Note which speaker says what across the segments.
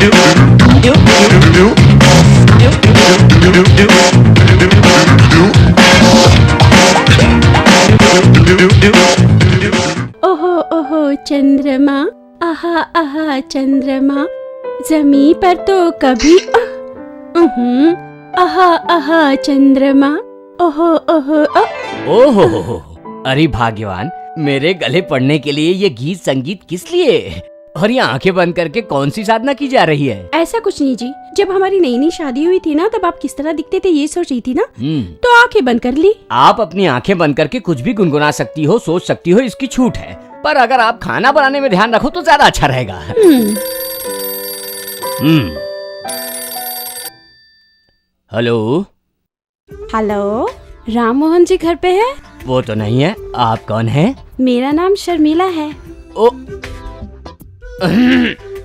Speaker 1: ओहो ओहो चंद्रमा, आहा आहा चंद्रमा, जमीन पर तो कभी आहा आहा चंद्रमा, ओहो ओहो
Speaker 2: ओहो, अरे भाग्यवान, मेरे गले पड़ने के लिए ये गीत संगीत किस लिए? और ये आंखें बंद करके कौन सी साधना की जा रही है?
Speaker 1: ऐसा कुछ नहीं जी, जब हमारी नई नई शादी हुई थी ना, तब आप किस तरह दिखते थे ये सोच रही थी ना, तो आंखें बंद कर ली।
Speaker 2: आप अपनी आंखें बंद करके कुछ भी गुनगुना सकती हो, सोच सकती हो, इसकी छूट है। पर अगर आप खाना बनाने में ध्यान रखो तो ज्यादा अच्छा रहेगा। हेलो
Speaker 1: हेलो, राम मोहन जी घर पे है?
Speaker 2: वो तो नहीं है। आप कौन है?
Speaker 1: मेरा नाम शर्मिला है।
Speaker 2: ओ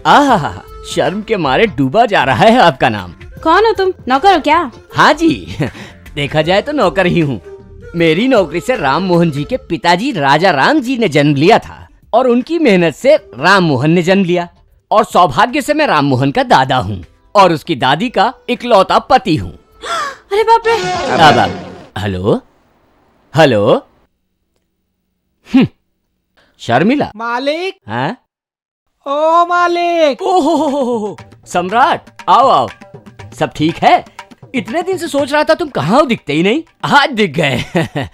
Speaker 2: आहा, शर्म के मारे डूबा जा रहा है आपका नाम।
Speaker 1: कौन हो तुम, नौकर हो क्या?
Speaker 2: हाँ जी, देखा जाए तो नौकर ही हूँ। मेरी नौकरी से राम मोहन जी के पिताजी राजा राम जी ने जन्म लिया था और उनकी मेहनत से राम मोहन ने जन्म लिया, और सौभाग्य से मैं राम मोहन का दादा हूँ और उसकी दादी का इकलौता पति हूँ।
Speaker 1: अरे बाप रे।
Speaker 2: Hello hello, Sharmila.
Speaker 3: मालिक।
Speaker 2: हाँ?
Speaker 3: ओ मालिक।
Speaker 2: ओहो, सम्राट, आओ आओ। सब ठीक है? इतने दिन से सोच रहा था तुम कहाँ हो, दिखते ही नहीं। आज दिख गए।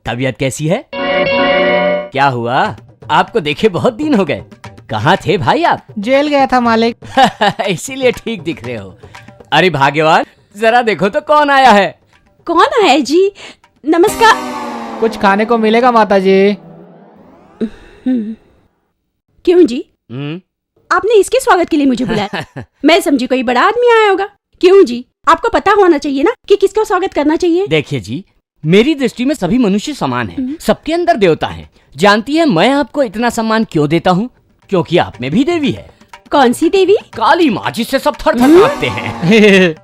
Speaker 2: तबीयत कैसी है? क्या हुआ? आपको देखे बहुत दिन हो गए। कहाँ थे भाई आप?
Speaker 3: जेल गया था मालिक।
Speaker 2: इसीलिए ठीक दिख रहे हो। अरे भाग्यवान, जरा देखो तो कौन आया है।
Speaker 1: कौन आया जी? नमस्कार।
Speaker 3: कुछ खाने को मिलेगा माता जी?
Speaker 1: क्यों जी? आपने इसके स्वागत के लिए मुझे बुलाया? मैं समझी कोई बड़ा आदमी आया होगा। क्यों जी, आपको पता होना चाहिए ना कि किसका स्वागत करना चाहिए।
Speaker 2: देखिए जी, मेरी दृष्टि में सभी मनुष्य समान हैं, सबके अंदर देवता हैं। जानती है मैं आपको इतना सम्मान क्यों देता हूँ? क्योंकि आप में भी देवी है।
Speaker 1: कौन सी देवी?
Speaker 2: काली माँ, जिससे सब थर थर कांपते हैं।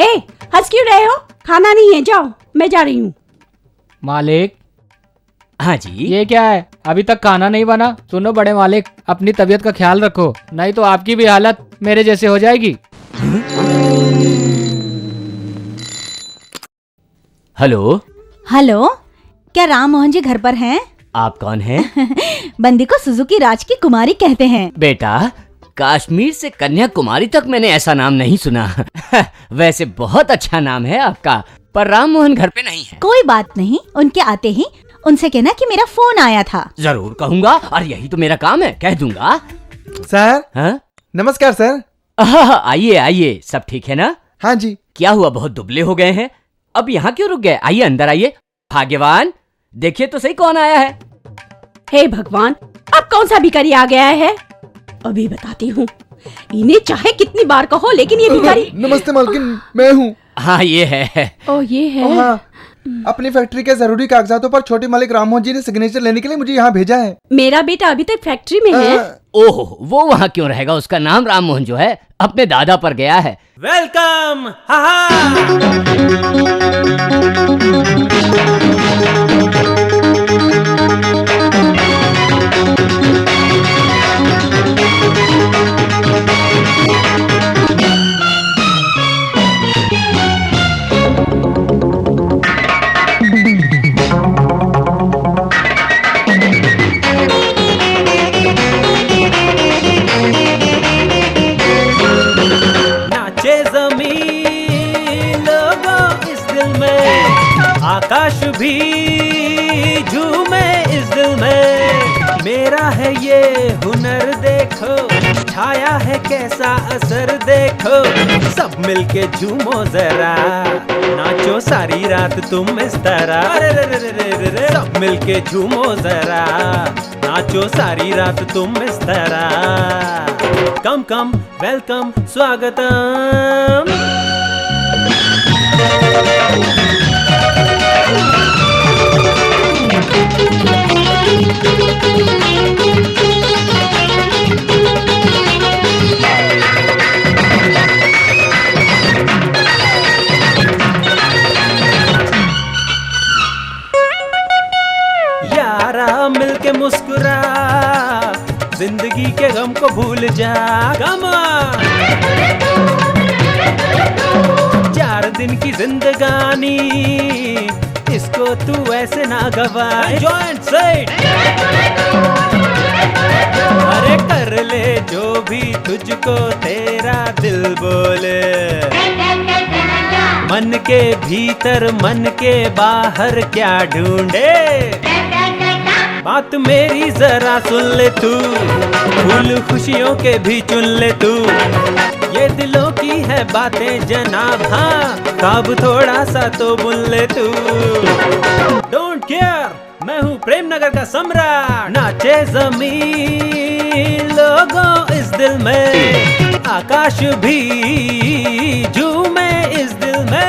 Speaker 1: ए, हंस क्यों रहे हो? खाना नहीं है, जाओ, मैं जा रही हूँ।
Speaker 3: मालिक।
Speaker 2: हाँ जी।
Speaker 3: ये क्या है, अभी तक खाना नहीं बना? सुनो बड़े मालिक, अपनी तबीयत का ख्याल रखो, नहीं तो आपकी भी हालत मेरे जैसे हो जाएगी।
Speaker 2: हेलो
Speaker 4: हेलो, क्या राम मोहन जी घर पर हैं?
Speaker 2: आप कौन हैं?
Speaker 4: बंदी को सुजुकी राज की कुमारी कहते हैं।
Speaker 2: बेटा, कश्मीर से कन्याकुमारी तक मैंने ऐसा नाम नहीं सुना। वैसे बहुत अच्छा नाम है आपका, पर राम मोहन घर पे नहीं है।
Speaker 4: कोई बात नहीं, उनके आते ही उनसे कहना कि मेरा फोन आया था।
Speaker 2: जरूर कहूँगा, और यही तो मेरा काम है, कह दूंगा।
Speaker 5: सर।
Speaker 2: हाँ?
Speaker 5: नमस्कार सर।
Speaker 2: आइए आइए, सब ठीक है ना?
Speaker 5: हाँ जी।
Speaker 2: क्या हुआ, बहुत दुबले हो गए हैं? अब यहाँ क्यों रुक गए? आइए अंदर आइए। भाग्यवान, देखिए तो सही कौन आया है।
Speaker 1: हे भगवान, अब कौन सा भिखारी आ गया है? अभी बताती हूँ। इन्हें चाहे कितनी बार कहो, लेकिन ये भिखारी।
Speaker 5: नमस्ते मालकिन, मैं हूँ।
Speaker 2: हाँ ये है।
Speaker 1: ओ ये है।
Speaker 5: हाँ, अपनी फैक्ट्री के जरूरी कागजातों पर छोटे मालिक राम मोहन जी ने सिग्नेचर लेने के लिए मुझे यहाँ भेजा है।
Speaker 1: मेरा बेटा अभी तक फैक्ट्री में है।
Speaker 2: ओहो, वो वहाँ क्यों रहेगा? उसका नाम राम मोहन जो है अपने दादा पर गया है।
Speaker 6: वेलकम। आकाश भी झूमे इस दिल में, मेरा है ये हुनर देखो, छाया है कैसा असर देखो, सब मिलके झूमो जरा, नाचो सारी रात तुम इस तरह, अरे रे रे रे रे रे, सब मिलके झूमो जरा, नाचो सारी रात तुम इस तरह, कम कम वेलकम स्वागतम। यारा मिलके मुस्कुरा, जिंदगी के गम को भूल भूल जा। कम ऑन 4 दिन की जिंदगानी, इसको तू ऐसे ना गवा। जॉइंट सेट, अरे कर ले जो भी तुझको तेरा दिल बोले। मन के भीतर मन के बाहर क्या ढूंढे, बात मेरी जरा सुन ले तू, फूल खुशियों के भी चुन ले तू। ये दिलों की है बातें जनाब, हाँ काब थोड़ा सा तो बुन ले तू। डोंट केयर, मैं हूँ प्रेम नगर का सम्राट। नाचे जमीन लोगों इस दिल में, आकाश भी झूमे इस दिल में।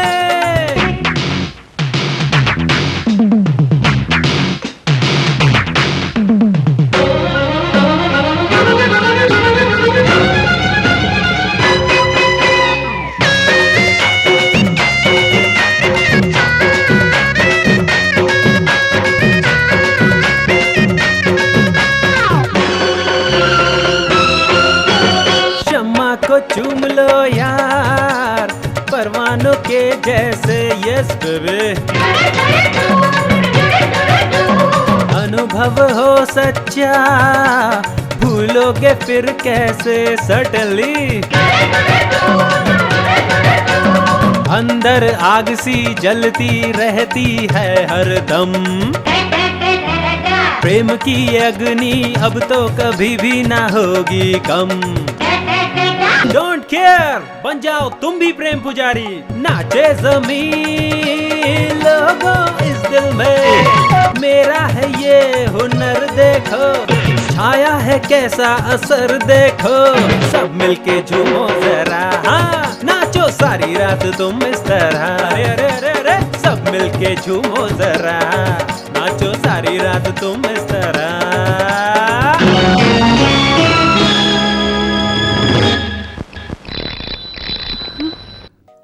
Speaker 6: चूम लो यार परवानों के जैसे, यस बेबी। अनुभव हो सच्चा, भूलोगे फिर कैसे सटली। अंदर आग सी जलती रहती है हरदम, प्रेम की अग्नि अब तो कभी भी ना होगी कम। डोंट केयर, बन जाओ तुम भी प्रेम पुजारी। नाचे जमीन लोगों इस दिल में, मेरा है ये हुनर देखो, छाया है कैसा असर देखो। सब मिलके झूमो जरा, हाँ नाचो सारी रात तुम इस तरह। अरे अरे अरे अरे, सब मिलके झूमो जरा, नाचो सारी रात तुम इस तरह।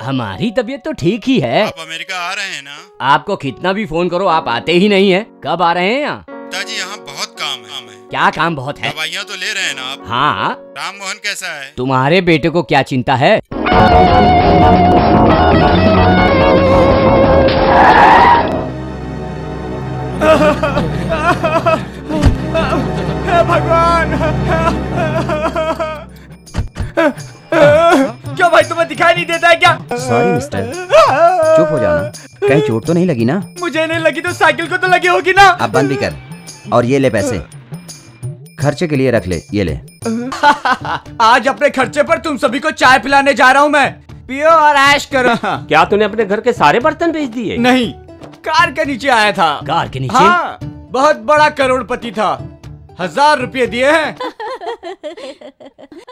Speaker 2: हमारी तबीयत तो ठीक ही है।
Speaker 7: आप अमेरिका आ रहे हैं ना?
Speaker 2: आपको कितना भी फोन करो आप आते ही नहीं हैं। कब आ रहे हैं यहाँ?
Speaker 7: पिताजी यहाँ बहुत काम है।
Speaker 2: क्या काम बहुत है?
Speaker 7: दवाइयाँ तो ले रहे हैं ना आप?
Speaker 2: हाँ।
Speaker 7: राम मोहन कैसा है?
Speaker 2: तुम्हारे बेटे को क्या चिंता है?
Speaker 8: भगवान, क्यों भाई तुम्हें दिखाई नहीं देता है क्या?
Speaker 9: सॉरी मिस्टर, चुप हो जाना। कहीं चोट तो नहीं लगी ना?
Speaker 8: मुझे नहीं लगी तो साइकिल को तो लगी होगी ना।
Speaker 9: अब बंद भी कर, और ये ले पैसे, खर्चे के लिए रख ले, ये ले।
Speaker 8: आज अपने खर्चे पर तुम सभी को चाय पिलाने जा रहा हूँ मैं। पियो और ऐश करो।
Speaker 6: क्या तूने अपने घर के सारे बर्तन बेच दिए?
Speaker 8: नहीं, कार के नीचे आया था।
Speaker 2: कार के नीचे?
Speaker 8: हाँ, बहुत बड़ा करोड़पति था, 1000 रुपये दिए हैं।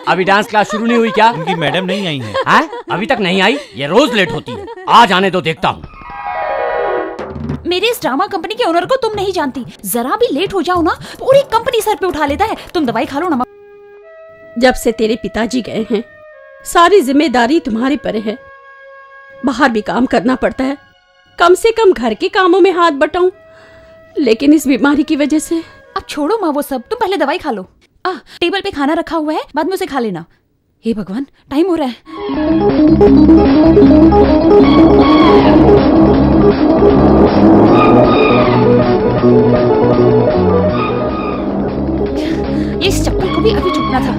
Speaker 2: अभी डांस क्लास शुरू नहीं हुई क्या?
Speaker 6: उनकी मैडम नहीं आई है।
Speaker 2: हैं? अभी तक नहीं आई? ये रोज लेट होती है। आज आने दो, देखता हूँ।
Speaker 10: मेरे इस ड्रामा कंपनी के ओनर को तुम नहीं जानती, जरा भी लेट हो जाओ ना पूरी कंपनी सर पे उठा लेता है। तुम दवाई खा लो ना।
Speaker 1: जब से तेरे पिताजी गए हैं सारी जिम्मेदारी तुम्हारे पर है। बाहर भी काम करना पड़ता है, कम से कम घर के कामों में हाथ बटाऊं, लेकिन इस बीमारी की वजह से।
Speaker 10: अब छोड़ो माँ वो सब, तुम पहले दवाई खा लो। टेबल पे खाना रखा हुआ है, बाद में उसे खा लेना। हे भगवान, टाइम हो रहा है। ये इस चप्पल को भी अभी छूटना था।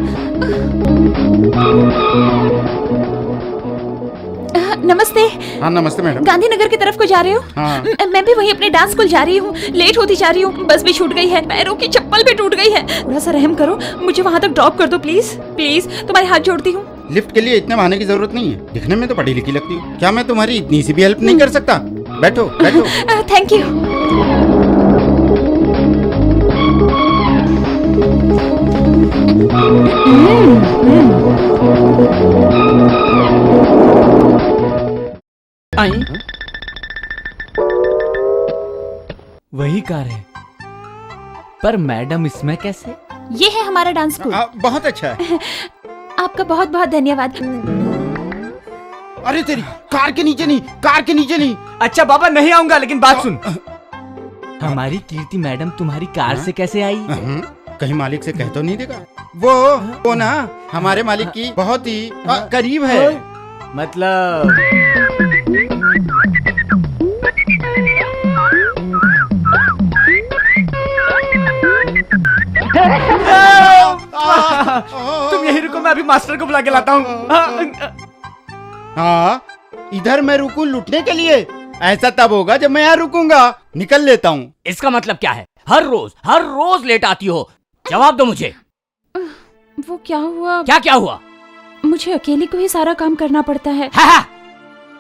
Speaker 10: नमस्ते।
Speaker 7: हाँ नमस्ते मैडम।
Speaker 10: गांधीनगर की तरफ को जा रहे हो?
Speaker 7: हाँ।
Speaker 10: मैं भी वहीं अपने डांस स्कूल जा रही हूँ। लेट होती जा रही हूँ, बस भी छूट गई है, पैरों की चप्पल भी टूट गई है। थोड़ा सा रहम करो, मुझे वहाँ तक ड्रॉप कर दो प्लीज प्लीज, तुम्हारे हाथ जोड़ती हूँ।
Speaker 7: लिफ्ट के लिए इतने बहाने की जरूरत नहीं है, दिखने में तो पढ़ी लिखी लगती हूँ। क्या मैं तुम्हारी इतनी सी भी हेल्प नहीं कर सकता? बैठो बैठो।
Speaker 10: Thank you.
Speaker 8: वही कार है, पर मैडम इसमें कैसे?
Speaker 10: ये है हमारा डांस स्कूल।
Speaker 7: बहुत अच्छा है।
Speaker 10: आपका बहुत बहुत धन्यवाद।
Speaker 7: अरे तेरी, कार के नीचे नहीं, कार के नीचे नहीं।
Speaker 8: अच्छा बाबा, नहीं आऊंगा, लेकिन बात सुन। हमारी कीर्ति मैडम तुम्हारी कार से कैसे आई?
Speaker 7: कहीं मालिक से कह तो नहीं देगा? वो ना हमारे मालिक की बहुत ही करीब है।
Speaker 8: मतलब तुम यही रुको, मैं अभी मास्टर को बुला के लाता हूँ।
Speaker 7: हाँ, इधर मैं रुकूं लुटने के लिए? ऐसा तब होगा जब मैं यहाँ रुकूंगा। निकल लेता हूँ।
Speaker 2: इसका मतलब क्या है? हर रोज लेट आती हो। जवाब दो मुझे।
Speaker 10: वो क्या हुआ?
Speaker 2: क्या हुआ?
Speaker 10: मुझे अकेले को ही सारा काम करना पड़ता है।
Speaker 2: हा?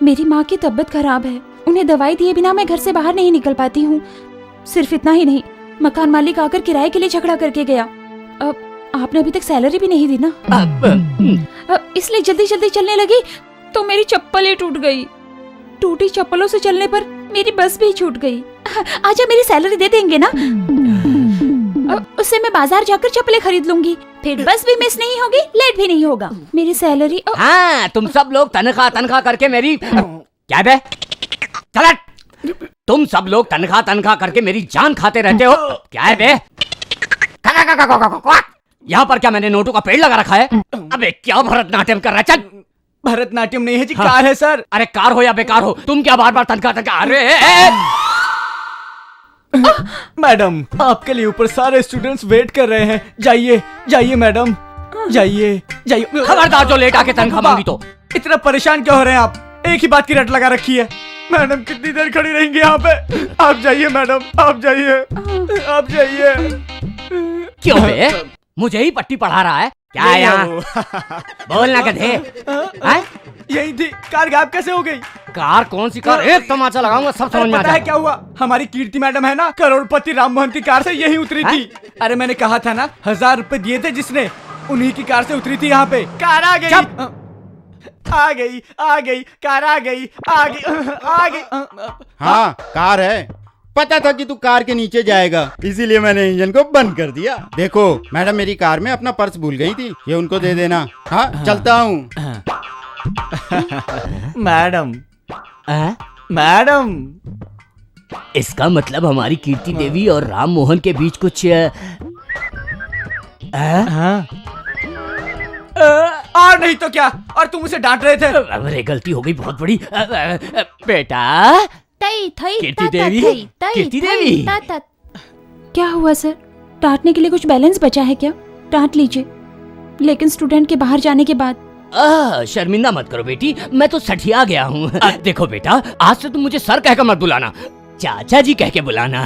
Speaker 10: मेरी माँ की तबीयत खराब है, उन्हें दवाई दिए बिना मैं घर से बाहर नहीं निकल पाती हूँ। सिर्फ इतना ही नहीं, मकान मालिक आकर किराए के लिए झगड़ा करके गया। अब आपने अभी तक सैलरी भी नहीं दी ना, इसलिए जल्दी जल्दी चलने लगी तो मेरी चप्पलें टूट गई। टूटी चप्पलों से चलने पर मेरी बस भी छूट गई। आजा, मेरी सैलरी दे देंगे ना? उससे मैं बाजार जाकर चप्पलें खरीद लूंगी, फिर बस भी मिस नहीं होगी, लेट भी नहीं होगा। मेरी सैलरी
Speaker 2: हाँ, तुम सब लोग तनख्वाह करके मेरी क्या बे? तुम सब लोग तनख्वाह करके मेरी जान खाते रहते हो। क्या है बे? यहाँ पर क्या मैंने नोटों का पेड़ लगा रखा है? अबे क्या भरतनाट्यम कर रहा है? चल।
Speaker 8: भरतनाट्यम नहीं है जी, कार है सर।
Speaker 2: अरे कार हो या बेकार हो, तुम क्या बार बार तनख्वाह? अरे
Speaker 8: मैडम, आपके लिए ऊपर सारे स्टूडेंट्स वेट कर रहे हैं। जाइए मैडम, जाइए।
Speaker 2: खबरदार जो लेट आके तनख्वाह मांगी तो।
Speaker 8: इतना परेशान क्यों हो रहे हैं आप? एक ही बात की रट लगा रखी है। मैडम कितनी देर खड़ी रहेंगी यहाँ पे? आप जाइए मैडम, आप जाइए।
Speaker 2: क्यों बे? मुझे ही पट्टी पढ़ा रहा है क्या? यहाँ बोलना गधे।
Speaker 8: यही थी, कार गायब कैसे हो गई?
Speaker 2: कार? कौन सी कार? एक तमाचा लगाऊंगा, सब समझ में आ
Speaker 8: जाएगा। पता है क्या हुआ? हमारी कीर्ति मैडम है ना, करोड़पति राम मोहन की कार से यही उतरी थी। अरे मैंने कहा था ना, 1000 रुपए दिए थे जिसने, उन्हीं की कार से उतरी थी यहाँ पे। कार आ गई, कार आ गई।
Speaker 7: हाँ, कार है। पता था कि तू कार के नीचे जाएगा, इसीलिए मैंने इंजन को बंद कर दिया। देखो मैडम, मेरी कार में अपना पर्स भूल गई थी, ये उनको दे देना। हाँ, चलता हूँ।
Speaker 8: मैडम,
Speaker 2: इसका मतलब हमारी कीर्ति देवी और राम मोहन के बीच कुछ
Speaker 8: और नहीं तो क्या? और तुम उसे डांट रहे थे।
Speaker 2: अरे गलती हो गई बहुत बड़ी। बेटा, कीर्ति देवी।
Speaker 10: क्या हुआ सर? डांटने के लिए कुछ बैलेंस बचा है क्या? डांट लीजिए, लेकिन स्टूडेंट के बाहर जाने के बाद।
Speaker 2: शर्मिंदा मत करो बेटी, मैं तो सठिया गया हूँ। देखो बेटा, आज से तुम मुझे सर कहकर मत बुलाना, चाचा जी कह के बुलाना।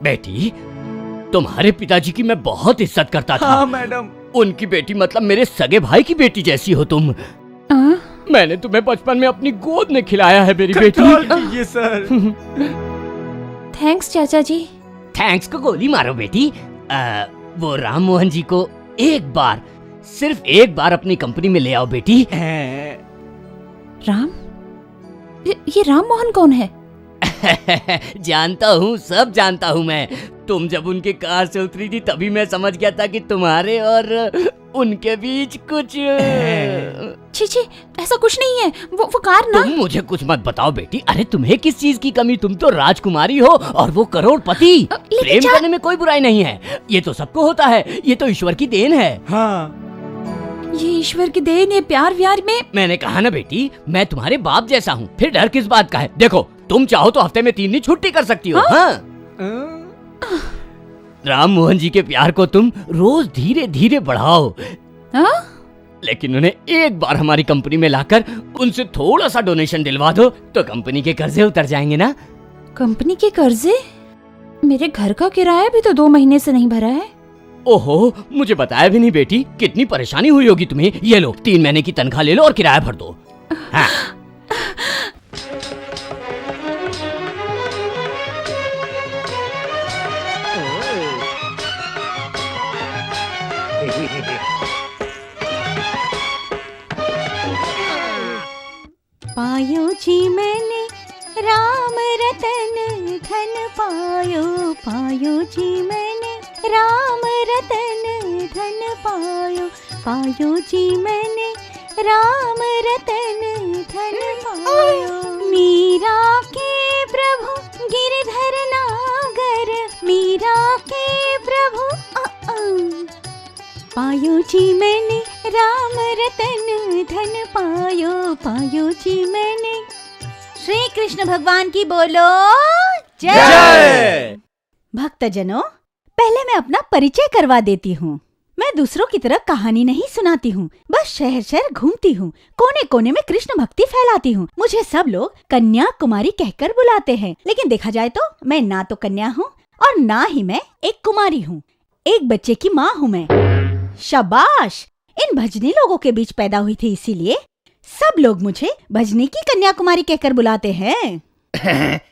Speaker 2: बेटी, तुम्हारे पिताजी की मैं बहुत इज्जत करता था।
Speaker 8: हाँ मैडम।
Speaker 2: उनकी बेटी मतलब मेरे सगे भाई की बेटी जैसी हो तुम। मैंने तुम्हें बचपन में अपनी गोद में खिलाया है मेरी बेटी।
Speaker 8: कीजिए सर।
Speaker 10: थैंक्स चाचा जी।
Speaker 2: थैंक्स को गोली मारो बेटी। वो राम मोहन जी को सिर्फ एक बार अपनी कंपनी में ले आओ बेटी।
Speaker 10: राम? ये राम मोहन कौन है?
Speaker 2: जानता हूँ, सब जानता हूँ मैं। तुम जब उनके कार से उतरी थी तभी मैं समझ गया था कि तुम्हारे और उनके बीच कुछ।
Speaker 10: छी, ऐसा कुछ नहीं है। वो कार ना।
Speaker 2: तुम मुझे कुछ मत बताओ बेटी। अरे तुम्हें किस चीज की कमी? तुम तो राजकुमारी हो और वो करोड़पति। प्रेम करने में कोई बुराई नहीं है, ये तो सबको होता है, ये तो ईश्वर की देन है।
Speaker 8: हाँ,
Speaker 10: ये ईश्वर की देन है। प्यार व्यार में
Speaker 2: मैंने कहा ना बेटी, मैं तुम्हारे बाप जैसा हूँ, फिर डर किस बात का है? देखो, तुम चाहो तो हफ्ते में 3 दिन छुट्टी कर सकती हो। हाँ? राम मोहन जी के प्यार को तुम रोज धीरे धीरे बढ़ाओ। लेकिन उन्हें एक बार हमारी कंपनी में लाकर उनसे थोड़ा सा डोनेशन दिलवा दो तो कंपनी के कर्जे उतर जाएंगे ना।
Speaker 10: कंपनी के कर्जे? मेरे घर का किराया भी तो 2 महीने से नहीं भरा है।
Speaker 2: ओहो, मुझे बताया भी नहीं बेटी। कितनी परेशानी हुई होगी तुम्हें। ये लो, 3 महीने की तनख्वाह ले लो और किराया भर दो। हाँ।
Speaker 4: पायो जी मैंने राम रतन धन पायो, पायो जी मैंने राम रतन धन पायो, पायो जी मैंने राम रतन धन पायो। मीरा के प्रभु गिरधर नागर, मीरा के प्रभु पायो जी मैंने राम रतन धन पायो पायो जी मैंने। श्री कृष्ण भगवान की बोलो जय। भक्तजनों, पहले मैं अपना परिचय करवा देती हूँ। मैं दूसरों की तरह कहानी नहीं सुनाती हूँ, बस शहर शहर घूमती हूँ, कोने कोने में कृष्ण भक्ति फैलाती हूँ। मुझे सब लोग कन्या कुमारी कहकर बुलाते हैं, लेकिन देखा जाए तो मैं ना तो कन्या हूँ और ना ही मैं एक कुमारी हूँ। एक बच्चे की माँ हूँ मैं। शाबाश, इन भजनी लोगों के बीच पैदा हुई थी, इसीलिए सब लोग मुझे भजनी की कन्याकुमारी कहकर बुलाते हैं।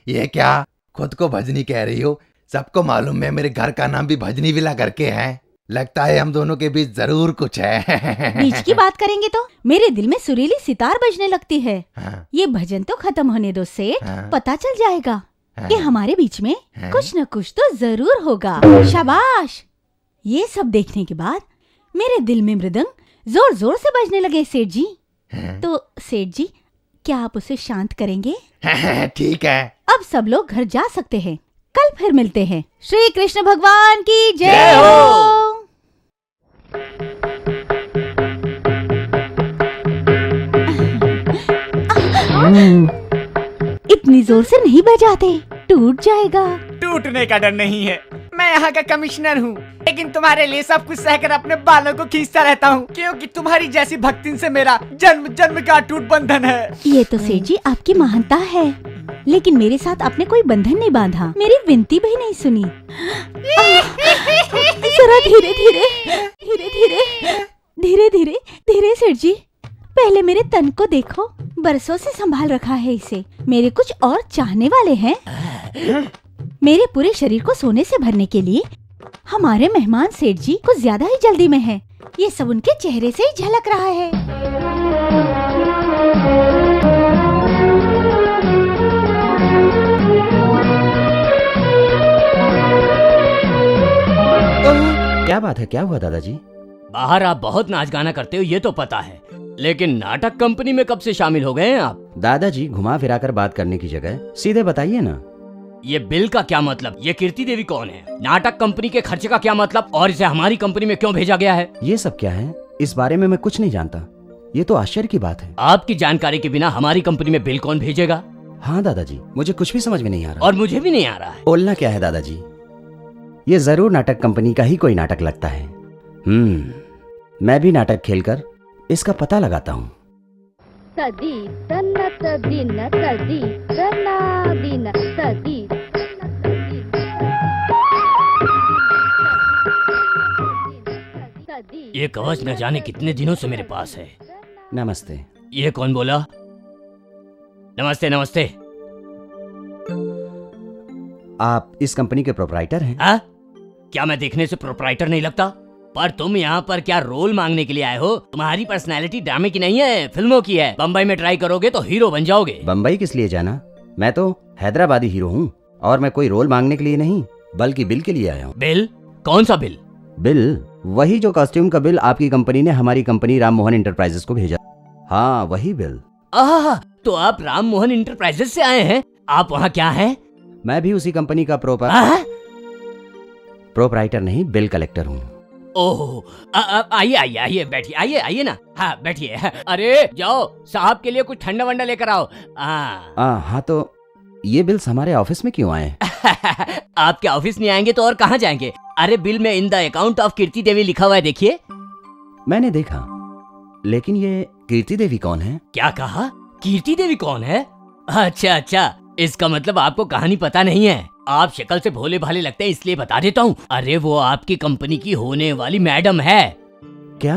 Speaker 11: ये क्या, खुद को भजनी कह रही हो? सबको मालूम है मेरे घर का नाम भी भजनी विला करके है। लगता है हम दोनों के बीच जरूर कुछ है।
Speaker 4: बीच की बात करेंगे तो मेरे दिल में सुरीली सितार बजने लगती है।
Speaker 11: हाँ।
Speaker 4: ये भजन तो खत्म होने दो सेठ,
Speaker 11: हाँ।
Speaker 4: पता चल जाएगा
Speaker 11: हाँ।
Speaker 4: कि हमारे बीच में
Speaker 11: हाँ।
Speaker 4: कुछ न कुछ तो जरूर होगा। शाबाश। ये सब देखने के बाद मेरे दिल में मृदंग जोर जोर से बजने लगे सेठ जी।
Speaker 11: हाँ।
Speaker 4: तो सेठ जी, क्या आप उसे शांत करेंगे?
Speaker 11: ठीक है।
Speaker 4: अब सब लोग घर जा सकते हैं। कल फिर मिलते हैं। श्री कृष्ण भगवान की जय
Speaker 11: जय
Speaker 4: हो। इतनी जोर से नहीं बजाते, टूट जाएगा।
Speaker 8: टूटने का डर नहीं है, मैं यहाँ का कमिश्नर हूँ, लेकिन तुम्हारे लिए सब कुछ सहकर अपने बालों को खींचता रहता हूँ, क्योंकि तुम्हारी जैसी भक्तिन से मेरा जन्म जन्म का अटूट बंधन है।
Speaker 4: ये तो सेठ जी आपकी महानता है, लेकिन मेरे साथ आपने कोई बंधन नहीं बांधा, मेरी विनती भी नहीं सुनी। जरा धीरे धीरे धीरे धीरे धीरे धीरे धीरे सेठ जी, पहले मेरे तन को देखो, बरसों से संभाल रखा है इसे। मेरे कुछ और चाहने वाले हैं। मेरे पूरे शरीर को सोने से भरने के लिए हमारे मेहमान सेठ जी कुछ ज्यादा ही जल्दी में हैं। ये सब उनके चेहरे से ही झलक रहा है।
Speaker 9: क्या बात है, क्या हुआ दादाजी?
Speaker 2: बाहर आप बहुत नाच गाना करते हो ये तो पता है, लेकिन नाटक कंपनी में कब से शामिल हो गए हैं आप?
Speaker 9: दादाजी, घुमा फिरा कर बात करने की जगह सीधे बताइए ना।
Speaker 2: ये बिल का क्या मतलब? ये कीर्ति देवी कौन है? नाटक कंपनी के खर्चे का क्या मतलब? और इसे हमारी कंपनी में क्यों भेजा गया है?
Speaker 9: ये सब क्या है? इस बारे में मैं कुछ नहीं जानता। ये तो आश्चर्य की बात है।
Speaker 2: आपकी जानकारी के बिना हमारी कंपनी में बिल कौन भेजेगा?
Speaker 9: हाँ दादाजी, मुझे कुछ भी समझ में नहीं आ रहा।
Speaker 2: और मुझे भी नहीं आ रहा है।
Speaker 9: बोलना क्या है दादाजी? ये जरूर नाटक कंपनी का ही कोई नाटक लगता है। मैं भी नाटक खेलकर इसका पता लगाता हूँ।
Speaker 12: सदी तन्नत दिन सदी तना दिन सदी।
Speaker 2: ये कवच न जाने कितने दिनों से मेरे पास है।
Speaker 9: नमस्ते।
Speaker 2: ये कौन बोला? नमस्ते नमस्ते।
Speaker 9: आप इस कंपनी के प्रोप्राइटर हैं?
Speaker 2: हाँ? क्या मैं देखने से प्रोप्राइटर नहीं लगता? पर तुम यहाँ पर क्या रोल मांगने के लिए आए हो? तुम्हारी पर्सनैलिटी ड्रामे की नहीं है, फिल्मों की है। बम्बई में ट्राई करोगे तो हीरो बन जाओगे।
Speaker 9: बम्बई किस लिए जाना? मैं तो हैदराबादी हीरो हूँ, और मैं कोई रोल मांगने के लिए नहीं बल्कि बिल के लिए आया हूँ।
Speaker 2: बिल? कौन सा बिल?
Speaker 9: बिल वही जो कॉस्ट्यूम का बिल आपकी कंपनी ने हमारी कंपनी राम मोहन इंटरप्राइजेस को भेजा। हाँ, वही बिल।
Speaker 2: तो आप राम मोहन इंटरप्राइजेस से आए हैं? आप वहाँ क्या हैं?
Speaker 9: मैं भी उसी कंपनी का प्रोप्राइटर नहीं, बिल कलेक्टर हूँ।
Speaker 2: ओह, आइए आइए आइए, बैठिए, आइए आइए ना। हाँ बैठिए। अरे जाओ, साहब के लिए कुछ ठंडा वंडा लेकर आओ।
Speaker 9: हाँ, तो ये बिल्स हमारे ऑफिस में क्यों आए?
Speaker 2: आपके ऑफिस नहीं आएंगे तो और कहाँ जाएंगे? अरे बिल में इन द अकाउंट ऑफ कीर्ति देवी लिखा हुआ है, देखिए।
Speaker 9: मैंने देखा, लेकिन ये कीर्ति देवी कौन है?
Speaker 2: क्या कहा? कीर्ति देवी कौन है? अच्छा अच्छा, इसका मतलब आपको कहानी पता नहीं है। आप शक्ल से भोले भाले लगते हैं इसलिए बता देता हूँ। अरे वो आपकी कंपनी की होने वाली मैडम है।
Speaker 9: क्या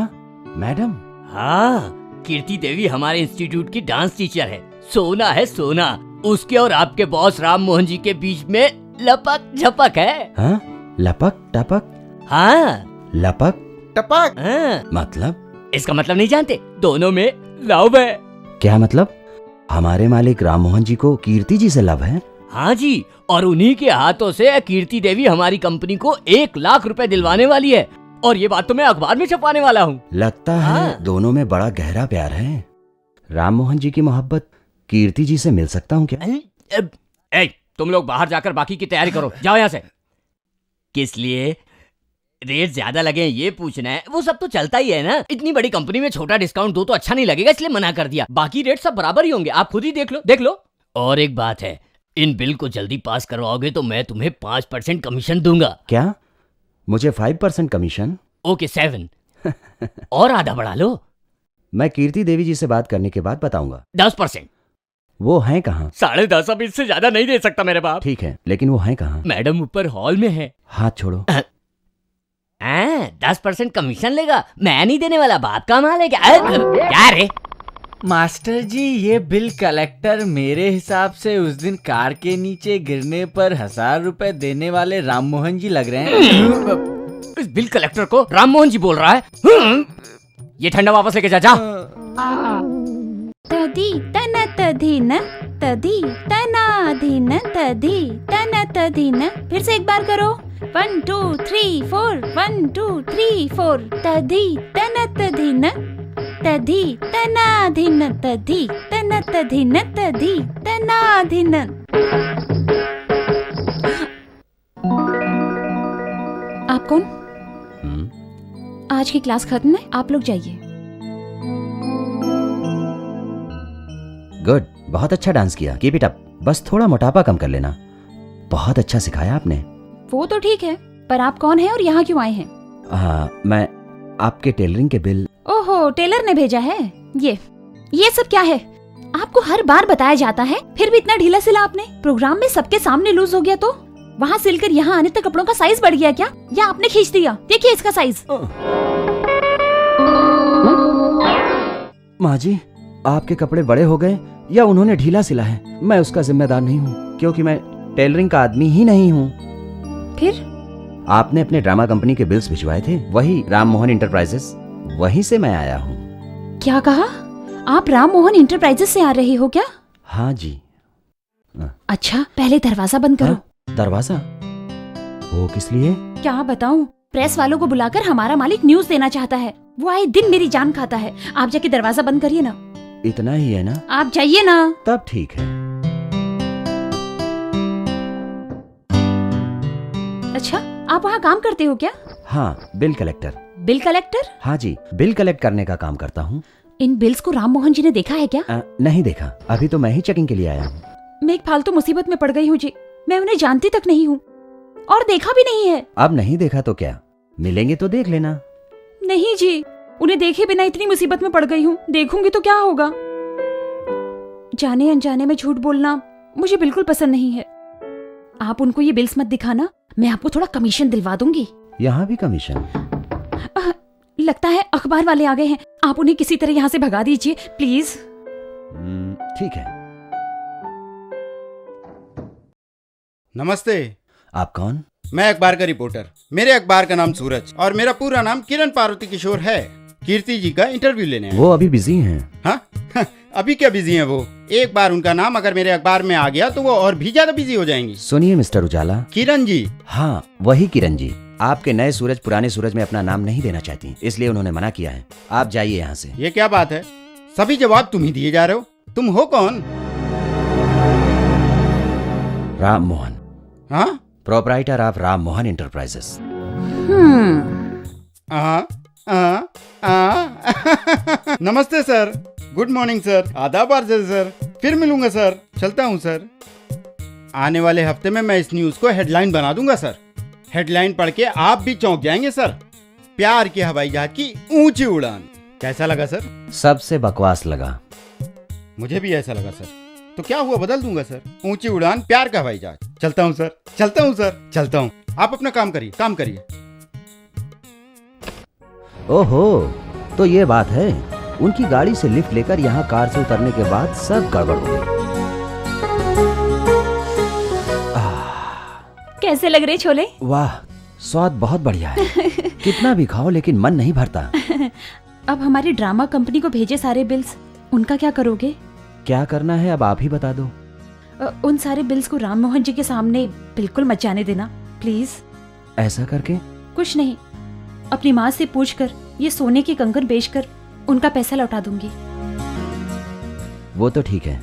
Speaker 9: मैडम?
Speaker 2: हाँ, कीर्ति देवी हमारे इंस्टीट्यूट की डांस टीचर है। सोना है सोना। उसके और आपके बॉस राम मोहन जी के बीच में लपक झपक है।
Speaker 9: हाँ? लपक टपक?
Speaker 2: हाँ,
Speaker 9: लपक
Speaker 5: टपक।
Speaker 2: हाँ।
Speaker 9: मतलब?
Speaker 2: इसका मतलब नहीं जानते? दोनों में लव है।
Speaker 9: क्या मतलब? हमारे मालिक राम मोहन जी को कीर्ति जी से लव है?
Speaker 2: हाँ जी, और उन्हीं के हाथों से कीर्ति देवी हमारी कंपनी को 1 लाख रुपए दिलवाने वाली है। और ये बात तो मैं अखबार में छपवाने वाला हूँ।
Speaker 9: लगता है दोनों में बड़ा गहरा प्यार है। राम मोहन जी की मोहब्बत कीर्ति जी से मिल सकता हूँ क्या?
Speaker 2: तुम लोग बाहर जाकर बाकी की तैयारी करो, जाओ यहाँ से। किस लिए? रेट ज्यादा लगे हैं ये पूछना है, वो सब तो चलता ही है ना। इतनी बड़ी कंपनी में छोटा डिस्काउंट दो तो अच्छा नहीं लगेगा, इसलिए मना कर दिया। बाकी रेट सब बराबर ही होंगे, आप खुद ही देख लो। और एक बात है, इन बिल को जल्दी पास करवाओगे तो मैं तुम्हें 5% कमीशन दूंगा।
Speaker 9: क्या? मुझे 5% कमीशन?
Speaker 2: ओके 7 और आधा बढ़ा लो।
Speaker 9: मैं कीर्ति देवी जी से बात करने के बाद बताऊंगा।
Speaker 2: 10%।
Speaker 9: वो हैं कहाँ?
Speaker 2: 10.5 अब इससे ज्यादा नहीं दे सकता मेरे बाप।
Speaker 9: ठीक है, लेकिन वो हैं कहाँ?
Speaker 2: मैडम ऊपर हॉल में है।
Speaker 9: हाथ छोड़ो।
Speaker 2: 10% कमीशन लेगा, मैं नहीं देने वाला, बाप का माल है क्या रे?
Speaker 8: मास्टर जी, ये बिल कलेक्टर मेरे हिसाब से उस दिन कार के नीचे गिरने पर 1000 रुपए देने वाले राम मोहन जी लग रहे हैं।
Speaker 2: इस बिल कलेक्टर को राम मोहन जी बोल रहा है? ये ठंडा वापस लेके जा।
Speaker 10: तदी तना तदीन तदी तना धीन तदी तना तदीन। फिर से एक बार करो। 1 2 3 4 1 2 3 4 तदी तना तदीन तदी तना धीन तदी तना तदीन तदी तना धीन। आप कौन? आज की क्लास खत्म है, आप लोग जाइए।
Speaker 9: गुड, बहुत अच्छा डांस किया, कीप इट अप। बस थोड़ा मोटापा कम कर लेना। बहुत अच्छा सिखाया आपने।
Speaker 10: वो तो ठीक है, पर आप कौन हैं और यहाँ क्यों आए हैं?
Speaker 9: मैं आपके टेलरिंग के बिल।
Speaker 10: ओहो, टेलर ने भेजा है। ये सब क्या है? आपको हर बार बताया जाता है, फिर भी इतना ढीला सिला आपने। प्रोग्राम में सबके सामने लूज हो गया तो वहाँ सिलकर यहाँ आने तक कपड़ों का साइज बढ़ गया क्या, या आपने खींच दिया? देखिए इसका साइज।
Speaker 9: माँ जी, आपके कपड़े बड़े हो गए या उन्होंने ढीला सिला है? मैं उसका जिम्मेदार नहीं हूँ, क्योंकि मैं टेलरिंग का आदमी ही नहीं हूँ।
Speaker 10: फिर
Speaker 9: आपने अपने ड्रामा कंपनी के बिल्स भिजवाए थे, वही राम मोहन इंटरप्राइजेस, वहीं से मैं आया हूँ।
Speaker 10: क्या कहा? आप राम मोहन इंटरप्राइजेस से आ रहे हो क्या?
Speaker 9: हाँ जी।
Speaker 10: अच्छा, पहले दरवाजा बंद करो।
Speaker 9: दरवाजा? वो किस लिए?
Speaker 10: क्या बताऊं, प्रेस वालों को बुलाकर हमारा मालिक न्यूज़ देना चाहता है। वो आए दिन मेरी जान खाता है। आप जाके दरवाजा बंद करिए ना।
Speaker 9: इतना ही है ना?
Speaker 10: आप जाइए ना।
Speaker 9: तब ठीक है।
Speaker 10: अच्छा, आप वहाँ काम करते हो क्या?
Speaker 9: हाँ, बिल कलेक्टर।
Speaker 10: Bill collector?
Speaker 9: हाँ जी, बिल कलेक्ट करने का काम करता हूँ।
Speaker 10: इन बिल्स को राम मोहन जी ने देखा है क्या?
Speaker 9: नहीं देखा, अभी तो मैं ही चेकिंग के लिए आया हूँ।
Speaker 10: मैं एक फालतू मुसीबत में पड़ गई हूँ जी। मैं उन्हें जानती तक नहीं हूँ और देखा भी नहीं है।
Speaker 9: अब नहीं देखा तो क्या, मिलेंगे तो देख लेना।
Speaker 10: नहीं जी, उन्हें देखे बिना इतनी मुसीबत में पड़ गई हूँ, देखूंगी तो क्या होगा। जाने अनजाने में झूठ बोलना मुझे बिल्कुल पसंद नहीं है। आप उनको ये बिल्स मत दिखाना, मैं आपको थोड़ा कमीशन दिलवा दूंगी।
Speaker 9: यहाँ भी कमीशन?
Speaker 10: लगता है अखबार वाले आ गए हैं। आप उन्हें किसी तरह यहाँ से भगा दीजिए प्लीज।
Speaker 9: ठीक है।
Speaker 7: नमस्ते।
Speaker 9: आप कौन?
Speaker 7: मैं अखबार का रिपोर्टर। मेरे अखबार का नाम सूरज और मेरा पूरा नाम किरण पार्वती किशोर है। कीर्ति जी का इंटरव्यू लेने आए।
Speaker 9: वो अभी बिजी हैं।
Speaker 7: हाँ? अभी क्या बिजी हैं वो? एक बार उनका नाम अगर मेरे अखबार में आ गया तो वो और भी ज्यादा बिजी हो जाएंगी।
Speaker 9: सुनिए मिस्टर उजाला।
Speaker 7: किरण जी?
Speaker 9: हाँ, वही किरण जी। आपके नए सूरज पुराने सूरज में अपना नाम नहीं देना चाहती, इसलिए उन्होंने मना किया है। आप जाइए यहाँ से।
Speaker 7: ये क्या बात है? सभी जवाब तुम ही दिए जा रहे हो। तुम हो कौन?
Speaker 9: राम मोहन।
Speaker 7: हाँ?
Speaker 9: Proprietor of Ram Mohan enterprises.
Speaker 7: नमस्ते सर। Good morning sir. आदाब सर। फिर मिलूंगा सर। चलता हूँ सर। आने वाले हफ्ते में मैं इस न्यूज को हेडलाइन बना दूंगा सर। हेडलाइन पढ़ के आप भी चौंक जाएंगे सर। प्यार के हवाई जहाज की ऊंची उड़ान। कैसा लगा सर?
Speaker 9: सबसे बकवास लगा।
Speaker 7: मुझे भी ऐसा लगा सर। तो क्या हुआ, बदल दूंगा सर। ऊंची उड़ान, प्यार का हवाई जहाज। चलता हूँ सर। चलता हूँ सर। चलता हूँ। आप अपना काम करिए, काम करिए।
Speaker 9: ओहो, तो ये बात है। उनकी गाड़ी से लिफ्ट लेकर यहाँ कार से उतरने के बाद सब गड़बड़ हो गई।
Speaker 10: कैसे लग रहे छोले?
Speaker 9: वाह, स्वाद बहुत बढ़िया है। कितना भी खाओ लेकिन मन नहीं भरता।
Speaker 10: अब हमारी ड्रामा कंपनी को भेजे सारे बिल्स, उनका क्या करोगे?
Speaker 9: क्या करना है अब आप ही बता दो।
Speaker 10: उन सारे बिल्स को राम मोहन जी के सामने बिल्कुल मत जाने देना प्लीज।
Speaker 9: ऐसा करके?
Speaker 10: कुछ नहीं, अपनी माँ से पूछकर ये सोने के कंगन बेचकर उनका पैसा लौटा दूंगी।
Speaker 9: वो तो ठीक है,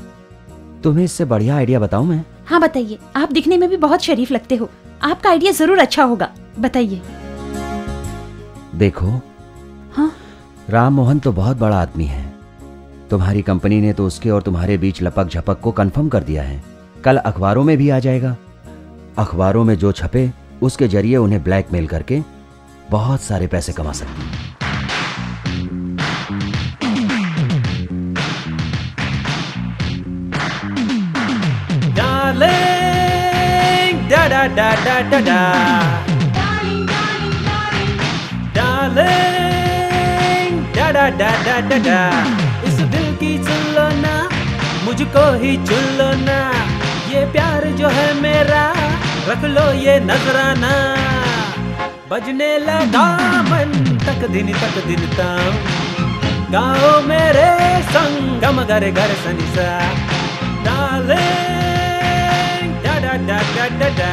Speaker 9: तुम्हें इससे बढ़िया आइडिया बताऊं मैं?
Speaker 10: हाँ बताइए, आप दिखने में भी बहुत शरीफ लगते हो। आपका आइडिया जरूर अच्छा होगा, बताइए।
Speaker 9: देखो,
Speaker 10: हाँ?
Speaker 9: राम मोहन तो बहुत बड़ा आदमी है। तुम्हारी कंपनी ने तो उसके और तुम्हारे बीच लपक झपक को कंफर्म कर दिया है। कल अखबारों में भी आ जाएगा। अखबारों में जो छपे उसके जरिए उन्हें ब्लैकमेल करके बहुत सारे पैसे कमा सकती है।
Speaker 6: Darling, da da da da da da. Darling, da da da da da da. इस दिल की सुन लो ना, मुझको ही चुन लो ना। ये प्यार जो है मेरा, रख लो ये नजराना। बजने लगा मन तक दिन ताम। गाओ मेरे संग गम गरे गर Sanisha. Darling, da da da da da da.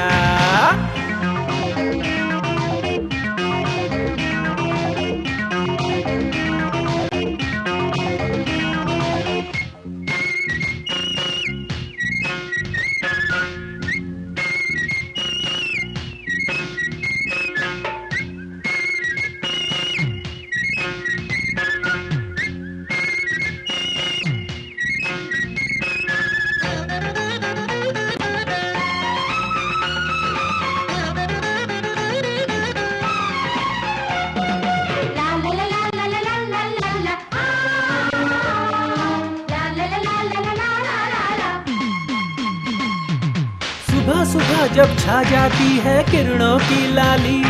Speaker 6: सुबह सुबह जब छा जाती है किरणों की लाली,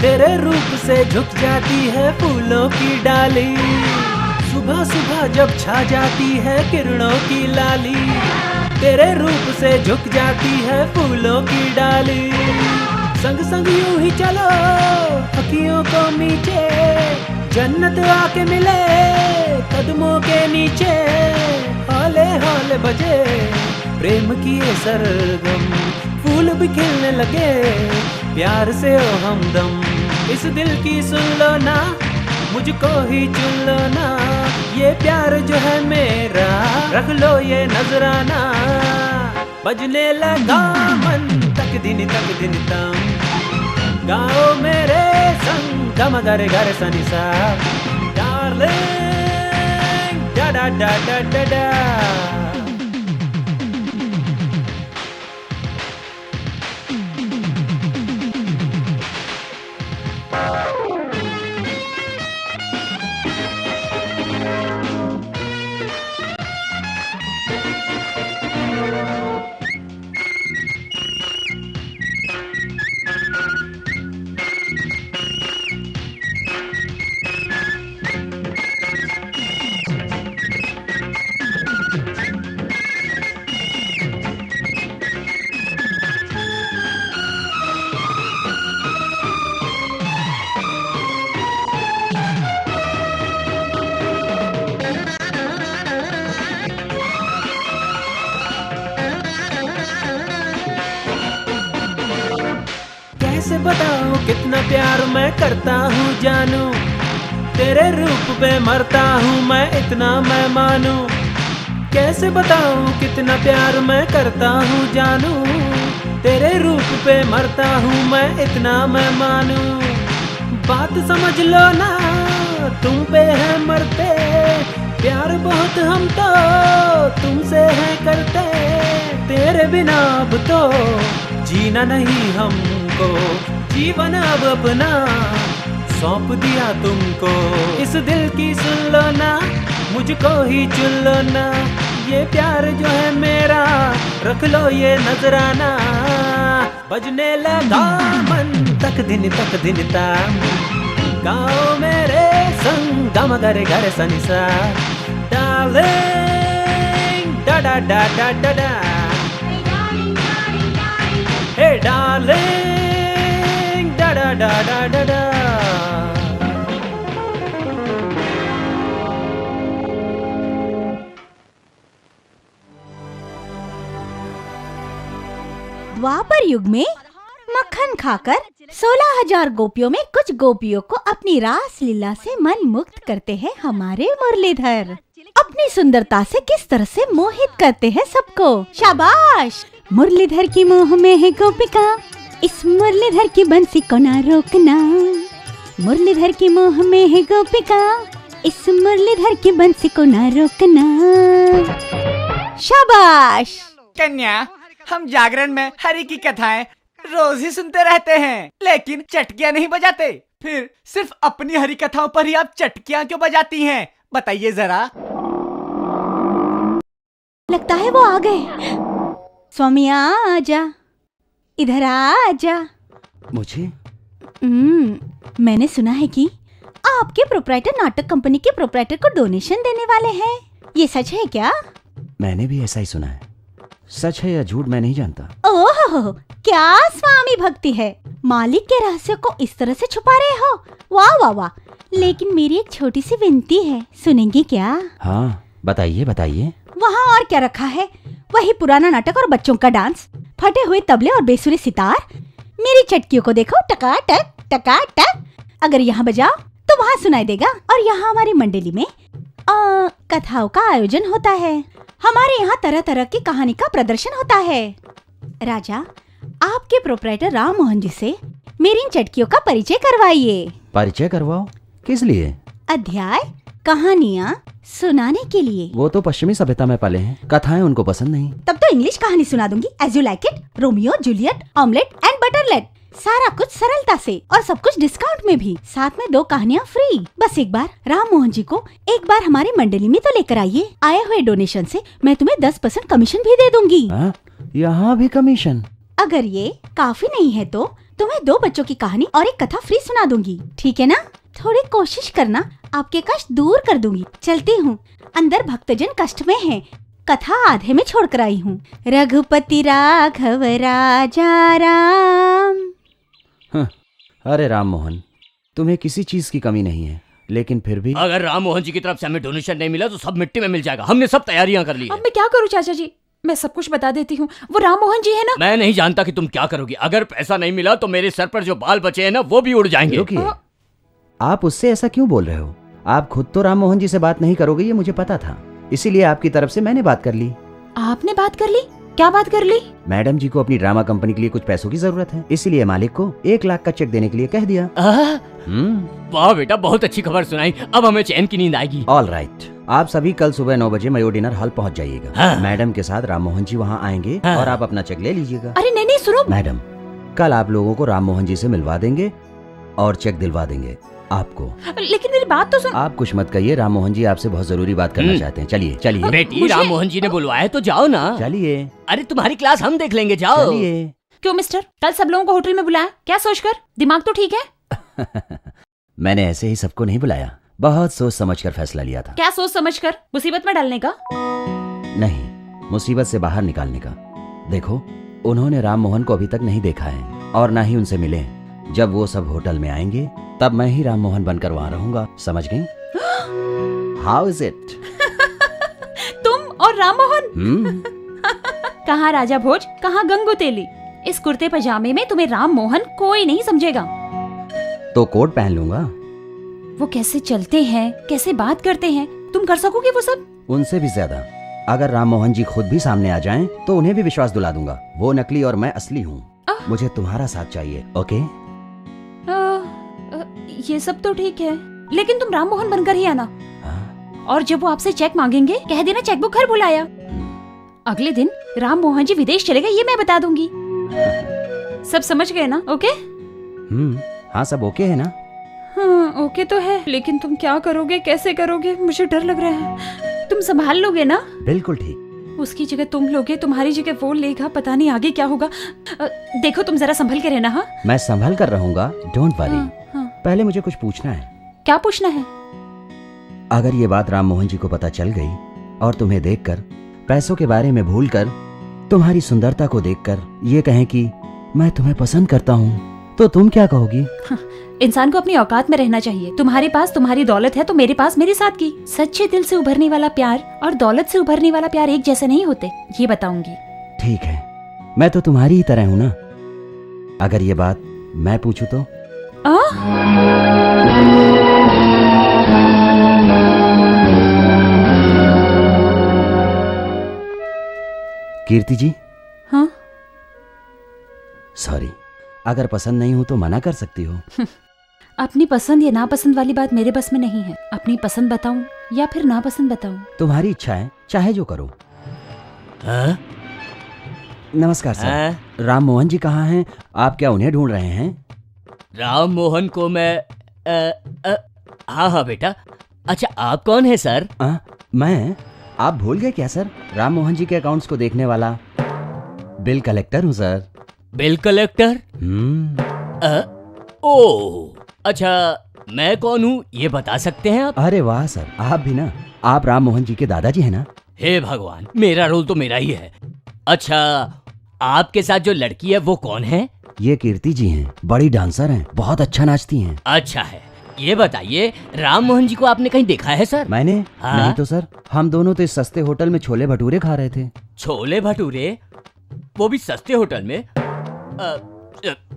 Speaker 6: तेरे रूप से झुक जाती है फूलों की डाली। सुबह सुबह जब छा जाती है किरणों की लाली, तेरे रूप से झुक जाती है फूलों की डाली। संग संग यूं ही चलो अखियों को नीचे, जन्नत आके मिले कदमों के नीचे। हौले हौले बजे प्रेम की ये सरगम, फूल भी खिलने लगे प्यार से ओ हमदम। इस दिल की सुन लो ना, मुझको ही चुन लो ना। ये प्यार जो है मेरा, रख लो ये नजराना। बजने लगा मन तक दिन तम। गाओ मेरे संग गम गरे गर Sanisha. Darling, da da da da da da. कैसे बताऊं कितना प्यार मैं करता हूँ जानू, तेरे रूप पे मरता हूँ मैं इतना मैं मानू। कैसे बताऊं कितना प्यार मैं करता हूँ जानू, तेरे रूप पे मरता हूँ मैं इतना मैं मानू। बात समझ लो ना, तुम पे है मरते, प्यार बहुत हम तो तुमसे है करते। तेरे बिना अब तो जीना नहीं हमको, जीवन अब अपना सौंप दिया तुमको। इस दिल की सुन लो ना, मुझको ही चुन लो ना। ये प्यार जो है मेरा, रख लो ये नजराना। बजने लगा मन तक दिन ताम। गाओ मेरे संग गम गरे गरे Sanisha. Darling, da da da da da da. Hey darling, da da da da da da.
Speaker 4: द्वापर युग में मक्खन खाकर 16,000 गोपियों में कुछ गोपियों को अपनी रास लीला से मन मुक्त करते हैं हमारे मुरलीधर। अपनी सुंदरता से किस तरह से मोहित करते हैं सबको। शाबाश! मुरलीधर की मोह में है गोपिका, इस मुरलीधर की बंसी को ना रोकना। मुरलीधर की मोह में है गोपिका, इस मुरलीधर की बंसी को ना रोकना। शाबाश।
Speaker 8: कन्या, हम जागरण में हरि की कथाएं रोज ही सुनते रहते हैं, लेकिन चटकियां नहीं बजाते। फिर सिर्फ अपनी हरि कथाओं पर ही आप चटकियां क्यों बजाती हैं? बताइए जरा।
Speaker 4: लगता है वो आ गए। स्वामी आजा, इधर आजा।
Speaker 9: मुझे?
Speaker 4: मैंने सुना है कि आपके प्रोप्राइटर नाटक कंपनी के प्रोप्राइटर को डोनेशन देने वाले हैं। ये सच है क्या?
Speaker 9: मैंने भी ऐसा ही सुना है। सच है या झूठ मैं नहीं जानता।
Speaker 4: ओह, क्या स्वामी भक्ति है। मालिक के रहस्य को इस तरह से छुपा रहे हो। वाह वाह वाह। लेकिन मेरी एक छोटी सी विनती है, सुनेंगी क्या?
Speaker 9: हाँ, बताइए बताइए।
Speaker 4: वहाँ और क्या रखा है? वही पुराना नाटक और बच्चों का डांस, फटे हुए तबले और बेसुरे सितार। मेरी चटकियों को देखो, टकाटक टकाटक। अगर यहाँ बजाओ तो वहाँ सुनाई देगा। और यहाँ हमारी मंडली में कथाओं का आयोजन होता है। हमारे यहाँ तरह तरह की कहानी का प्रदर्शन होता है। राजा, आपके प्रोप्राइटर राम मोहन जी से मेरी इन चटकियों का परिचय करवाइए।
Speaker 9: परिचय करवाओ? किस लिए?
Speaker 4: अध्याय, कहानियाँ सुनाने के लिए।
Speaker 9: वो तो पश्चिमी सभ्यता में पले हैं, कथाएं उनको पसंद नहीं।
Speaker 4: तब तो इंग्लिश कहानी सुना दूंगी। As you like it, Romeo Juliet, Hamlet and बटरलेट। सारा कुछ सरलता से और सब कुछ डिस्काउंट में भी। साथ में 2 कहानियाँ फ्री। बस एक बार राम मोहन जी को एक बार हमारी मंडली में तो लेकर आइए। आए हुए डोनेशन से मैं तुम्हें 10% कमीशन भी दे दूंगी।
Speaker 9: यहाँ भी कमीशन?
Speaker 4: अगर ये काफी नहीं है तो तुम्हें 2 बच्चों की कहानी और एक कथा फ्री सुना दूंगी। ठीक है ना? थोड़ी कोशिश करना, आपके कष्ट दूर कर दूंगी। चलती हूँ, अंदर भक्तजन कष्ट में हैं। कथा आधे में छोड़ कर आई हूँ। रघुपति राघव राजा राम।
Speaker 9: अरे राम मोहन, तुम्हें किसी चीज की कमी नहीं है, लेकिन फिर भी
Speaker 2: अगर राम मोहन जी की तरफ से हमें डोनेशन नहीं मिला तो सब मिट्टी में मिल जाएगा। हमने सब तैयारियां कर ली।
Speaker 10: अब मैं क्या करूं चाचा जी? मैं सब कुछ बता देती हूँ। वो राम मोहन जी है ना?
Speaker 2: मैं नहीं जानता कि तुम क्या करोगी। अगर पैसा नहीं मिला तो मेरे सर पर जो बाल बचे हैं ना, वो भी उड़ जाएंगे।
Speaker 9: रुकिए, आप उससे ऐसा क्यों बोल रहे हो? आप खुद तो राम मोहन जी से बात नहीं करोगे, ये मुझे पता था। इसीलिए आपकी तरफ से मैंने बात कर ली।
Speaker 10: आपने बात कर ली? क्या बात कर ली?
Speaker 9: मैडम जी को अपनी ड्रामा कंपनी के लिए कुछ पैसों की जरूरत है, इसीलिए मालिक को 1 लाख का चेक देने के लिए कह दिया।
Speaker 2: वाह बेटा, बहुत अच्छी खबर सुनाई। अब हमें चैन की नींद आएगी।
Speaker 9: ऑल राइट, आप सभी कल सुबह 9 बजे मयो डिनर हॉल पहुंच जाइएगा।
Speaker 2: हाँ।
Speaker 9: मैडम के साथ राम मोहन जी वहाँ आएंगे।
Speaker 2: हाँ।
Speaker 9: और आप अपना चेक ले लीजिएगा।
Speaker 10: अरे नहीं, सुनो।
Speaker 9: मैडम, कल आप लोगों को राम मोहन जी से मिलवा देंगे और चेक दिलवा देंगे आपको।
Speaker 10: लेकिन मेरी बात तो सुन।
Speaker 9: आप कुछ मत कहिए, राम मोहन जी आपसे बहुत जरूरी बात करना चाहते हैं। चलिए चलिए।
Speaker 2: बेटी, राम मोहन जी ने बुलवाया है तो जाओ ना।
Speaker 9: चलिए।
Speaker 2: अरे तुम्हारी क्लास हम देख लेंगे, जाओ।
Speaker 9: चलिए।
Speaker 10: क्यों मिस्टर, कल सब लोगों को होटल में बुलाया? क्या सोचकर? दिमाग तो ठीक है?
Speaker 9: मैंने ऐसे ही सबको नहीं बुलाया, बहुत सोच समझकर फैसला लिया था।
Speaker 10: क्या सोच समझकर? मुसीबत में डालने का?
Speaker 9: नहीं, मुसीबत से बाहर निकालने का। देखो, उन्होंने राम मोहन को अभी तक नहीं देखा है और ना ही उनसे मिले। जब वो सब होटल में आएंगे तब मैं ही राम मोहन बनकर वहाँ रहूंगा, समझ गई? How is it?
Speaker 10: तुम और राम मोहन? कहाँ राजा भोज, कहाँ गंगू तेली। इस कुर्ते पजामे में तुम्हें राम मोहन कोई नहीं समझेगा।
Speaker 9: तो कोट पहन लूंगा।
Speaker 10: वो कैसे चलते हैं, कैसे बात करते हैं, तुम कर सकोगे वो सब?
Speaker 9: उनसे भी ज्यादा। अगर राम मोहन जी खुद भी सामने आ जाएं, तो उन्हें भी विश्वास दिला दूंगा। वो नकली और मैं असली हूँ। मुझे तुम्हारा साथ चाहिए, ओके?
Speaker 10: ये सब तो ठीक है, लेकिन तुम राम मोहन बनकर ही आना। और जब वो आपसे चेक मांगेंगे, कह देना चेकबुक घर बुलाया। अगले दिन राम मोहन जी विदेश चले गए, ये मैं बता दूंगी। सब समझ गए ना? ओके?
Speaker 9: हाँ, सब ओके है ना?
Speaker 10: हाँ, ओके तो है, लेकिन तुम क्या करोगे, कैसे करोगे? मुझे डर लग रहा है। तुम संभाल लोगे ना?
Speaker 9: बिल्कुल ठीक।
Speaker 10: उसकी जगह तुम लोगे, तुम्हारी जगह वो लेगा, पता नहीं आगे क्या होगा। देखो तुम जरा संभल के रहना। हाँ, मैं
Speaker 9: संभल कर रहूंगा, डोंट वरी। पहले मुझे कुछ पूछना है।
Speaker 10: क्या पूछना है?
Speaker 9: अगर ये बात राम मोहन जी को पता चल गई और तुम्हें देखकर, पैसों के बारे में भूलकर, तुम्हारी सुंदरता को देखकर ये कहें कि मैं तुम्हें पसंद करता हूँ, तो तुम क्या कहोगी?
Speaker 10: इंसान को अपनी औकात में रहना चाहिए। तुम्हारे पास तुम्हारी दौलत है तो मेरे पास मेरे साथ की। सच्चे दिल से उभरने वाला प्यार और दौलत से उभरने वाला प्यार एक जैसे नहीं होते, ये बताऊंगी।
Speaker 9: ठीक है, मैं तो तुम्हारी ही तरह हूँ ना। अगर ये बात मैं पूछूं तो? कीर्ति जी।
Speaker 10: हाँ?
Speaker 9: सॉरी, अगर पसंद नहीं हो तो मना कर सकती हो।
Speaker 10: अपनी पसंद या नापसंद वाली बात मेरे बस में नहीं है। अपनी पसंद बताऊं या फिर नापसंद बताऊं?
Speaker 9: तुम्हारी इच्छा है, चाहे जो करो।
Speaker 2: हाँ?
Speaker 9: नमस्कार सर। राम मोहन जी कहाँ हैं? आप क्या उन्हें ढूंढ रहे हैं?
Speaker 2: राम मोहन को मैं हाँ हाँ बेटा। अच्छा आप कौन है सर?
Speaker 9: मैं? आप भूल गए क्या सर? राम मोहन जी के अकाउंट्स को देखने वाला बिल कलेक्टर हूँ सर।
Speaker 2: Bill collector? ओह अच्छा, मैं कौन हूँ ये बता सकते हैं आप?
Speaker 9: अरे वाह सर, आप भी ना। आप राम मोहन जी के दादाजी हैं ना?
Speaker 2: हे भगवान, मेरा रोल तो मेरा ही है। अच्छा आपके साथ जो लड़की है वो कौन है?
Speaker 9: ये कीर्ति जी हैं, बड़ी डांसर हैं, बहुत अच्छा नाचती हैं।
Speaker 2: अच्छा है, ये बताइए राम मोहन जी को आपने कहीं देखा है सर?
Speaker 9: मैंने?
Speaker 2: हाँ?
Speaker 9: नहीं तो सर, हम दोनों तो इस सस्ते होटल में छोले भटूरे खा रहे थे।
Speaker 2: छोले भटूरे? वो भी सस्ते होटल में?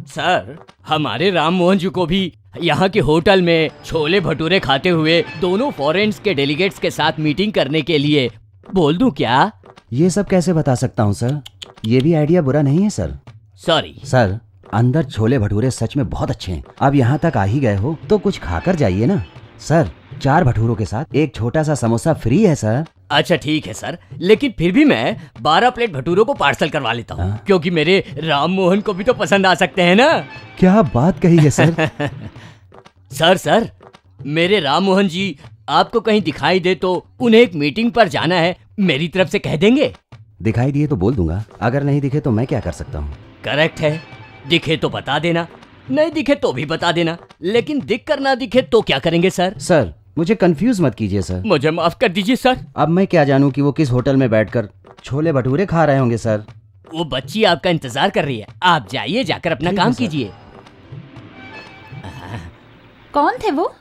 Speaker 2: सर हमारे राम मोहन जी को भी यहाँ के होटल में छोले भटूरे खाते हुए दोनों फॉरेन्स के डेलीगेट्स के साथ मीटिंग करने के लिए बोल दूं क्या?
Speaker 9: ये सब कैसे बता सकता हूँ सर, ये भी आइडिया बुरा नहीं है सर।
Speaker 2: सॉरी
Speaker 9: सर, अंदर छोले भटूरे सच में बहुत अच्छे हैं। अब यहाँ तक आ ही गए हो तो कुछ खाकर जाइए ना। सर 4 भटूरों के साथ एक छोटा सा समोसा फ्री है सर।
Speaker 2: अच्छा ठीक है सर, लेकिन फिर भी मैं 12 प्लेट भटूरों को पार्सल करवा लेता हूँ, क्योंकि मेरे राम मोहन को भी तो पसंद आ सकते हैं ना।
Speaker 9: क्या बात कही है सर।
Speaker 2: सर मेरे राम मोहन जी आपको कहीं दिखाई दे तो उन्हें एक मीटिंग पर जाना है, मेरी तरफ से कह देंगे?
Speaker 9: दिखाई दिए तो बोल दूंगा, अगर नहीं दिखे तो मैं क्या कर सकता हूँ?
Speaker 2: करेक्ट है, दिखे तो बता देना, नहीं दिखे तो भी बता देना, लेकिन दिख कर ना दिखे तो क्या करेंगे सर?
Speaker 9: सर मुझे कंफ्यूज मत कीजिए सर।
Speaker 2: मुझे माफ कर दीजिए सर।
Speaker 9: अब मैं क्या जानूं कि वो किस होटल में बैठकर छोले भटूरे खा रहे होंगे सर।
Speaker 2: वो बच्ची आपका इंतजार कर रही है, आप जाइए, जाकर अपना काम कीजिए।
Speaker 10: कौन थे वो?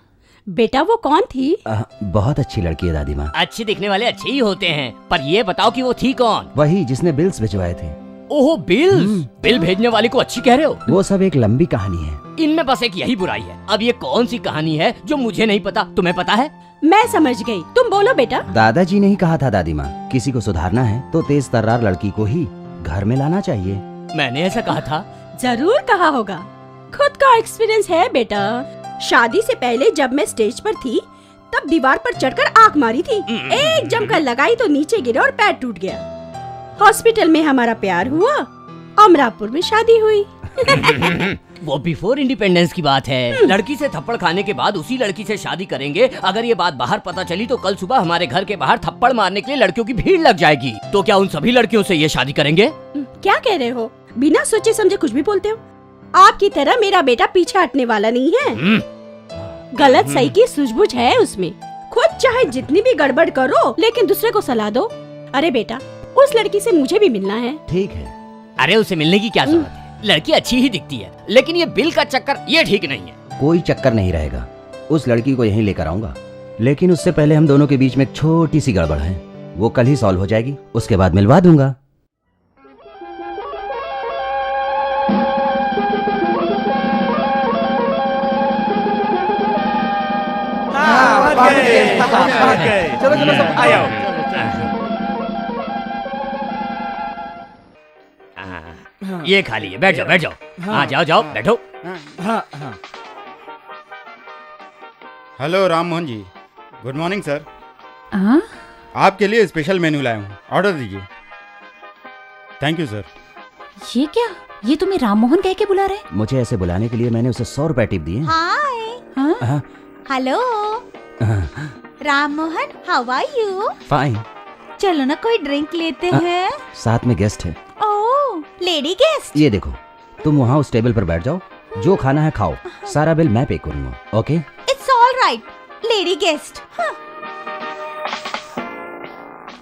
Speaker 1: बेटा वो कौन थी?
Speaker 9: बहुत अच्छी लड़की है दादी माँ।
Speaker 2: अच्छे दिखने वाले अच्छे ही होते हैं, पर ये बताओ कि वो थी कौन?
Speaker 9: वही जिसने बिल्स भिजवाए थे।
Speaker 2: ओहो बिल्स, बिल भेजने वाले को अच्छी कह रहे हो?
Speaker 9: वो सब एक लंबी कहानी है।
Speaker 2: इनमें बस एक यही बुराई है। अब ये कौन सी कहानी है जो मुझे नहीं पता, तुम्हें पता है?
Speaker 1: मैं समझ गई, तुम बोलो बेटा।
Speaker 9: दादाजी ने ही कहा था दादी माँ, किसी को सुधारना है तो तेज तर्रार लड़की को ही घर में लाना चाहिए।
Speaker 2: मैंने ऐसा कहा था?
Speaker 1: जरूर कहा होगा, खुद का एक्सपीरियंस है बेटा। शादी से पहले जब मैं स्टेज पर थी तब दीवार पर चढ़कर आंख मारी थी, एक जमकर लगाई तो नीचे गिरा और पैर टूट गया। हॉस्पिटल में हमारा प्यार हुआ, अमरापुर में शादी हुई।
Speaker 2: वो बिफोर इंडिपेंडेंस की बात है। लड़की से थप्पड़ खाने के बाद उसी लड़की से शादी करेंगे। अगर ये बात बाहर पता चली तो कल सुबह हमारे घर के बाहर थप्पड़ मारने के लिए लड़कियों की भीड़ लग जाएगी। तो क्या उन सभी लड़कियों से ये शादी करेंगे?
Speaker 1: क्या कह रहे हो? बिना सोचे समझे कुछ भी बोलते हो। आपकी तरह मेरा बेटा पीछे हटने वाला नहीं है। गलत सही की सूझबूझ है उसमें। खुद चाहे जितनी भी गड़बड़ करो लेकिन दूसरे को सलाह दो। अरे बेटा, उस लड़की से मुझे भी मिलना है।
Speaker 9: ठीक है।
Speaker 2: अरे उसे मिलने की क्या जरूरत है? लड़की अच्छी ही दिखती है, लेकिन ये बिल का चक्कर ये ठीक नहीं है।
Speaker 9: कोई चक्कर नहीं रहेगा, उस लड़की को यहीं लेकर आऊंगा, लेकिन उससे पहले हम दोनों के बीच में एक छोटी सी गड़बड़ है, वो कल ही सॉल्व हो जाएगी, उसके बाद मिलवा दूंगा।
Speaker 5: चलो चलो सब
Speaker 2: आओ। ये खा लीजिए, बैठ जाओ बैठ जाओ। हाँ जाओ जाओ बैठो।
Speaker 7: Hello Ram Mohan ji, good morning sir.
Speaker 10: हाँ?
Speaker 7: आपके लिए स्पेशल मेन्यू लाया हूँ, ऑर्डर दीजिए। Thank you sir.
Speaker 10: ये क्या? ये तुम्हें राम मोहन कह के बुला रहे?
Speaker 9: मुझे ऐसे बुलाने के लिए मैंने उसे 100 रुपए टिप दिए।
Speaker 4: Hi, hello Ram Mohan, how are you?
Speaker 9: Fine.
Speaker 4: चलो ना कोई ड्रिंक लेते हैं।
Speaker 9: साथ में गेस्ट है।
Speaker 4: ओह, लेडी गेस्ट।
Speaker 9: ये देखो, तुम वहाँ उस टेबल पर बैठ जाओ, जो खाना है खाओ, सारा बिल मैं पे करूँगा। Okay?
Speaker 4: It's all right, lady guest.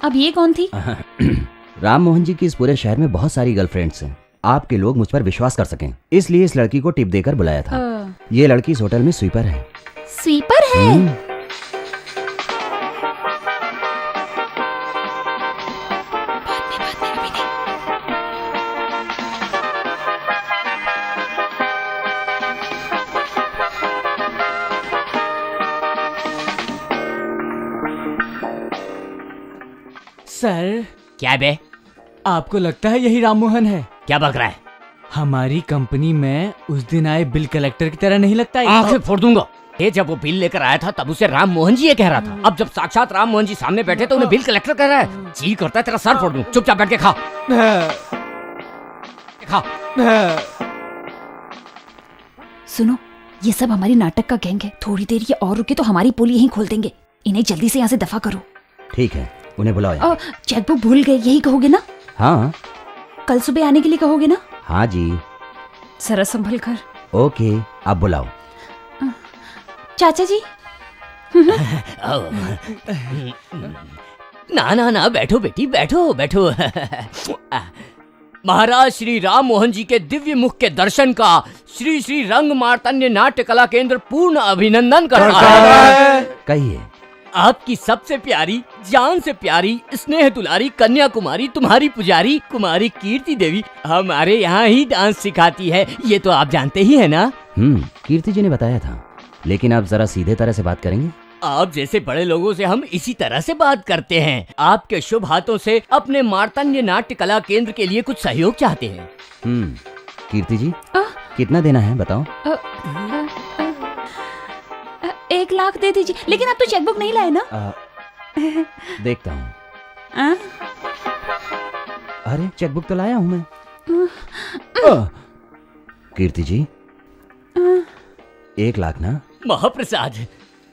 Speaker 10: अब ये कौन थी?
Speaker 9: राम मोहन जी की इस पूरे शहर में बहुत सारी गर्लफ्रेंड्स हैं। आपके लोग मुझ पर विश्वास कर सकें, इसलिए इस लड़की को टिप देकर बुलाया था। ये लड़की इस होटल में स्वीपर है।
Speaker 10: स्वीपर है?
Speaker 8: सर,
Speaker 2: क्या बे?
Speaker 8: आपको लगता है यही राम मोहन है?
Speaker 2: क्या बक रहा है?
Speaker 8: हमारी कंपनी में उस दिन आए बिल कलेक्टर की तरह नहीं लगता है?
Speaker 2: आंखें फोड़ दूंगा। ये जब वो बिल लेकर आया था तब उसे राम मोहन जी ये कह रहा था। अब जब साक्षात राम मोहन जी सामने बैठे तो उन्हें बिल कलेक्टर कह रहा है। जी करता है तेरा सर फोड़ दूं। चुपचाप बैठ के खा खा।
Speaker 10: सुनो, ये सब हमारी नाटक का गैंग है। थोड़ी देर ये और रुके तो हमारी पोल यहीं खोल देंगे। इन्हें जल्दी से यहाँ से दफा करो।
Speaker 9: ठीक है, उन्हें बुलाओ।
Speaker 10: चेकबुक भूल गए, यही कहोगे ना?
Speaker 9: हाँ।
Speaker 10: कल सुबह आने के लिए कहोगे ना?
Speaker 9: हाँ जी।
Speaker 10: जरा संभल कर।
Speaker 9: ओके, आप बुलाओ।
Speaker 10: चाचा जी।
Speaker 2: ना ना ना, बैठो बेटी, बैठो बैठो। महाराज श्री राम मोहन जी के दिव्य मुख के दर्शन का श्री श्री रंग मार्तंड नाट्य कला केंद्र पूर्ण अभिनंदन करता है।
Speaker 9: कहिए।
Speaker 2: आपकी सबसे प्यारी, जान से प्यारी, स्नेह दुलारी कन्या कुमारी, तुम्हारी पुजारी कुमारी कीर्ति देवी हमारे यहाँ ही डांस सिखाती है। ये तो आप जानते ही है ना?
Speaker 9: कीर्ति जी ने बताया था, लेकिन आप जरा सीधे तरह से बात करेंगे।
Speaker 2: आप जैसे बड़े लोगों से हम इसी तरह से बात करते हैं। आपके शुभ हाथों से अपने मार्तंड नाट्य कला केंद्र के लिए कुछ सहयोग चाहते हैं।
Speaker 9: कीर्ति जी, कितना देना है बताओ?
Speaker 10: 1 लाख दे दीजिए। लेकिन आप तो चेकबुक नहीं लाए ना?
Speaker 9: देखता हूँ। अरे चेकबुक तो लाया हूँ मैं। कीर्ति जी, 1 लाख ना?
Speaker 2: महाप्रसाद,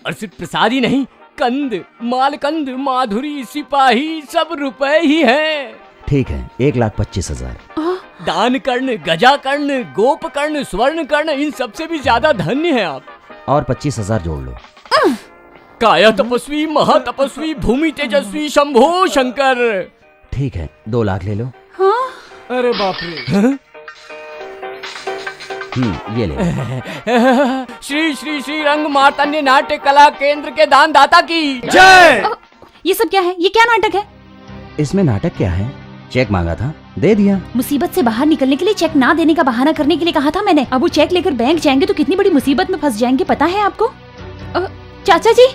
Speaker 2: और सिर्फ प्रसाद ही नहीं, कंद, मालकंद, माधुरी, सिपाही सब रुपए ही हैं।
Speaker 9: ठीक है, 1,25,000।
Speaker 2: दान कर्ण, गजा कर्ण, गोप कर्ण, स्वर्ण कर्ण, इन सबसे भी ज्यादा धन्य हैं आप।
Speaker 9: और 25,000 जोड़ लो।
Speaker 2: काया तपस्वी, महातपस्वी, भूमि तेजस्वी, शंभो शंकर।
Speaker 9: ठीक है, 2 लाख ले लो।
Speaker 8: अरे बाप रे।
Speaker 9: ये ले।
Speaker 2: श्री श्री श्री रंग मार्तंड नाट्य कला केंद्र के दान दाता की
Speaker 8: जय।
Speaker 10: ये सब क्या है? ये क्या नाटक है?
Speaker 9: इसमें नाटक क्या है? चेक मांगा था, दे दिया।
Speaker 10: मुसीबत से बाहर निकलने के लिए चेक ना देने का बहाना करने के लिए कहा था मैंने। अब वो चेक लेकर बैंक जाएंगे तो कितनी बड़ी मुसीबत में फंस जाएंगे, पता है आपको? चाचा जी,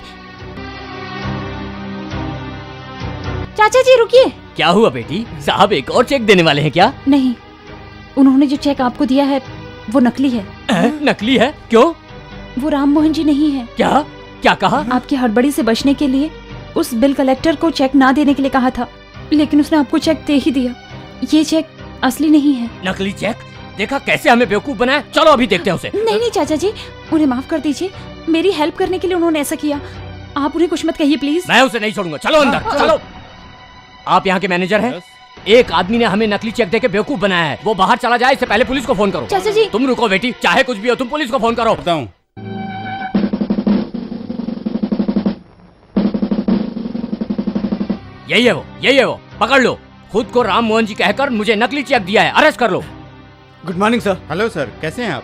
Speaker 10: चाचा जी रुकिए।
Speaker 2: क्या हुआ बेटी? साहब एक और चेक देने वाले हैं क्या?
Speaker 10: नहीं, उन्होंने जो चेक आपको दिया है वो नकली है।
Speaker 2: नकली है? क्यों?
Speaker 10: वो राम मोहन जी नहीं है।
Speaker 2: क्या क्या कहा?
Speaker 10: आपकी हड़बड़ी से बचने के लिए उस बिल कलेक्टर को चेक ना देने के लिए कहा था, लेकिन उसने आपको चेक दे ही दिया। ये चेक असली नहीं है।
Speaker 2: नकली चेक? देखा कैसे हमें बेवकूफ बनाया। चलो अभी देखते हैं उसे।
Speaker 10: नहीं नहीं चाचा जी, उन्हें माफ कर दीजिए। मेरी हेल्प करने के लिए उन्होंने ऐसा किया। आप उन्हें कुछ मत कहिए प्लीज।
Speaker 2: मैं उसे नहीं छोड़ूंगा। चलो अंदर चलो। आप यहाँ के मैनेजर हैं? एक आदमी ने हमें नकली चेक देके बेवकूफ बनाया है। वो बाहर चला जाए इससे पहले पुलिस को फोन करो।
Speaker 10: चाचा जी।
Speaker 2: तुम रुको बेटी, चाहे कुछ भी हो तुम पुलिस को फोन करो।
Speaker 7: बताऊं।
Speaker 2: यही है वो, पकड़ लो। खुद को राम मोहन जी कहकर मुझे नकली चेक दिया है, अरेस्ट कर लो।
Speaker 8: Good morning sir.
Speaker 7: Hello sir, कैसे हैं आप?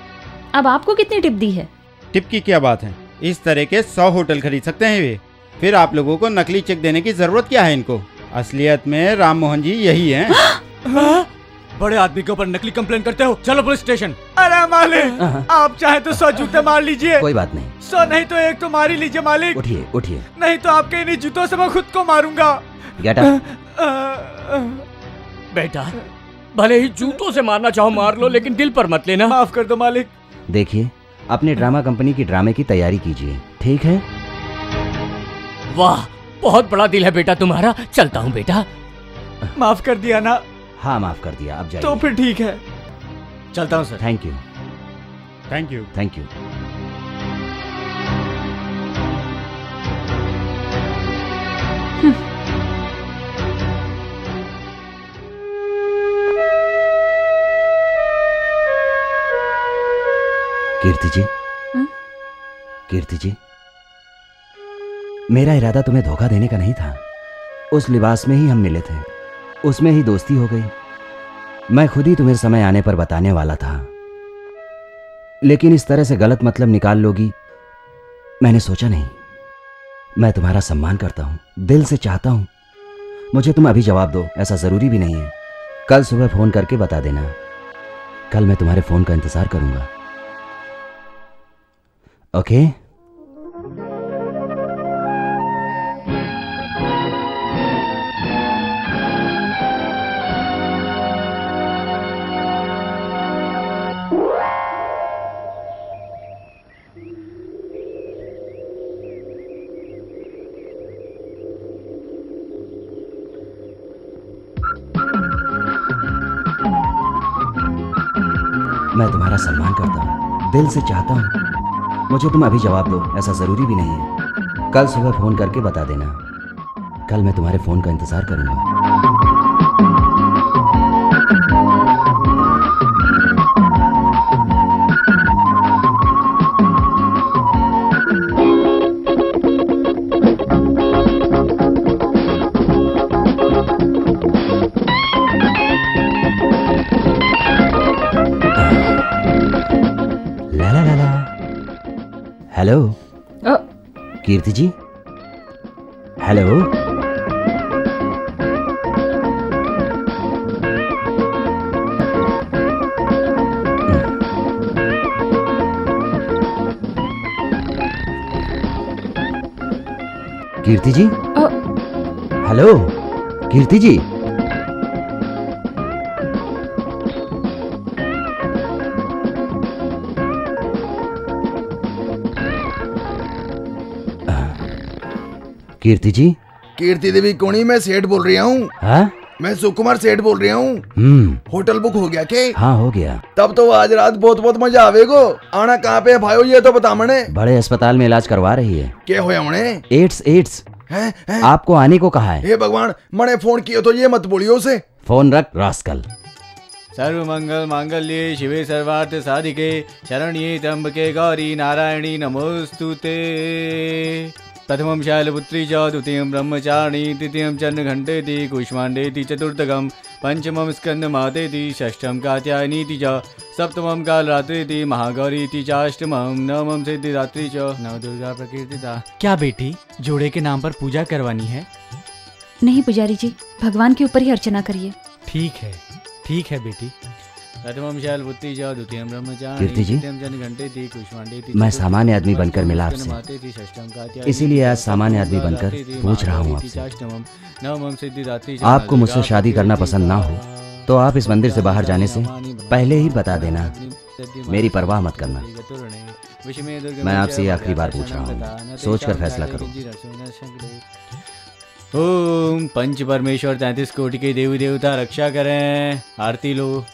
Speaker 10: अब आपको कितनी टिप दी है?
Speaker 7: टिप की क्या बात है? इस तरह के 100 होटल खरीद सकते हैं वे। फिर आप लोगों को नकली चेक देने की जरूरत क्या है इनको? असलियत में राम मोहन जी यही हैं।
Speaker 8: बड़े आदमी के ऊपर नकली कंप्लेन करते हो? चलो पुलिस स्टेशन। अरे मालिक, आप चाहे तो 100 जूते मार लीजिए।
Speaker 9: कोई बात नहीं।
Speaker 8: 100 नहीं तो 1 तो मार ही लीजिए मालिक।
Speaker 9: उठिए उठिए।
Speaker 8: नहीं तो आपके इन्हीं जूतों से मैं खुद को मारूंगा।
Speaker 9: Get up.
Speaker 2: बेटा, भले ही जूतों से मारना चाहो मार लो, लेकिन दिल पर मत लेना।
Speaker 8: माफ कर दो मालिक।
Speaker 9: देखिए, अपने ड्रामा कंपनी की ड्रामे की तैयारी कीजिए, ठीक है?
Speaker 2: वाह, बहुत बड़ा दिल है बेटा तुम्हारा। चलता हूँ बेटा।
Speaker 8: माफ कर दिया ना?
Speaker 9: हाँ माफ कर दिया, अब जाइए।
Speaker 8: तो फिर ठीक है, चलता हूँ sir.
Speaker 9: Thank you.
Speaker 7: Thank you.
Speaker 9: Thank you. Kirti ji, Kirti ji, मेरा इरादा तुम्हें धोखा देने का नहीं था। उस लिबास में ही हम मिले थे, उसमें ही दोस्ती हो गई। मैं खुद ही तुम्हें समय आने पर बताने वाला था, लेकिन इस तरह से गलत मतलब निकाल लोगी मैंने सोचा नहीं। मैं तुम्हारा सम्मान करता हूं, दिल से चाहता हूं। मुझे तुम अभी जवाब दो, ऐसा जरूरी भी नहीं है। कल सुबह फोन करके बता देना। कल मैं तुम्हारे फोन का इंतजार करूंगा। ओके? मैं तुम्हारा सम्मान करता हूँ, दिल से चाहता हूँ। मुझे तुम अभी जवाब दो, ऐसा जरूरी भी नहीं है। कल सुबह फोन करके बता देना। कल मैं तुम्हारे फोन का इंतजार करूंगा। हेलो कीर्ति जी। हेलो कीर्ति जी। हेलो कीर्ति जी। कीर्ति जी।
Speaker 11: कीर्ति देवी कोणी, मैं सेठ बोल रहा हूँ।
Speaker 9: हाँ?
Speaker 11: मैं सुकुमार सेठ बोल रहा हूँ। होटल बुक हो गया के?
Speaker 9: हाँ हो गया।
Speaker 11: तब तो आज रात बहुत बहुत मजा आवेगो। आना कहाँ पे भाई, ये तो बता मने।
Speaker 9: बड़े अस्पताल में इलाज करवा रही है।
Speaker 11: क्या होया मने?
Speaker 9: एड्स।
Speaker 11: है?
Speaker 9: आपको आने को कहा है।
Speaker 11: हे भगवान, मने फोन किया तो ये मत बोलियो उसे।
Speaker 9: फोन रख रास्कल।
Speaker 3: सर्व मंगल मांगल्ये शिवे सर्वार्थ साधिके शरण्ये त्र्यंबके गौरी नारायणी नमोस्तुते। प्रथमं शैलपुत्री च, द्वितीयं ब्रह्मचारिणी, तृतीयं चन्द्रघण्टेति, कुष्माण्डेति, चतुर्थकं पंचमं स्कन्दमातेति, षष्ठं कात्यायनीति च, सप्तमं कालरात्रिति, महागौरीति चाष्टमं, नवमं सिद्धिदात्री च, नवदुर्गा प्रकीर्तिता। क्या बेटी जोड़े के नाम पर पूजा करवानी है?
Speaker 10: नहीं पुजारी जी, भगवान के ऊपर ही अर्चना करिए।
Speaker 3: ठीक है बेटी। प्रथमं शैलपुत्री च, द्वितीयं ब्रह्मचारिणी,
Speaker 9: कीर्ति जी,
Speaker 3: तृतीयं चन्द्रघण्टेति, कुष्माण्डेति,
Speaker 9: मैं सामान्य आदमी बनकर मिला आपसे, इसीलिए आज सामान्य आदमी बनकर पूछ रहा हूँ आपसे। आपको मुझसे शादी करना पसंद ना हो तो आप इस मंदिर से बाहर जाने से पहले ही बता देना। मेरी परवाह मत करना। मैं आपसे ये आखिरी बार पूछ रहा हूँ, सोचकर फैसला करो।
Speaker 3: ओम पंच परमेश्वर 33 कोटि के देवी देवता रक्षा करें। आरती लो।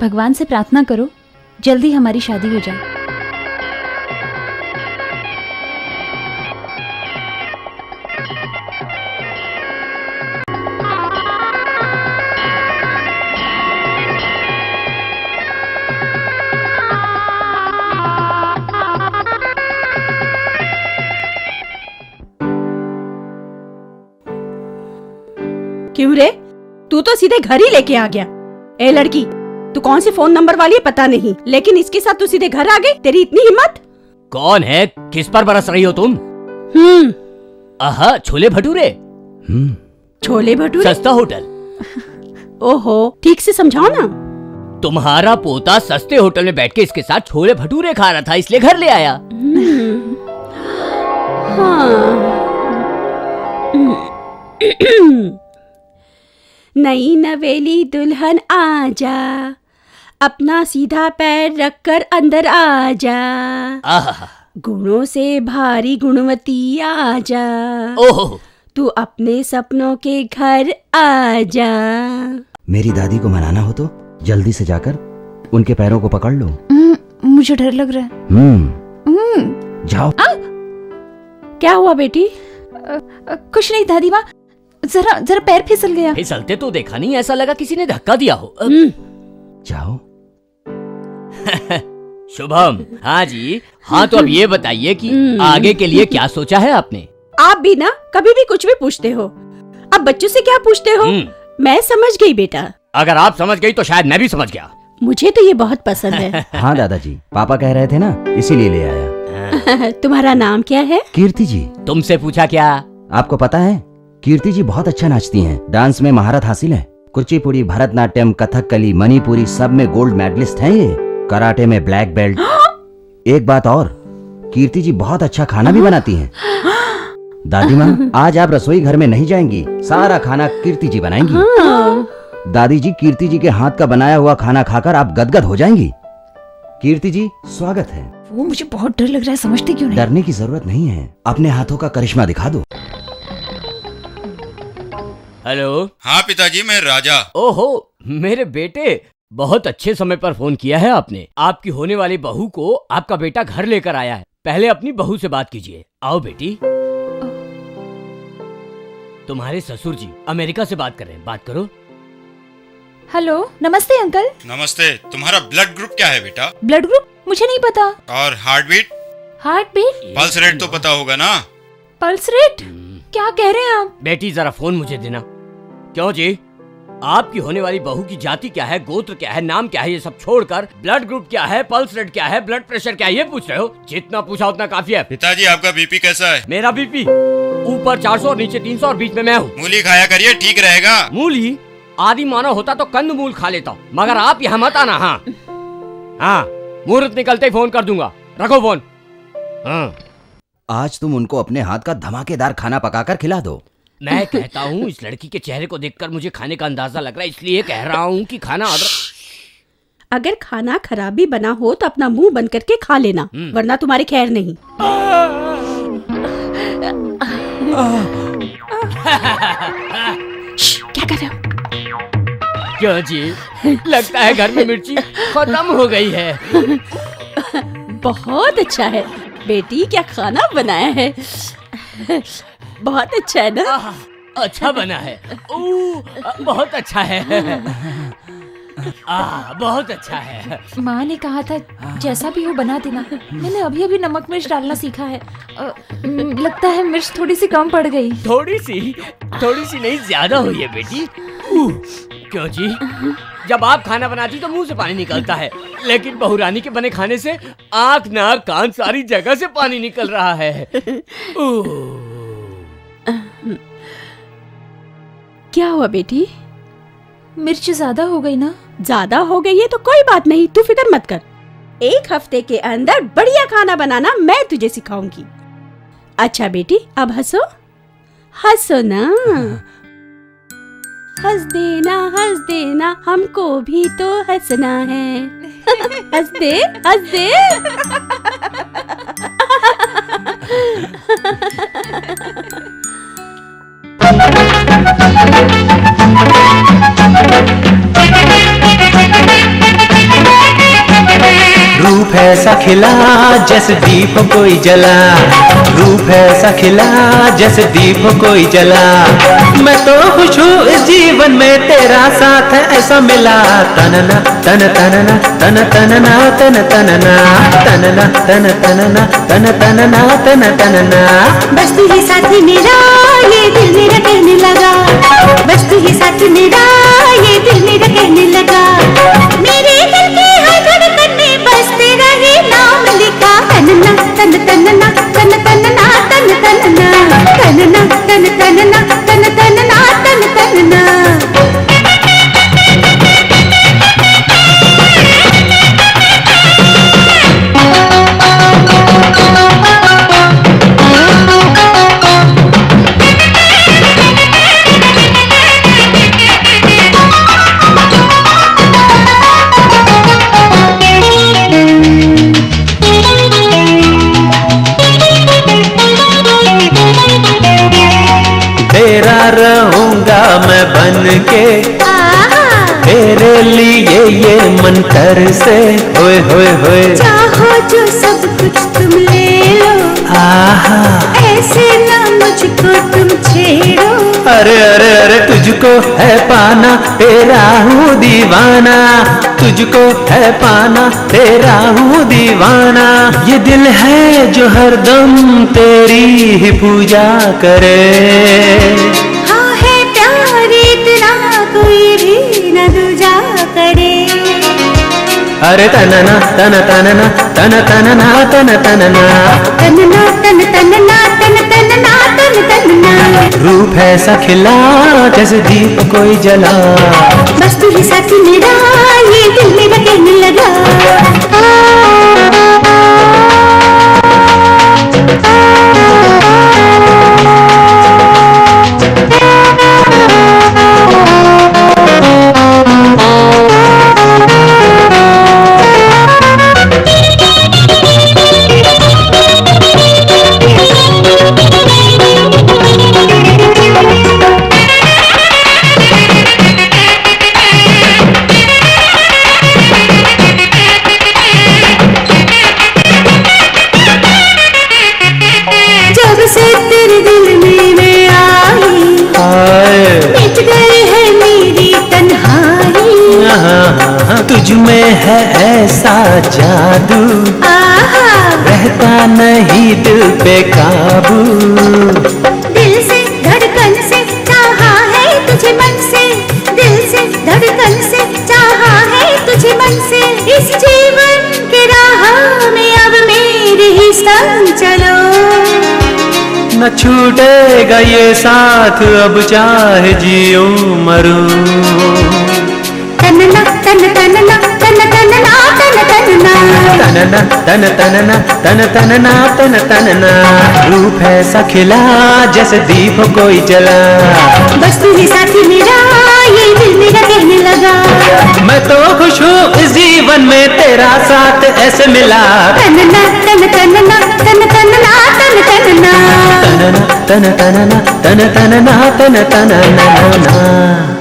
Speaker 10: भगवान से प्रार्थना करो जल्दी हमारी शादी हो जाए।
Speaker 1: क्यों रे, तू तो सीधे घर ही लेके आ गया। ए लड़की, तू कौन सी फोन नंबर वाली है पता नहीं, लेकिन इसके साथ तू सीधे घर आ गई। तेरी इतनी हिम्मत?
Speaker 2: कौन है? किस पर बरस रही हो तुम? आहा, छोले भटूरे।
Speaker 1: छोले भटूरे?
Speaker 2: सस्ता होटल।
Speaker 1: ओहो, ठीक से समझाओ ना।
Speaker 2: तुम्हारा पोता सस्ते होटल में बैठ के इसके साथ छोले भटूरे खा रहा था, इसलिए घर ले आया।
Speaker 1: नई नवेली दुल्हन आजा, अपना सीधा पैर रखकर अंदर आजा, गुणों से भारी गुणवती आजा, तू अपने सपनों के घर आजा।
Speaker 9: मेरी दादी को मनाना हो तो जल्दी से जाकर उनके पैरों को पकड़ लो।
Speaker 10: मुझे डर लग रहा है।
Speaker 9: जाओ।
Speaker 1: क्या हुआ बेटी?
Speaker 10: कुछ नहीं दादी माँ, जरा पैर फिसल गया।
Speaker 2: फिसलते तो देखा नहीं, ऐसा लगा किसी ने धक्का दिया हो।
Speaker 9: जाओ।
Speaker 2: शुभम। हाँ जी। हाँ तो अब ये बताइए कि आगे के लिए क्या सोचा है आपने?
Speaker 1: आप भी ना कभी भी कुछ भी पूछते हो। अब बच्चों से क्या पूछते हो? मैं समझ गई बेटा।
Speaker 2: अगर आप समझ गई तो शायद मैं भी समझ गया।
Speaker 1: मुझे तो ये बहुत पसंद है।
Speaker 9: हाँ दादाजी, पापा कह रहे थे ना, इसीलिए ले आया।
Speaker 1: तुम्हारा नाम क्या है?
Speaker 9: कीर्ति जी।
Speaker 2: तुमसे पूछा क्या?
Speaker 9: आपको पता है कीर्ति जी बहुत अच्छा नाचती हैं, डांस में महारत हासिल है। कुचिपुड़ी, भरतनाट्यम, कथकली, मणिपुरी सब में गोल्ड मेडलिस्ट हैं ये। कराटे में ब्लैक बेल्ट। एक बात और, कीर्ति जी बहुत अच्छा खाना भी बनाती हैं। दादी माँ, आज आप रसोई घर में नहीं जाएंगी, सारा खाना कीर्ति जी बनाएंगी। दादी जी, कीर्ति जी के हाथ का बनाया हुआ खाना खाकर आप गदगद हो जाएंगी। कीर्ति जी, स्वागत है।
Speaker 10: वो मुझे बहुत डर लग रहा है, समझते क्यों नहीं?
Speaker 9: डरने की जरूरत नहीं है, अपने हाथों का करिश्मा दिखा दो।
Speaker 2: हेलो।
Speaker 7: हाँ पिताजी, मैं राजा।
Speaker 2: ओहो, मेरे बेटे, बहुत अच्छे समय पर फोन किया है आपने। आपकी होने वाली बहू को आपका बेटा घर लेकर आया है। पहले अपनी बहू से बात कीजिए। आओ बेटी। तुम्हारे ससुर जी अमेरिका से बात कर रहे हैं, बात करो।
Speaker 10: हेलो, नमस्ते अंकल।
Speaker 7: नमस्ते। तुम्हारा ब्लड ग्रुप क्या है बेटा?
Speaker 10: ब्लड ग्रुप मुझे नहीं पता।
Speaker 7: और heart beat?
Speaker 10: Heart beat?
Speaker 7: Pulse rate तो पता होगा ना?
Speaker 10: Pulse rate? क्या कह रहे हैं आप?
Speaker 2: बेटी जरा फोन मुझे देना। क्यों जी, आपकी होने वाली बहू की जाति क्या है, गोत्र क्या है, नाम क्या है, ये सब छोड़कर ब्लड ग्रुप क्या है, पल्स रेट क्या है, ब्लड प्रेशर क्या है, ये पूछ रहे हो? जितना पूछा उतना काफी है।
Speaker 7: पिताजी, आपका बीपी कैसा है?
Speaker 2: मेरा बीपी ऊपर 400 और नीचे 300 और बीच में मैं हूँ।
Speaker 7: मूली खाया करिए, ठीक रहेगा।
Speaker 2: मूली? आदि मानव होता तो कंद मूल खा लेता हूँ, मगर आप यहाँ मत आना। हाँ हाँ, मुहूर्त निकलते ही फोन कर दूंगा, रखो फोन। हाँ,
Speaker 9: आज तुम उनको अपने हाथ का धमाकेदार खाना पकाकर खिला दो।
Speaker 2: मैं कहता हूँ, इस लड़की के चेहरे को देखकर मुझे खाने का अंदाजा लग रहा है, इसलिए कह रहा हूँ कि खाना
Speaker 1: अगर खाना खराब भी बना हो तो अपना मुंह बंद करके खा लेना, वरना तुम्हारी खैर नहीं। क्या कर रहे हो?
Speaker 2: क्यों जी, लगता है घर में मिर्ची खत्म हो गई है।
Speaker 1: बहुत अच्छा है बेटी, क्या खाना बनाया है। बहुत अच्छा है ना?
Speaker 2: अच्छा बना है। बहुत अच्छा है। बहुत अच्छा है।
Speaker 10: माँ ने कहा था जैसा भी हो बना देना। मैंने अभी अभी नमक मिर्च डालना सीखा है। लगता है मिर्च थोड़ी सी कम पड़ गई।
Speaker 2: थोड़ी सी नहीं, ज्यादा हुई है बेटी। क्यों जी, जब आप खाना बनाती तो मुंह से पानी निकलता है, लेकिन बहुरानी के बने खाने से आँख, नाक, कान सारी जगह से पानी निकल रहा है।
Speaker 1: क्या हुआ बेटी?
Speaker 10: मिर्च ज्यादा हो गई ना?
Speaker 1: ज्यादा हो गई है तो कोई बात नहीं, तू फिक्र मत कर। 1 हफ्ते के अंदर बढ़िया खाना बनाना मैं तुझे सिखाऊंगी। अच्छा बेटी, अब हंसो, हंसो ना। हंस देना, हमको भी तो हंसना है। हंस दे, हंस दे।
Speaker 6: रूप ऐसा खिला जैसे दीप कोई जला, रूप ऐसा खिला जैसे दीप कोई जला। मैं तो खुश हूँ इस जीवन में, तेरा साथ है ऐसा मिला। तनना तन तनना तन तनना तन तनना तनना तन तनना तन तनना तन तनना।
Speaker 13: बस तू ही साथी मेरा, ये दिल मेरा कहने लगा। बस तू ही साथी मेरा, ये दिल मेरा कहने लगा। मेरे दिल की हर धड़कन में बस तेरा ही नाम लिखा। तनना तन तनना तन तनना तन तनना तनना तन तनना तन तनना तन तनना।
Speaker 6: तेरा रहूंगा मैं बन के, तेरे लिए ये मन कर से। होए होए होए,
Speaker 13: चाहो जो सब कुछ तुम ले लो।
Speaker 6: आहा,
Speaker 13: ऐसे ना मुझको तुम छेड़ो।
Speaker 6: अरे अरे अरे, तुझको है पाना तेरा हूँ दीवाना। तुझको है पाना तेरा हूँ दीवाना। ये दिल है जो हरदम तेरी ही पूजा करे।
Speaker 13: हाँ है प्यार इतना कोई भी न
Speaker 6: अरे तनना तन तनना तन तनना तन तनना
Speaker 13: तनना तन तनना तन तनना तन तनना।
Speaker 6: रूप ऐसा खिला जैसे दीप कोई जला,
Speaker 13: बस तू ही साथी मेरा ये दिल मेरा कहने लगा।
Speaker 6: तुझ में है ऐसा जादू, रहता नहीं दिल पे काबू।
Speaker 13: दिल से धड़कन से चाहा है तुझे मन से, दिल से धड़कन से चाहा है तुझे मन से। इस जीवन के राह में अब मेरे ही संग चलो,
Speaker 6: न छूटेगा ये साथ अब चाहे जियूं मरूं।
Speaker 13: तनना तन तनना तन तनना तन तनना
Speaker 6: तनना तन तनना तन तनना तन तनना। रूप ऐसा खिला जैसे दीप कोई जला,
Speaker 13: बस तू ही साथी मेरा ये दिल मेरा कहने लगा।
Speaker 6: मैं तो खुश हूँ इस जीवन में तेरा साथ ऐसे मिला।
Speaker 13: तनना तन तनना तन तनना तन तनना
Speaker 6: तनना तन तनना तन तनना तन तनना।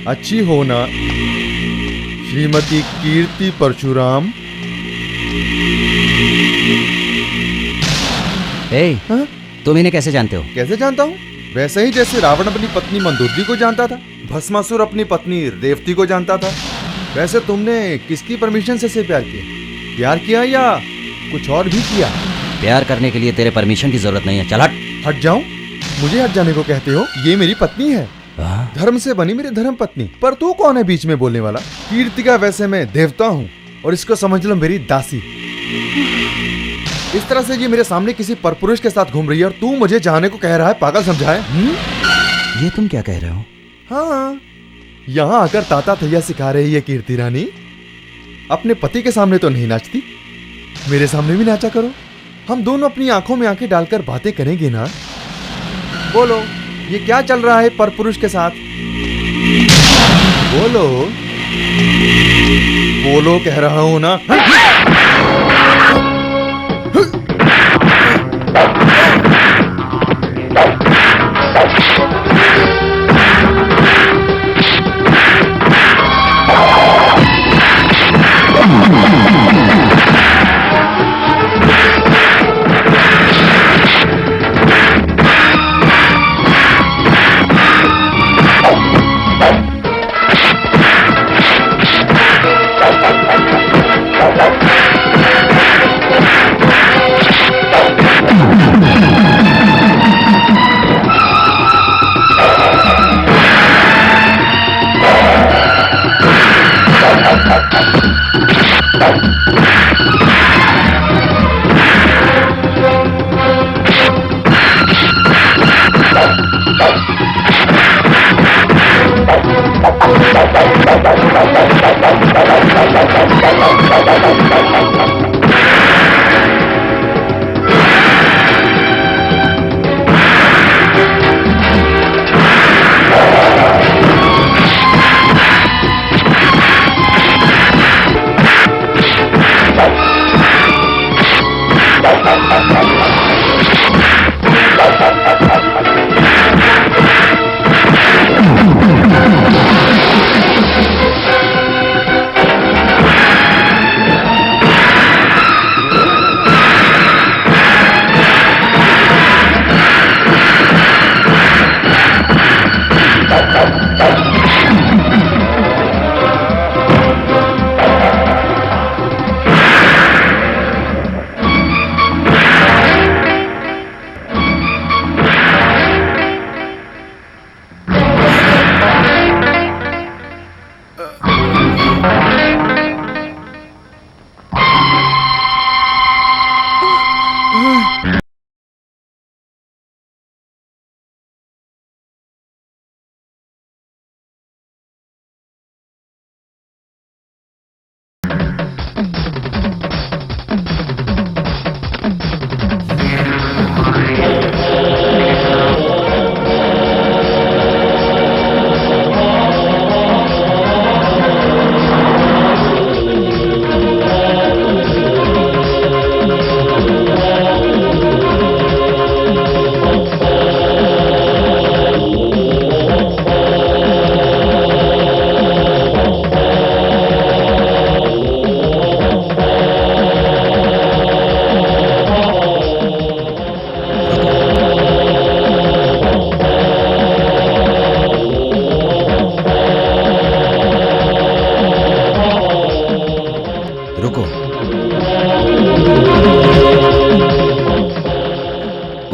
Speaker 5: अच्छी हो ना श्रीमती कीर्ति परशुराम।
Speaker 9: तुम इन्हें कैसे जानते हो?
Speaker 5: कैसे जानता हूँ? वैसे ही जैसे रावण अपनी पत्नी मंदोदरी को जानता था, भस्मासुर अपनी पत्नी रेवती को जानता था। वैसे तुमने किसकी परमिशन से प्यार किया? प्यार किया या कुछ और भी किया?
Speaker 9: प्यार करने के लिए तेरे परमिशन की जरूरत नहीं है। चल हट।
Speaker 5: हट जाऊं? मुझे हट जाने को कहते हो? ये मेरी पत्नी है, धर्म से बनी मेरी धर्म पत्नी। पर तू कौन है बीच में बोलने वाला? कीर्तिका वैसे मैं देवता हूँ और इसको समझ लो मेरी दासी। इस तरह से ये मेरे सामने किसी परपुरुष के साथ घूम रही है और तू मुझे जाने को कह रहा है? पागल समझा है?
Speaker 9: ये तुम क्या कह रहे हो?
Speaker 5: हाँ, यहाँ आकर ताता थैया सिखा रही है कीर्ति रानी। अपने पति के सामने तो नहीं नाचती, मेरे सामने भी नाचा करो। हम दोनों अपनी आंखों में आंखें डालकर बातें करेंगे ना। बोलो, ये क्या चल रहा है परपुरुष के साथ? बोलो बोलो, कह रहा हूं ना।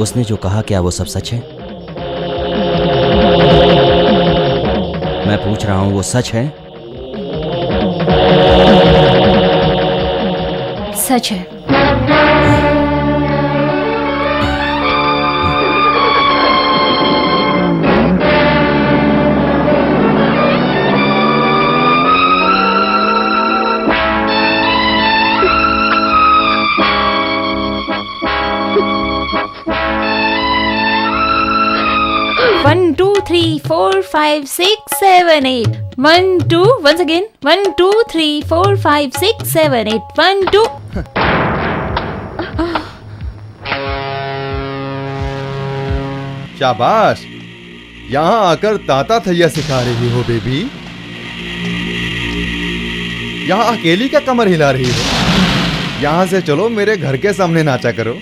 Speaker 9: उसने जो कहा क्या वो सब सच है? मैं पूछ रहा हूं वो सच है?
Speaker 10: सच है। One, two, three, four, five, six, seven, eight. 1, 2. Once again. 1, 2, 3, 4, 5, 6, 7, 8. 1, 2.
Speaker 5: शाबाश, यहाँ आकर ताता थैया सिखा रही हो बेबी। यहाँ अकेली क्या कमर हिला रही हो? यहाँ से चलो मेरे घर के सामने नाचा करो।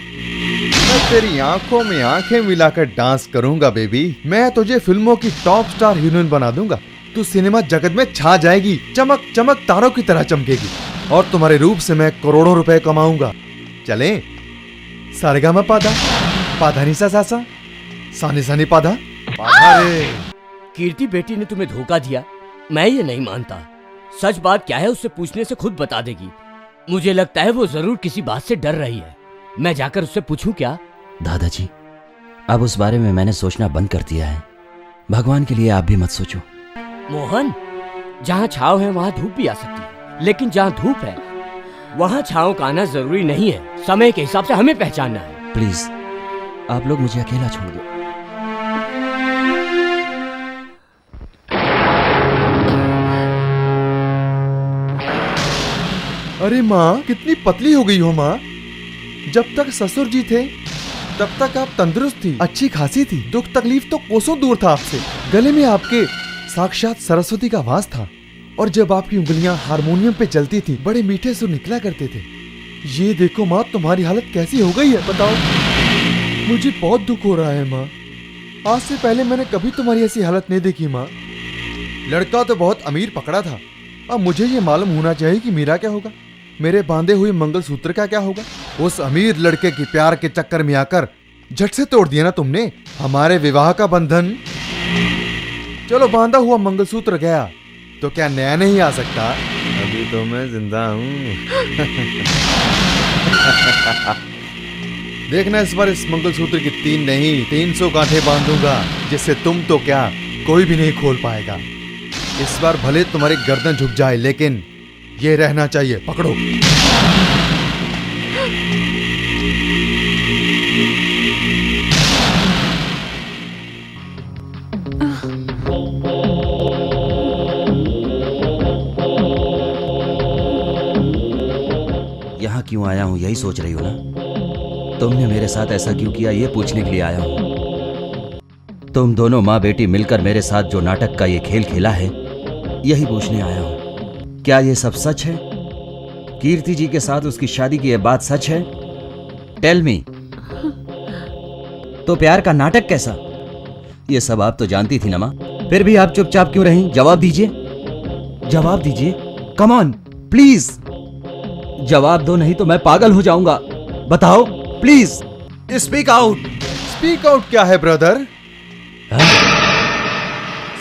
Speaker 5: मैं तेरी आंखों में आंखें मिलाकर डांस करूंगा बेबी। मैं तुझे फिल्मों की टॉप स्टार हीरोइन बना दूंगा। तू सिनेमा जगत में छा जाएगी, चमक चमक तारों की तरह चमकेगी, और तुम्हारे रूप से मैं करोड़ों रुपए कमाऊंगा। चले? सारेगामा पादा, पाधा निसा सासा, सानी सानी पाधा, पाधा रे।
Speaker 2: कीर्ति बेटी ने तुम्हें धोखा दिया, मैं ये नहीं मानता। सच बात क्या है उससे पूछने से खुद बता देगी। मुझे लगता है वो जरूर किसी बात से डर रही है। मैं जाकर उससे पूछूं क्या?
Speaker 9: दादाजी, अब उस बारे में मैंने सोचना बंद कर दिया है। भगवान के लिए आप भी मत सोचो।
Speaker 2: मोहन, जहाँ छाव है वहाँ धूप भी आ सकती है, लेकिन जहाँ धूप है वहाँ छाव का आना जरूरी नहीं है। समय के हिसाब से हमें पहचानना है।
Speaker 9: प्लीज आप लोग मुझे अकेला छोड़ दो।
Speaker 5: अरे माँ, कितनी पतली हो गई हो माँ। जब तक ससुर जी थे तब तक आप तंदुरुस्त थी, अच्छी खासी थी। दुख तकलीफ तो कोसों दूर था आपसे। गले में आपके साक्षात सरस्वती का वास था, और जब आपकी उंगलियां हारमोनियम पे चलती थी बड़े मीठे सुर निकला करते थे। ये देखो माँ, तुम्हारी हालत कैसी हो गई है बताओ। मुझे बहुत दुख हो रहा है माँ। आज से पहले मैंने कभी तुम्हारी ऐसी हालत नहीं देखी माँ। लड़का तो बहुत अमीर पकड़ा था, अब मुझे ये मालूम होना चाहिए कि मेरा क्या होगा, मेरे बांधे हुए मंगलसूत्र का क्या होगा। उस अमीर लड़के की प्यार के चक्कर में आकर झट से तोड़ दिया ना तुमने हमारे विवाह का बंधन। चलो, बांधा हुआ मंगलसूत्र गया तो क्या नया नहीं आ सकता? अभी तो मैं जिंदा हूँ। देखना, इस बार इस मंगलसूत्र की 3 नहीं 300 गांठें बांधूंगा, जिससे तुम तो क्या कोई भी नहीं खोल पाएगा। इस बार भले तुम्हारी गर्दन झुक जाए, लेकिन ये रहना चाहिए। पकड़ो।
Speaker 9: यहाँ क्यों आया हूँ यही सोच रही हो ना? तुमने मेरे साथ ऐसा क्यों किया ये पूछने के लिए आया हूँ। तुम दोनों माँ बेटी मिलकर मेरे साथ जो नाटक का ये खेल खेला है यही पूछने आया हूँ। क्या ये सब सच है? कीर्ति जी के साथ उसकी शादी की ये बात सच है? Tell me. तो प्यार का नाटक कैसा? ये सब आप तो जानती थी ना माँ, फिर भी आप चुपचाप क्यों रहीं? जवाब दीजिए, जवाब दीजिए। कम ऑन प्लीज, जवाब दो, नहीं तो मैं पागल हो जाऊंगा। बताओ please, speak out.
Speaker 5: Speak out क्या है ब्रदर?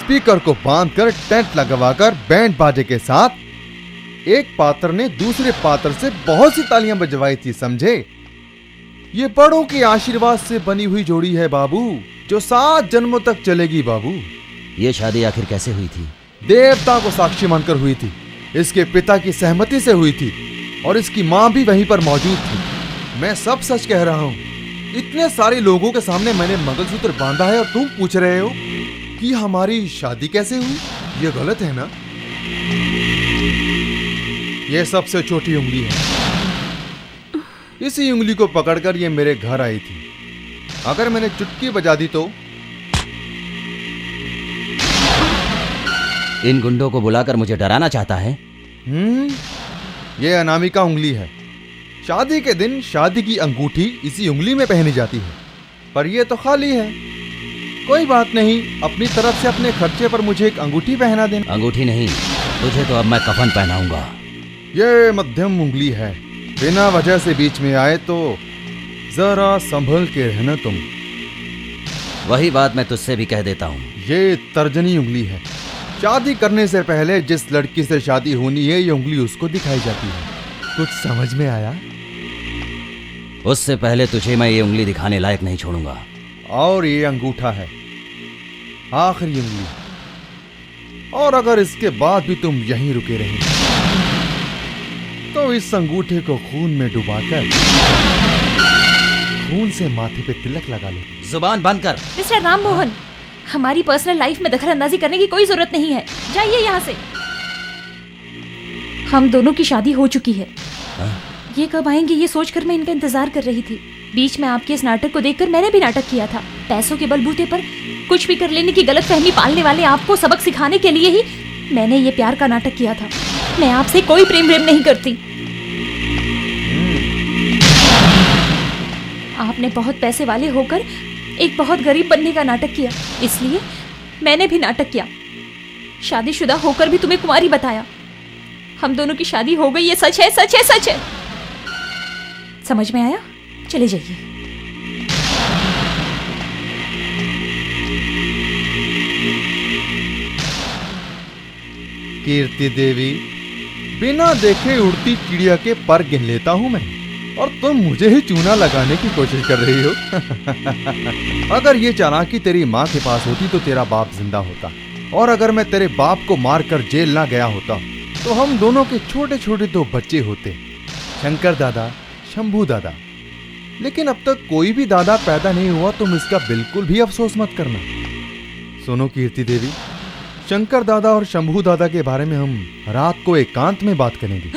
Speaker 5: स्पीकर को बांधकर टेंट लगवाकर बैंड बाजे के साथ एक पात्र ने दूसरे पात्र से बहुत सी तालियां बजवाई थी, समझे? ये बड़ों के आशीर्वाद से बनी हुई जोड़ी है बाबू, जो 7 जन्मों तक चलेगी बाबू।
Speaker 9: ये शादी आखिर कैसे हुई थी?
Speaker 5: देवता को साक्षी मानकर हुई थी, इसके पिता की सहमति से हुई थी, और इसकी माँ भी वहीं पर मौजूद थी। मैं सब सच कह रहा हूँ। इतने सारे लोगों के सामने मैंने मंगलसूत्र बांधा है, और तुम पूछ रहे हो कि हमारी शादी कैसे हुई? ये गलत है ना? ये सबसे छोटी उंगली है। इसी उंगली को पकड़कर ये मेरे घर आई थी। अगर मैंने चुटकी बजा दी तो?
Speaker 9: इन गुंडों को बुलाकर मुझे डराना चाहता है?
Speaker 5: ये अनामिका उंगली है। शादी के दिन शादी की अंगूठी इसी उंगली में पहनी जाती है, पर ये तो खाली है। कोई बात नहीं, अपनी तरफ से अपने खर्चे पर मुझे एक अंगूठी पहना देना।
Speaker 9: अंगूठी नहीं, तुझे तो अब मैं कफन पहनाऊंगा।
Speaker 5: ये मध्यम उंगली है, बिना वजह से बीच में आए तो जरा संभल के रहना तुम।
Speaker 9: वही बात मैं तुझसे भी कह देता हूँ।
Speaker 5: ये तर्जनी उंगली है। शादी करने से पहले जिस लड़की से शादी होनी है, ये उंगली उसको दिखाई जाती है। कुछ समझ में आया?
Speaker 9: उससे पहले तुझे मैं ये उंगली दिखाने लायक नहीं छोड़ूंगा।
Speaker 5: और ये अंगूठा है, आखिरी उंगली। और अगर इसके बाद भी तुम यहीं रुके रहे तो इस अंगूठे को खून में डुबाकर खून से माथे पे तिलक लगा लो।
Speaker 9: जुबान बंद कर।
Speaker 10: मिस्टर राम मोहन, हमारी पर्सनल लाइफ में दखल अंदाजी करने की कोई जरूरत नहीं है। जाइए यहाँ से। हम दोनों की शादी हो चुकी है। ये कब आएंगे ये सोचकर मैं इनका इंतजार कर रही थी। बीच में आपके इस नाटक को देखकर मैंने भी नाटक किया था। पैसों के बलबूते पर कुछ भी कर लेने की गलतफहमी पालने वाले आपको सबक सिखाने के लिए ही मैंने ये प्यार का नाटक किया था। मैं आपसे कोई प्रेम नहीं करती। आपने बहुत पैसे वाले होकर एक बहुत गरीब बनने का नाटक किया, इसलिए मैंने भी नाटक किया। शादीशुदा होकर भी तुम्हें कुंवारी बताया। हम दोनों की शादी हो गई, ये सच है, सच है, सच है। समझ में आया? चले जाइए।
Speaker 5: कीर्ति देवी, बिना देखे उड़ती चिड़िया के पर गिन लेता हूं मैं, और तुम मुझे ही चूना लगाने की कोशिश कर रही हो। अगर ये चालाकी तेरी माँ के पास होती तो तेरा बाप जिंदा होता, और अगर मैं तेरे बाप को मारकर जेल ना गया होता तो हम दोनों के छोटे छोटे दो बच्चे होते, शंकर दादा, शंभू दादा। लेकिन अब तक कोई भी दादा पैदा नहीं हुआ। तुम इसका बिल्कुल भी अफसोस मत करना। सुनो कीर्ति देवी, शंकर दादा और शंभू दादा के बारे में हम रात को एकांत में बात करेंगे।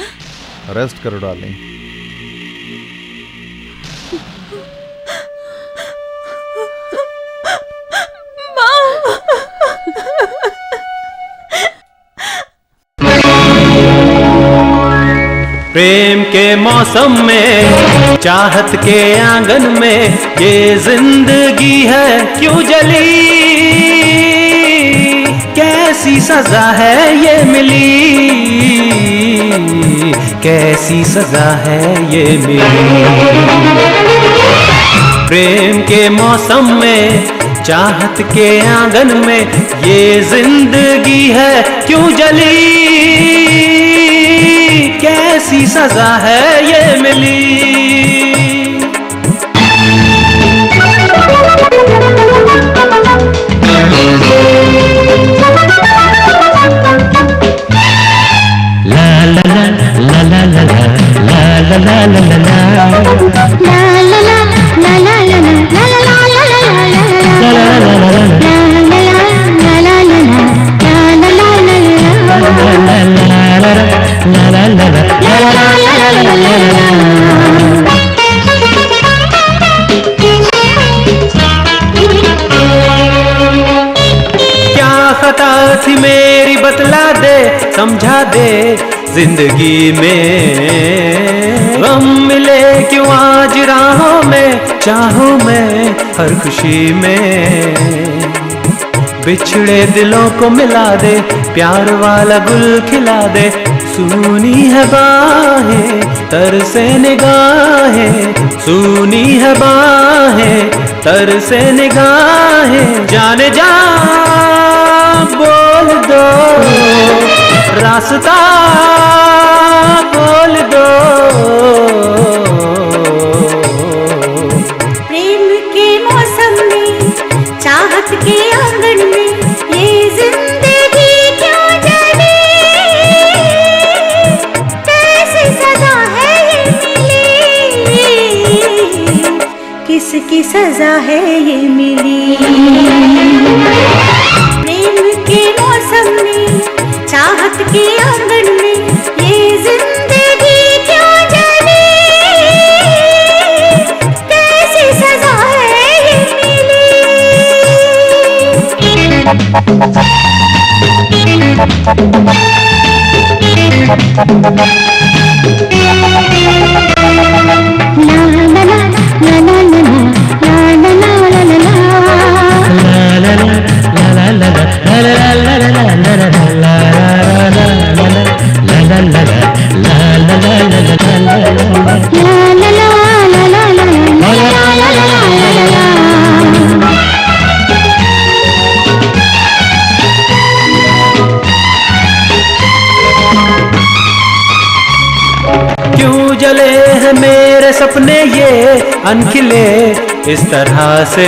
Speaker 5: रेस्ट करो डार्लिंग।
Speaker 6: प्रेम के मौसम में, चाहत के आंगन में, ये जिंदगी है क्यों जली, कैसी सजा है ये मिली, कैसी सजा है ये मिली। प्रेम के मौसम में, चाहत के आंगन में, ये जिंदगी है क्यों जली, कैसी सजा है ये मिली। ला ला ला ला ला ला ला ला ला ला क्या खता थी मेरी बतला दे, समझा दे। जिंदगी में गम मिले क्यों आज राहों में, चाहों में, हर खुशी में। बिछड़े दिलों को मिला दे, प्यार वाला गुल खिला दे। सूनी है बाहें, तरसे निगाहें, सूनी है बाहें, तरसे निगाहें। जाने जा बोल दो, रास्ता बोल दो।
Speaker 13: प्रेम के मौसम में, चाहत के आंगन में, ये जिंदगी क्यों जली, कैसी सजा है ये मिली, किसकी सजा है ये मिली। प्रेम के मौसम में, चाहत के आंगन में, ये जिंदगी क्यों जली, कैसी सजा है ये मिली।
Speaker 6: La la la la la la la la la la la la la la la la हैं मेरे सपने ये अनखिले इस तरह से,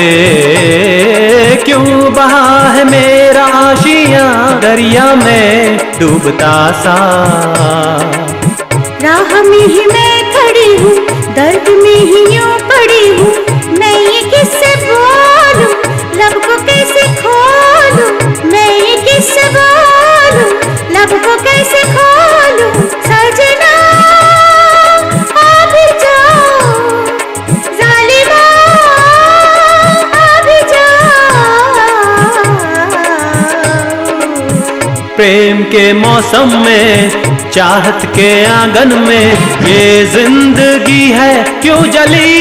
Speaker 6: क्यों बहा है मेरा आशियां दरिया में डूबता सा।
Speaker 13: राह में ही मैं खड़ी हूँ, दर्द में ही यूं पड़ी हूँ, मैं ये किससे बोलूं, लब को कैसे खोलूं, मैं ये किससे बोलूं, लब को कैसे खोलूं। सजना आ भी जाओ, जालिमा आ भी जाओ।
Speaker 6: प्रेम के मौसम में, चाहत के आंगन में, ये जिंदगी है क्यों जली,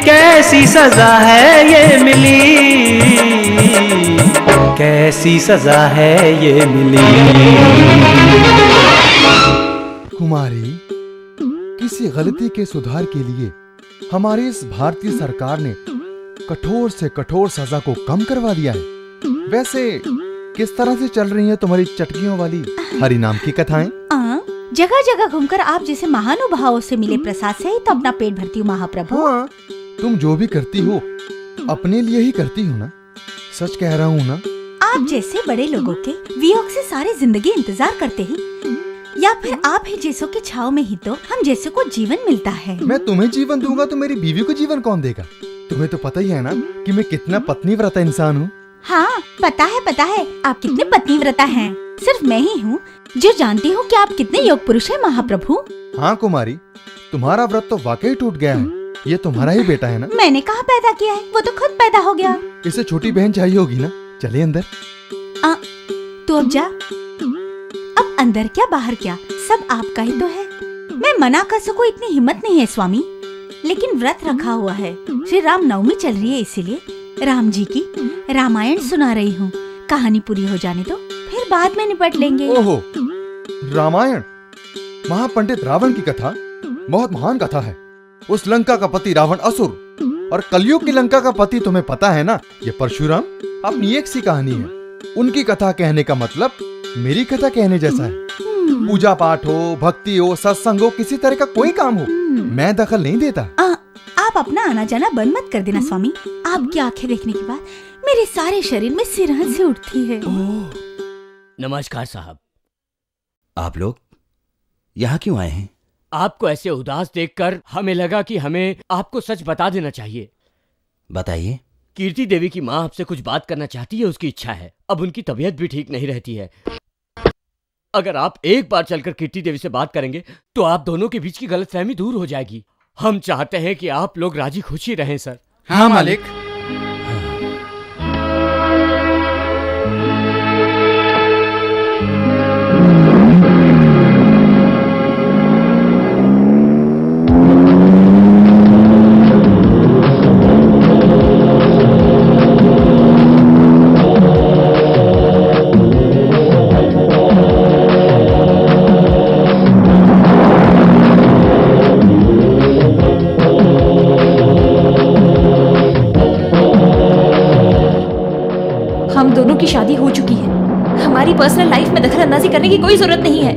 Speaker 6: कैसी सजा है ये मिली, कैसी सजा है ये मिली।
Speaker 5: कुमारी, किसी गलती के सुधार के लिए हमारी इस भारतीय सरकार ने कठोर से कठोर सजा को कम करवा दिया है। वैसे किस तरह से चल रही हैं तुम्हारी चटकियों वाली हरि नाम की कथाएं?
Speaker 4: जगह जगह घूमकर आप जैसे महानुभावों से मिले प्रसाद से ही तो अपना पेट भरती हूँ महाप्रभु।
Speaker 5: हाँ, तुम जो भी करती हो अपने लिए ही करती हो ना, सच कह रहा हूँ ना।
Speaker 4: आप जैसे बड़े लोगों के वियोग से सारी जिंदगी इंतजार करते हैं, या फिर आप ही जैसों की छाव में ही तो हम जैसों को जीवन मिलता है।
Speaker 5: मैं तुम्हें जीवन दूंगा तो मेरी बीवी को जीवन कौन देगा? तुम्हें तो पता ही है ना कि मैं कितना पत्नीव्रता इंसान हूँ।
Speaker 4: हाँ पता है आप कितने पत्नीव्रता हैं। सिर्फ मैं ही हूँ जो जानती हूँ कि आप कितने योग पुरुष हैं महाप्रभु।
Speaker 5: हाँ कुमारी, तुम्हारा व्रत तो वाकई टूट गया है। ये तुम्हारा ही बेटा है ना?
Speaker 4: मैंने कहाँ पैदा किया है, वो तो खुद पैदा हो गया।
Speaker 5: इसे छोटी बहन चाहिए होगी ना। चले अंदर।
Speaker 4: तू अब जा। अब अंदर क्या बाहर क्या, सब आपका ही तो है। मैं मना कर सकूं इतनी हिम्मत नहीं है स्वामी, लेकिन व्रत रखा हुआ है। श्री राम नवमी चल रही है, इसीलिए राम जी की रामायण सुना रही हूँ। कहानी पूरी हो जाने दो, फिर बाद में निपट लेंगे।
Speaker 5: ओहो, रामायण महापंडित रावण की कथा बहुत महान कथा है। उस लंका का पति रावण असुर और कलयुग की लंका का पति तुम्हें पता है ना, ये परशुराम अपनी एक सी कहानी है। उनकी कथा कहने का मतलब मेरी कथा कहने जैसा है। पूजा पाठ हो, भक्ति हो, सत्संग हो, किसी तरह का कोई काम हो, मैं दखल नहीं देता।
Speaker 4: आप अपना आना जाना बंद मत कर देना स्वामी। आपकी आंखें देखने के बाद मेरे सारे शरीर में सिरहन से उठती है।
Speaker 2: नमस्कार साहब।
Speaker 9: आप लोग यहाँ क्यों आए हैं?
Speaker 2: आपको ऐसे उदास देखकर हमें लगा कि हमें आपको सच बता देना चाहिए।
Speaker 9: बताइए।
Speaker 2: कीर्ति देवी की माँ आपसे कुछ बात करना चाहती है, उसकी इच्छा है। अब उनकी तबीयत भी ठीक नहीं रहती है। अगर आप एक बार चलकर कीर्ति देवी से बात करेंगे तो आप दोनों के बीच की गलतफहमी दूर हो जाएगी। हम चाहते हैं कि आप लोग राजी खुशी रहें सर।
Speaker 7: हाँ मालिक।
Speaker 10: की शादी हो चुकी है। हमारी पर्सनल लाइफ में दखल अंदाजी करने की कोई जरूरत नहीं है।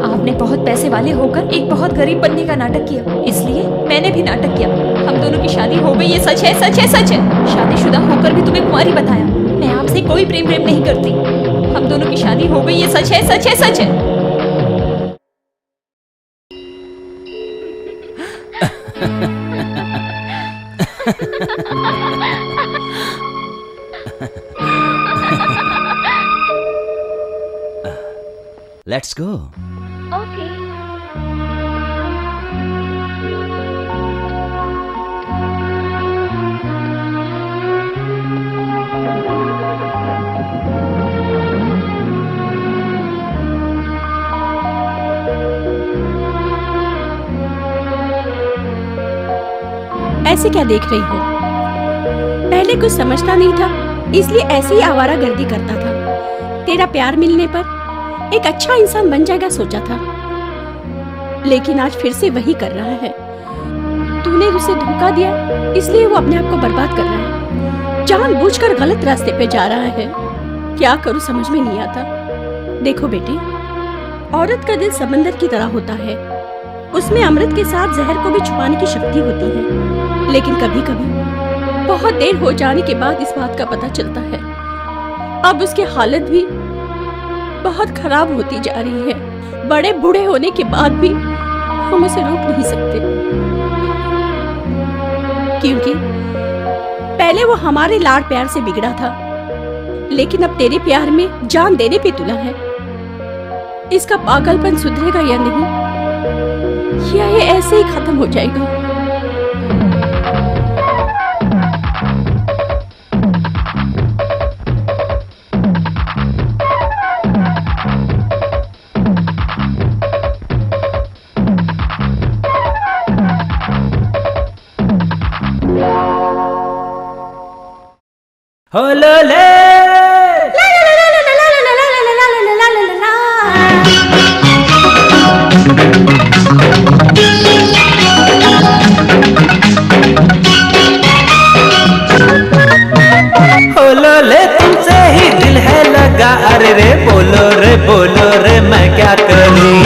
Speaker 10: आपने बहुत पैसे वाले होकर एक बहुत गरीब बनने का नाटक किया, इसलिए मैंने भी नाटक किया। हम दोनों की शादी हो गई, ये सच है, सच है, सच है। शादीशुदा होकर भी तुम्हें कुंवारी बताया। मैं आपसे कोई प्रेम नहीं करती। हम दोनों की शादी हो गई, ये सच है, सच है, सच है।
Speaker 9: Let's go.
Speaker 12: Okay.
Speaker 1: ऐसे क्या देख रही हो? पहले कुछ समझता नहीं था, इसलिए ऐसी ही आवारागर्दी करता था। तेरा प्यार मिलने पर एक अच्छा इंसान बन जाएगा सोचा था, लेकिन आज फिर से वही कर रहा है। तूने उसे धोखा दिया, इसलिए वो अपने आप को बर्बाद कर रहा है। जानबूझकर गलत रास्ते पे जा रहा है। क्या करूं समझ में नहीं आता। देखो बेटी, औरत का दिल समंदर की तरह होता है। उसमें अमृत के साथ जहर को भी छुपाने की शक्ति होती है। लेकिन कभी कभी बहुत देर हो जाने के बाद इस बात का पता चलता है। अब उसकी हालत भी बहुत खराब होती जा रही है। बड़े बूढ़े होने के बाद भी हम उसे रोक नहीं सकते, क्योंकि पहले वो हमारे लाड प्यार से बिगड़ा था, लेकिन अब तेरे प्यार में जान देने पे तुला है। इसका पागलपन सुधरेगा या नहीं, या ये ऐसे ही खत्म हो जाएगा?
Speaker 6: हो लो ले तुमसे ही दिल है लगा। अरे रे बोलो रे मैं क्या करूं।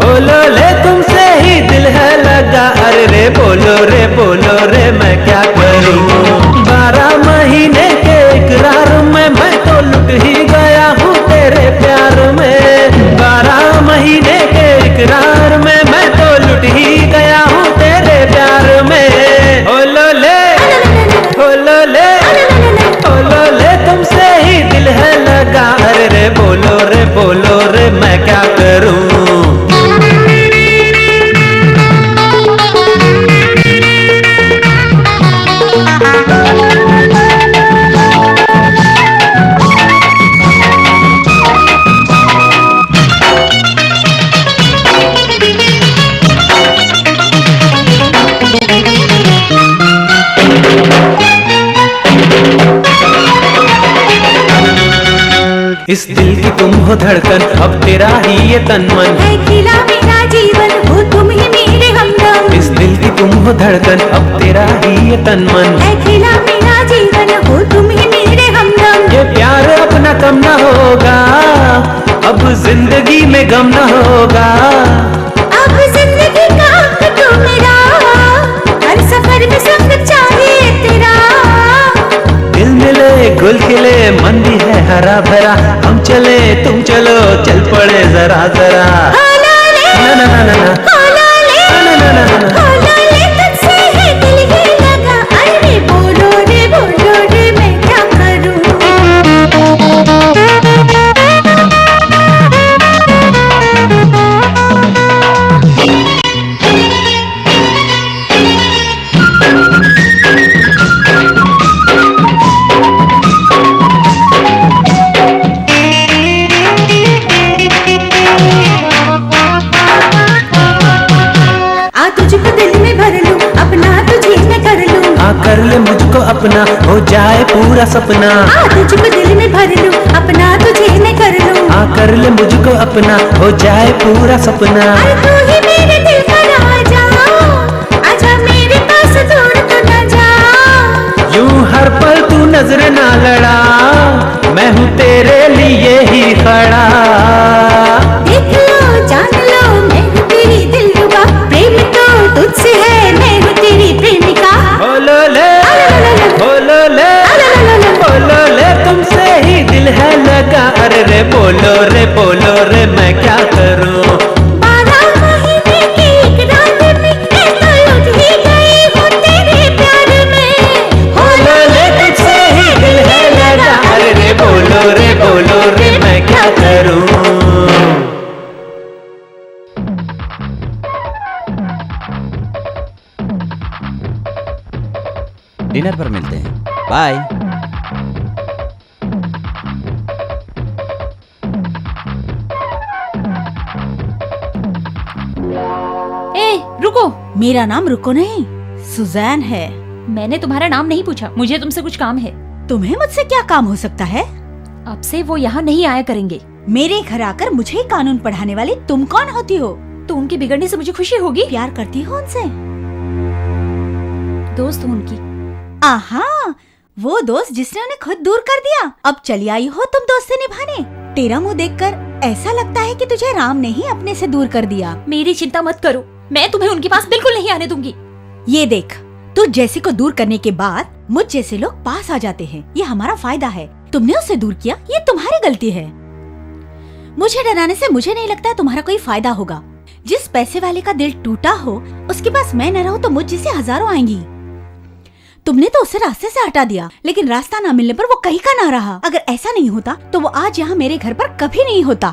Speaker 6: बोलो ले तुमसे ही दिल है लगा। अरे रे बोलो रे मैं क्या करूं। 12 महीने के इकरार में मैं तो लुट ही गया हूँ तेरे प्यार में। 12 महीने के इकरार में मैं तो लुट ही गया हूँ तेरे प्यार में। बोलो ले तुमसे ही दिल है लगा। अरे रे बोलो रे मैं क्या करूं। इस दिल की तुम हो धड़कन, अब तेरा ही ये तन मन
Speaker 13: है खिला मेरा जीवन, हो तुम ही मेरे हमदम।
Speaker 6: इस दिल की तुम हो धड़कन, अब तेरा ही ये तन मन
Speaker 13: है खिला मेरा जीवन, हो तुम ही मेरे हमदम।
Speaker 6: ये प्यार अपना कम न होगा, अब जिंदगी में गम न होगा।
Speaker 13: अब जिंदगी का तो मेरा, हर सफर में संग चाहिए तेरा।
Speaker 6: दिल मिले गुल खिले मन भी है हरा भरा। हम चले तुम चलो चल पड़े जरा जरा। ना ना ना ना ना
Speaker 13: तुझसे ही दिल ही लगा। अरे बोलो रे मैं क्या करूं।
Speaker 6: कर ले मुझको अपना, हो जाए पूरा सपना।
Speaker 13: तुझको दिल में भर लूं, अपना तुझे मैं कर लूं।
Speaker 6: कर ले मुझको अपना, हो जाए पूरा सपना।
Speaker 13: तू ही मेरे दिल का राजा, आजा मेरे पास दूर तो न जा।
Speaker 6: यूं हर पल तू नजर ना लड़ा, मैं हूँ तेरे लिए ही खड़ा।
Speaker 13: देख लो जान लो मैं हूँ तेरी दिलरुबा, प्रेम तो तुझसे है मैं हूँ तेरी प्रेमिका।
Speaker 6: बोलो ले तुमसे ही दिल है लगा। अरे रे बोलो रे मैं क्या करूं।
Speaker 13: 12 महीने की एक रात में मैं तो लुट ही गई हूँ तेरे प्यार में।
Speaker 6: बोलो ले तुमसे ही दिल है लगा। अरे रे बोलो रे मैं क्या करूं।
Speaker 9: डिनर पर मिलते हैं, बाय।
Speaker 10: रुको।
Speaker 4: मेरा नाम रुको नहीं, सुजैन है।
Speaker 10: मैंने तुम्हारा नाम नहीं पूछा, मुझे तुमसे कुछ काम है।
Speaker 4: तुम्हें मुझसे क्या काम हो सकता है?
Speaker 10: अब से वो यहाँ नहीं आया करेंगे।
Speaker 4: मेरे घर आकर मुझे कानून पढ़ाने वाली तुम कौन होती हो?
Speaker 10: तो उनके बिगड़ने से मुझे खुशी होगी।
Speaker 4: प्यार करती हो उनसे?
Speaker 10: दोस्त हूँ उनकी।
Speaker 4: आहा, वो दोस्त जिसने उन्हें खुद दूर कर दिया। अब चली आई हो तुम दोस्ती निभाने। तेरा मुंह देखकर ऐसा लगता है कि तुझे राम ने ही अपने से दूर कर दिया।
Speaker 10: मेरी चिंता मत करो, मैं तुम्हें उनके पास बिल्कुल नहीं आने दूंगी।
Speaker 4: ये देख, तू जैसे को दूर करने के बाद मुझ जैसे लोग पास आ जाते हैं। ये हमारा फायदा है। तुमने उसे दूर किया, ये तुम्हारी गलती है। मुझे डराने से मुझे नहीं लगता है तुम्हारा कोई फायदा होगा। जिस पैसे वाले का दिल टूटा हो उसके पास मैं न रहूं तो मुझ जैसे हजारों आएंगी। तुमने तो उसे रास्ते से हटा दिया, लेकिन रास्ता ना मिलने पर वो कहीं का ना रहा। अगर ऐसा नहीं होता तो वो आज यहाँ मेरे घर पर कभी नहीं होता,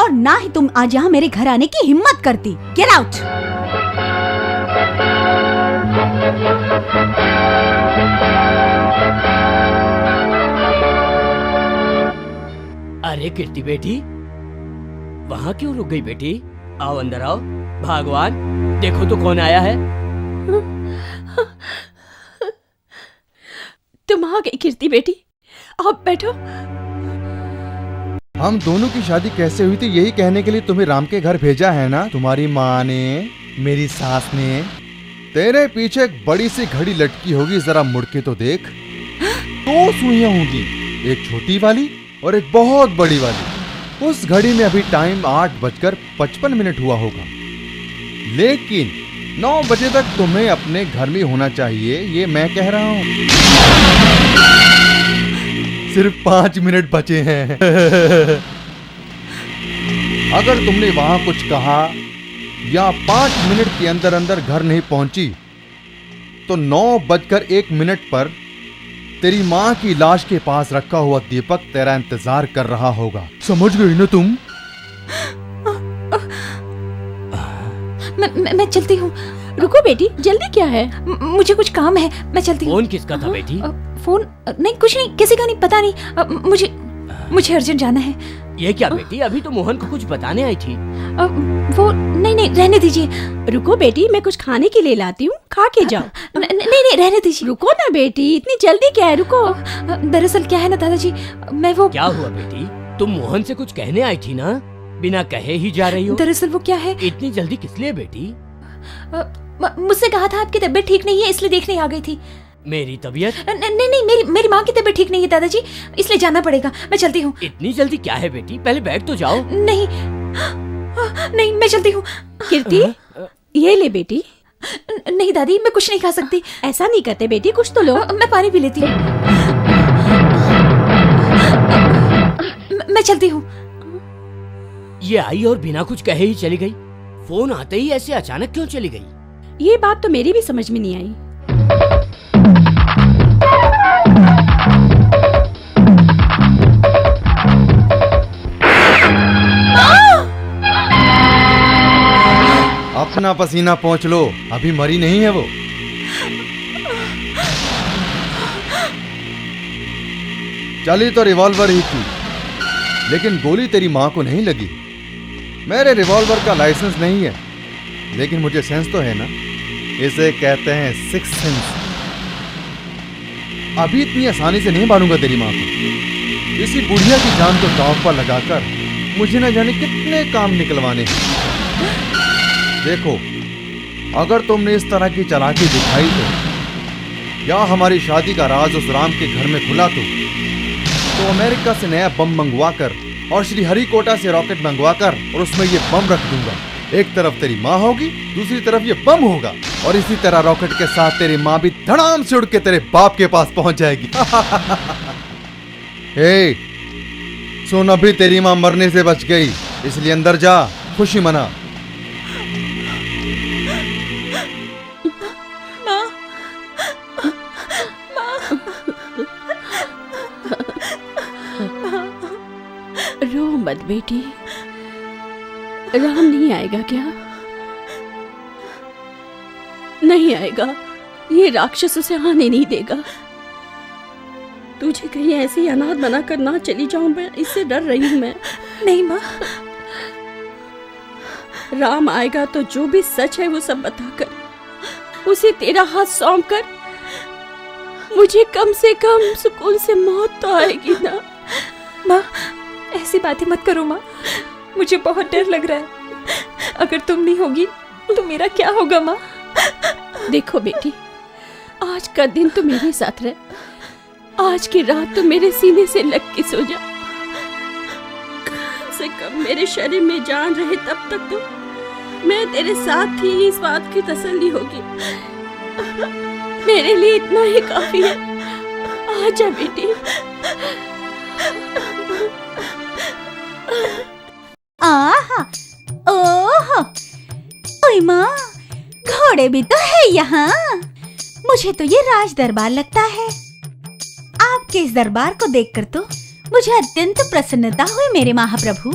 Speaker 4: और ना ही तुम आज यहाँ मेरे घर आने की हिम्मत करती। Get out.
Speaker 2: अरे कीर्ति बेटी, वहाँ क्यों रुक गई बेटी? आओ अंदर आओ। भगवान, देखो तो कौन आया है।
Speaker 1: तुम आ गई कीर्ति बेटी, आप बैठो।
Speaker 5: हम दोनों की शादी कैसे हुई थी यही कहने के लिए तुम्हें राम के घर भेजा है ना? तुम्हारी माँ ने, मेरी सास ने। तेरे पीछे एक बड़ी सी घड़ी लटकी होगी, जरा मुड़ के तो देख। 2 सुइयां होंगी, एक छोटी वाली और एक बहुत बड़ी वाली। उस घड़ी में अभी टाइम 8:55 हुआ होगा, लेकिन 9 बजे तक तुम्हें अपने घर में होना चाहिए, ये मैं कह रहा हूँ। सिर्फ 5 मिनट बचे हैं। अगर तुमने वहां कुछ कहा या 5 मिनट के अंदर अंदर घर नहीं पहुंची तो 9:01 पर तेरी माँ की लाश के पास रखा हुआ दीपक तेरा इंतजार कर रहा होगा। समझ गई ना तुम?
Speaker 10: मैं चलती हूँ।
Speaker 1: रुको बेटी, जल्दी क्या है?
Speaker 10: मुझे कुछ काम है, मैं चलती हूँ।
Speaker 2: फोन किसका था बेटी?
Speaker 10: फोन नहीं, कुछ नहीं, किसी का नहीं, पता नहीं। मुझे अर्जेंट जाना है।
Speaker 2: ये क्या बेटी, अभी तो मोहन को कुछ बताने आई थी।
Speaker 10: वो नहीं, रहने दीजिए।
Speaker 1: रुको बेटी, मैं कुछ खाने के लिए लाती हूँ, खा के जाओ।
Speaker 10: नहीं, रहने दीजिए।
Speaker 1: रुको ना बेटी, इतनी जल्दी क्या है? रुको।
Speaker 10: दरअसल क्या है ना दादाजी, मैं वो।
Speaker 2: क्या हुआ बेटी? तुम मोहन से कुछ कहने आई थी ना, बिना कहे ही जा रही हो।
Speaker 10: दरअसल वो क्या है,
Speaker 2: इतनी जल्दी किस लिए बेटी?
Speaker 10: मुझसे कहा था आपकी तबीयत ठीक नहीं है, इसलिए देखने आ गई थी।
Speaker 2: मेरी तबीयत?
Speaker 10: नहीं, मेरी माँ की तबीयत ठीक नहीं है दादाजी, इसलिए जाना पड़ेगा। मैं चलती हूँ।
Speaker 2: इतनी जल्दी क्या है बेटी, पहले बैठ तो जाओ।
Speaker 10: नहीं, मैं चलती हूँ।
Speaker 1: कीर्ति, ये ले बेटी।
Speaker 10: नहीं दादी, मैं कुछ नहीं खा सकती।
Speaker 1: ऐसा नहीं करते बेटी, कुछ तो लो।
Speaker 10: मैं पानी पी लेती हूँ। मैं चलती हूँ।
Speaker 2: ये आई और बिना कुछ कहे ही चली गई। फोन आते ही ऐसे अचानक क्यों चली गई?
Speaker 1: ये बात तो मेरी भी समझ में नहीं आई।
Speaker 5: अपना पसीना पोंछ लो, अभी मरी नहीं है वो। चली तो रिवॉल्वर ही थी, लेकिन गोली तेरी माँ को नहीं लगी। मेरे रिवॉल्वर का लाइसेंस नहीं है, लेकिन मुझे सेंस तो है ना। इसे कहते हैं सिक्स सेंस। अभी इतनी आसानी से नहीं मारूंगा तेरी माँ को। इसी बुढ़िया की जान को दांव पर लगाकर मुझे न जाने कितने काम निकलवाने हैं। देखो, अगर तुमने इस तरह की चालाकी दिखाई तो, या हमारी शादी का राज उस राम के घर में खुला तो अमेरिका से नया बम मंगवाकर और श्रीहरिकोटा से रॉकेट मंगवाकर और उसमें ये बम रख दूंगा। एक तरफ तेरी माँ होगी, दूसरी तरफ ये बम होगा, और इसी तरह रॉकेट के साथ तेरी माँ भी धड़ाम से उड़ के तेरे बाप के पास पहुंच जाएगी। हे, सुन, अभी तेरी माँ मरने से बच गई, इसलिए अंदर जा, खुशी मना।
Speaker 1: रो मत बेटी, राम नहीं आएगा क्या? नहीं आएगा, ये राक्षस उसे आने नहीं देगा। तुझे कहीं ऐसे ही अनाथ बनाकर ना चली जाऊं, मैं इससे डर रही हूं। मैं
Speaker 10: नहीं माँ,
Speaker 1: राम आएगा तो जो भी सच है वो सब बताकर उसे तेरा हाथ सौंप कर मुझे कम से कम सुकून से मौत तो आएगी ना।
Speaker 10: माँ, ऐसी बातें मत करो माँ, मुझे बहुत डर लग रहा है। अगर तुम नहीं होगी तो मेरा क्या होगा माँ?
Speaker 1: देखो बेटी, आज का दिन तो मेरे साथ रहे, आज की रात तो मेरे सीने से लग के सो जा। कम से कम मेरे शरीर में जान रहे तब तक तो मैं तेरे साथ थी, इस बात की तसल्ली होगी। मेरे लिए इतना ही काफी है। आजा बेटी।
Speaker 4: आहा, ओहो, ओए माँ, घोड़े भी तो है यहाँ। मुझे तो ये राज दरबार लगता है। आपके इस दरबार को देखकर तो मुझे अत्यंत प्रसन्नता हुई मेरे महाप्रभु।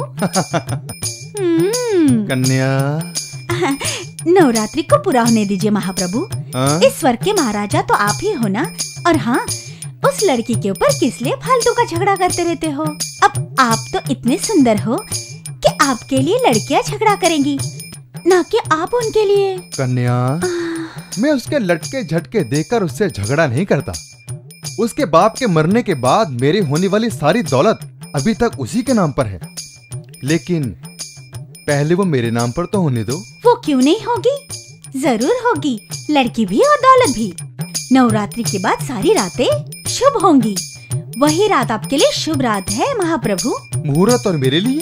Speaker 5: कन्या,
Speaker 4: नवरात्रि को पूरा होने दीजिए महाप्रभु। इस स्वर्ग के महाराजा तो आप ही हो ना। और हाँ, उस लड़की के ऊपर किस लिए फालतू का झगड़ा करते रहते हो? अब आप तो इतने सुंदर हो कि आपके लिए लड़कियां झगड़ा करेंगी, ना कि आप उनके लिए।
Speaker 5: कन्या, मैं उसके लटके झटके देखकर उससे झगड़ा नहीं करता। उसके बाप के मरने के बाद मेरी होने वाली सारी दौलत अभी तक उसी के नाम पर है, लेकिन पहले वो मेरे नाम पर तो होने दो।
Speaker 4: वो क्यों नहीं होगी? जरूर होगी, लड़की भी और दौलत भी। नवरात्रि के बाद सारी रातें शुभ होंगी। वही रात आपके लिए शुभ रात है महाप्रभु।
Speaker 5: मुहूर्त और मेरे लिए?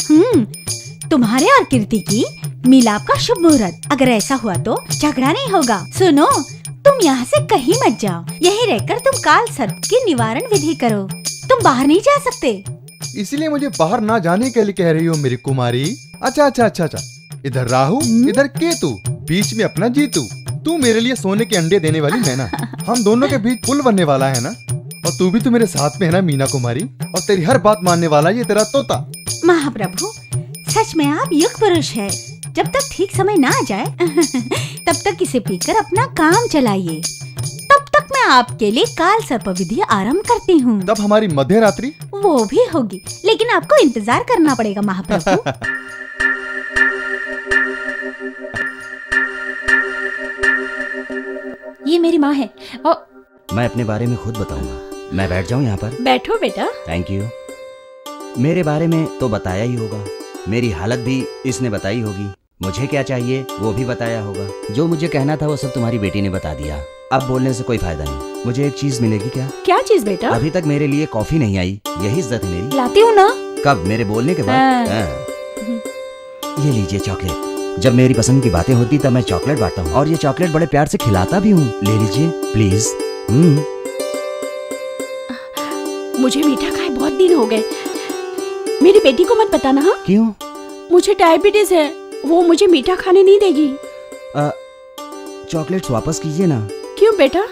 Speaker 4: तुम्हारे और कीर्ति की मिलाप का शुभ मुहूर्त। अगर ऐसा हुआ तो झगड़ा नहीं होगा। सुनो, तुम यहाँ से कहीं मत जाओ। यहीं रहकर तुम काल सर्प की निवारण विधि करो। तुम बाहर नहीं जा सकते।
Speaker 5: इसलिए मुझे बाहर ना जाने के लिए कह रही हो मेरी कुमारी? अच्छा। इधर राहु, इधर केतु, बीच में अपना जीतू। तू मेरे लिए सोने के अंडे देने वाली मैना। हम दोनों के बीच पुल बनने वाला है ना। और तू भी तो मेरे साथ में है ना मीना कुमारी। और तेरी हर बात मानने वाला ये तेरा तोता।
Speaker 4: महाप्रभु, सच में आप युग पुरुष है। जब तक ठीक समय ना आ जाए तब तक इसे पीकर अपना काम चलाइए। तब तक मैं आपके लिए काल सर्प विधि आरंभ करती हूँ।
Speaker 5: तब हमारी मध्य रात्रि?
Speaker 4: वो भी होगी, लेकिन आपको इंतजार करना पड़ेगा महाप्रभु।
Speaker 10: ये मेरी माँ है और
Speaker 9: मैं अपने बारे में खुद बताऊंगा। मैं बैठ जाऊं यहाँ पर?
Speaker 1: बैठो बेटा।
Speaker 9: Thank you. मेरे बारे में तो बताया ही होगा, मेरी हालत भी इसने बताई होगी, मुझे क्या चाहिए वो भी बताया होगा। जो मुझे कहना था वो सब तुम्हारी बेटी ने बता दिया। अब बोलने से कोई फायदा नहीं। मुझे एक चीज मिलेगी क्या?
Speaker 1: क्या चीज बेटा?
Speaker 9: अभी तक मेरे लिए कॉफी नहीं आई, यही इज्जत है मेरी।
Speaker 10: लाती हूँ ना।
Speaker 9: कब? मेरे बोलने के बाद? ये लीजिए चॉकलेट। जब मेरी पसंद की बातें होती तब मैं चॉकलेट बांटता हूँ, और ये चॉकलेट बड़े प्यार से खिलाता भी हूँ। ले लीजिए प्लीज।
Speaker 1: मुझे मीठा खाए बहुत दिन हो गए। मेरी बेटी को मत बताना। हाँ?
Speaker 9: क्यों?
Speaker 1: मुझे डायबिटीज है, वो मुझे मीठा खाने नहीं देगी।
Speaker 9: चॉकलेट्स वापस कीजिए ना।
Speaker 1: क्यों बेटा?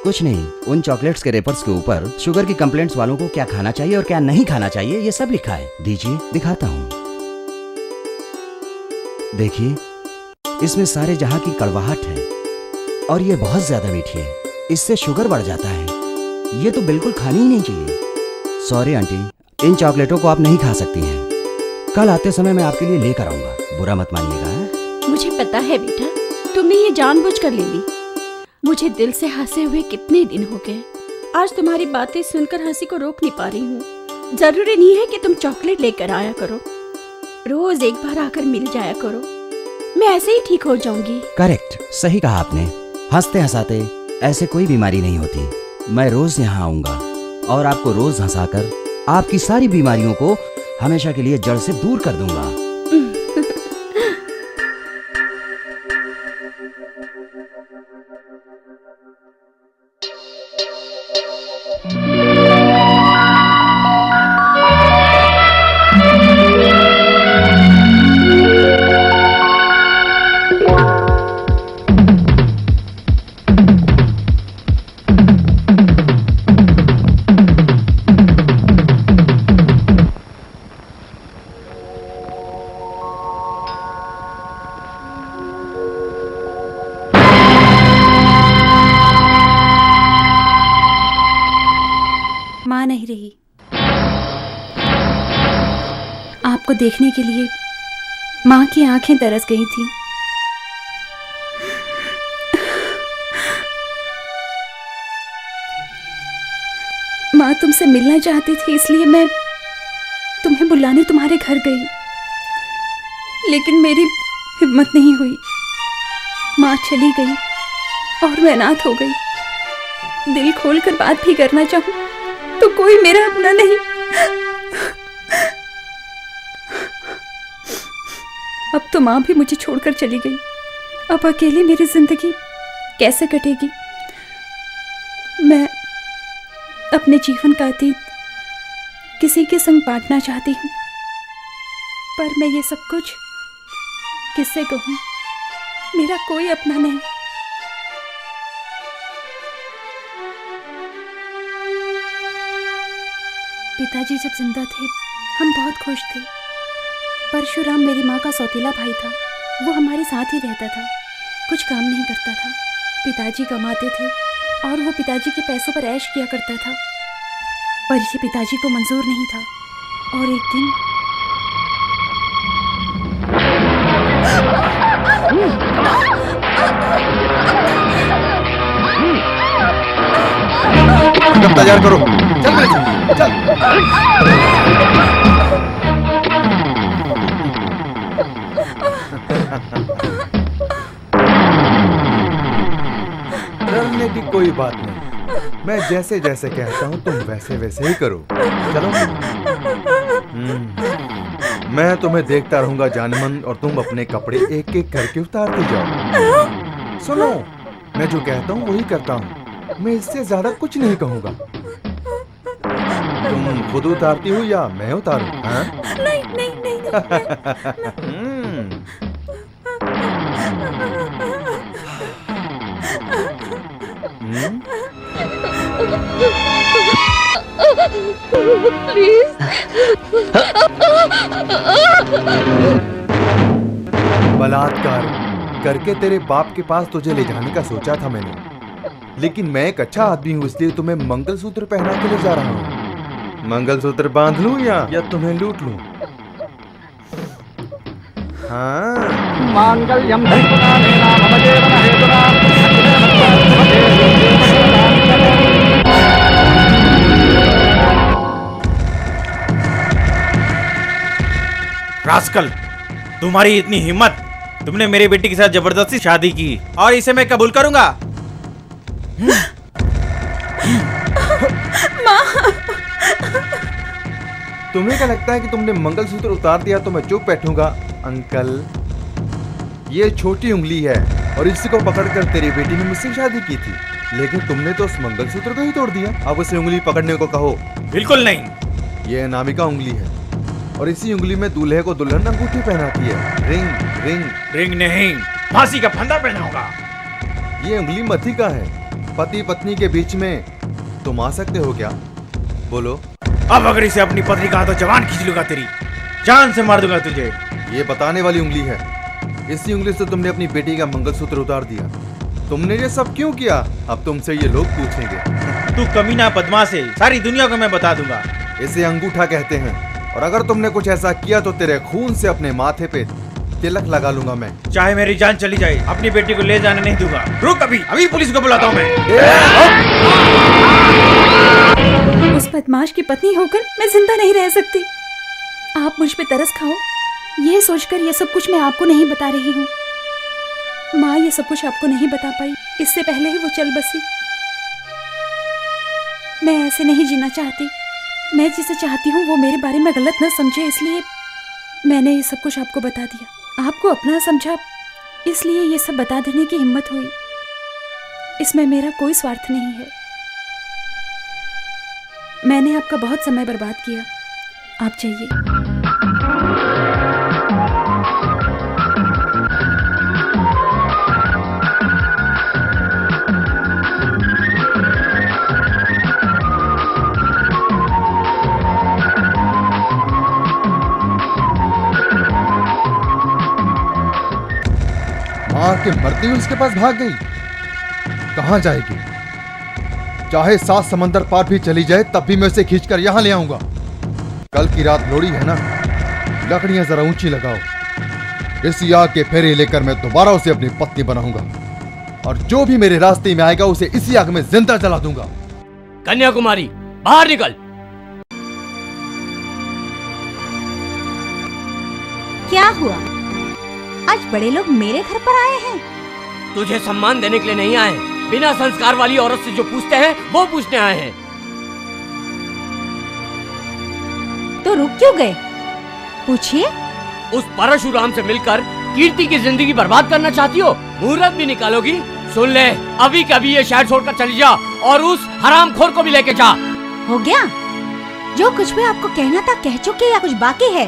Speaker 9: कुछ नहीं, उन चॉकलेट्स के रेपर्स के ऊपर शुगर की कंप्लेंट्स वालों को क्या खाना चाहिए और क्या नहीं खाना चाहिए ये सब लिखा है। दीजिए, दिखाता हूँ। देखिए, इसमें सारे जहां की कड़वाहट है और ये बहुत ज्यादा मीठी है। इससे शुगर बढ़ जाता है। ये तो बिल्कुल खानी ही नहीं चाहिए। सॉरी आंटी, इन चॉकलेटों को आप नहीं खा सकती हैं। कल आते समय मैं आपके लिए लेकर आऊंगा, बुरा मत मानिएगा।
Speaker 1: मुझे पता है बेटा, तुमने ये जानबूझकर ले ली। मुझे दिल से हंसे हुए कितने दिन हो गए। आज तुम्हारी बातें सुनकर हंसी को रोक नहीं पा रही हूँ। जरूरी नहीं है कि तुम चॉकलेट लेकर आया करो, रोज एक बार आकर मिल जाया करो। मैं ऐसे ही ठीक हो जाऊंगी।
Speaker 9: करेक्ट, सही कहा आपने। हंसते हंसाते ऐसे कोई बीमारी नहीं होती। मैं रोज यहाँ आऊंगा और आपको रोज हंसाकर आपकी सारी बीमारियों को हमेशा के लिए जड़ से दूर कर दूंगा।
Speaker 10: माँ नहीं रही। आपको देखने के लिए माँ की आंखें तरस गई थी। माँ तुमसे मिलना चाहती थी, इसलिए मैं तुम्हें बुलाने तुम्हारे घर गई, लेकिन मेरी हिम्मत नहीं हुई। माँ चली गई और मैं अनाथ हो गई। दिल खोलकर बात भी करना चाहूं तो कोई मेरा अपना नहीं। अब तो माँ भी मुझे छोड़कर चली गई। अब अकेली मेरी जिंदगी कैसे कटेगी? मैं अपने जीवन का अतीत किसी के संग बांटना चाहती हूँ, पर मैं ये सब कुछ किससे कहूँ? मेरा कोई अपना नहीं। पिताजी जब जिंदा थे हम बहुत खुश थे। परशुराम मेरी माँ का सौतेला भाई था। वो हमारे साथ ही रहता था, कुछ काम नहीं करता था। पिताजी कमाते थे और वो पिताजी के पैसों पर ऐश किया करता था, पर ये पिताजी को मंजूर नहीं था। और एक दिन
Speaker 5: तैयार करो, चल मेरे साथ, चल। डरने की कोई बात नहीं, मैं जैसे जैसे कहता हूँ तुम वैसे वैसे ही करो। चलो। मैं तुम्हें देखता रहूंगा जानमन, और तुम अपने कपड़े एक एक करके उतारते जाओ। सुनो, मैं जो कहता हूँ वही करता हूँ, मैं इससे ज्यादा कुछ नहीं कहूँगा। तुम खुद उतारती हो या मैं उतारूं? हाँ?
Speaker 10: नहीं नहीं नहीं,
Speaker 12: प्लीज।
Speaker 5: बलात्कार करके तेरे बाप के पास तुझे ले जाने का सोचा था मैंने, लेकिन मैं एक अच्छा आदमी हूँ, इसलिए तुम्हें मंगलसूत्र पहना के ले जा रहा हूँ। मंगलसूत्र बांध लूं या तुम्हें लूट लूं? हाँ।
Speaker 14: मांगल्यम धैर्यवानेन मम जीवन हेतुना
Speaker 15: रास्कल, तुम्हारी इतनी हिम्मत! तुमने मेरी बेटी के साथ जबरदस्ती शादी की और इसे मैं कबूल करूंगा?
Speaker 5: तुम्हें क्या लगता है कि तुमने मंगलसूत्र उतार दिया तो मैं चुप बैठूंगा? अंकल, ये छोटी उंगली है और इसी को पकड़कर तेरी बेटी ने मुझसे शादी की थी, लेकिन तुमने तो उस मंगलसूत्र को ही तोड़ दिया। अब उसे उंगली पकड़ने को कहो।
Speaker 15: बिल्कुल नहीं।
Speaker 5: ये अनामिका उंगली है और इसी उंगली में दूल्हे को दुल्हन अंगूठी पहनाती है। रिंग रिंग
Speaker 15: रिंग नहीं, फांसी का फंदा पहनाऊंगा।
Speaker 5: ये उंगली मथी का है। पति पत्नी के बीच में तुम आ सकते हो क्या? बोलो।
Speaker 15: अब अगर इसे अपनी पत्नी कहा तो जवान खींच लूंगा, तेरी जान से मार दूंगा तुझे।
Speaker 5: ये बताने वाली उंगली है। इसी उंगली से तुमने अपनी बेटी का मंगलसूत्र उतार दिया। तुमने ये सब क्यों किया? अब तुमसे ये लोग पूछेंगे।
Speaker 15: तू कमीना बदमाश है, सारी दुनिया को मैं बता दूंगा।
Speaker 5: इसे अंगूठा कहते हैं, और अगर तुमने कुछ ऐसा किया तो तेरे खून से अपने माथे पे तिलक लगा लूंगा मैं।
Speaker 15: चाहे मेरी जान चली जाए, अपनी बेटी को ले जाने नहीं दूंगा। रुक, अभी पुलिस को बुलाता हूँ मैं।
Speaker 10: उस बदमाश की पत्नी होकर मैं जिंदा नहीं रह सकती। आप मुझ पे तरस खाओ, ये सोचकर ये सब कुछ मैं आपको नहीं बता रही हूँ। माँ ये सब कुछ आपको नहीं बता पाई, इससे पहले ही वो चल बसी। मैं ऐसे नहीं जीना चाहती। मैं जिसे चाहती हूँ वो मेरे बारे में गलत न समझे, इसलिए मैंने ये सब कुछ आपको बता दिया। आपको अपना समझा, इसलिए ये सब बता देने की हिम्मत हुई। इसमें मेरा कोई स्वार्थ नहीं है। मैंने आपका बहुत समय बर्बाद किया। आप जाइए।
Speaker 5: मां के मरते हुए उसके पास भाग गई। कहां जाएगी? चाहे 7 समंदर पार भी चली जाए तब भी मैं उसे खींचकर यहां ले आऊंगा। कल की रात लोड़ी है ना, लकड़ियां जरा ऊंची लगाओ। इसी आग के फेरे लेकर मैं दोबारा उसे अपनी पत्नी बनाऊंगा, और जो भी मेरे रास्ते में आएगा उसे इसी आग में जिंदा जला दूंगा।
Speaker 2: कन्याकुमारी, बाहर निकल।
Speaker 4: क्या हुआ? आज बड़े लोग मेरे घर पर आए हैं।
Speaker 2: तुझे सम्मान देने के लिए नहीं आए, बिना संस्कार वाली औरत से जो पूछते हैं वो पूछने आए हैं।
Speaker 4: तो रुक क्यों गए? पूछिए,
Speaker 2: उस परशुराम से मिलकर कीर्ति की जिंदगी बर्बाद करना चाहती हो? मुहूर्त भी निकालोगी? सुन ले, अभी कभी ये शहर छोड़कर चली जा और उस हरामखोर को भी लेके जा।
Speaker 4: हो गया? जो कुछ भी आपको कहना था कह चुके या कुछ बाकी है?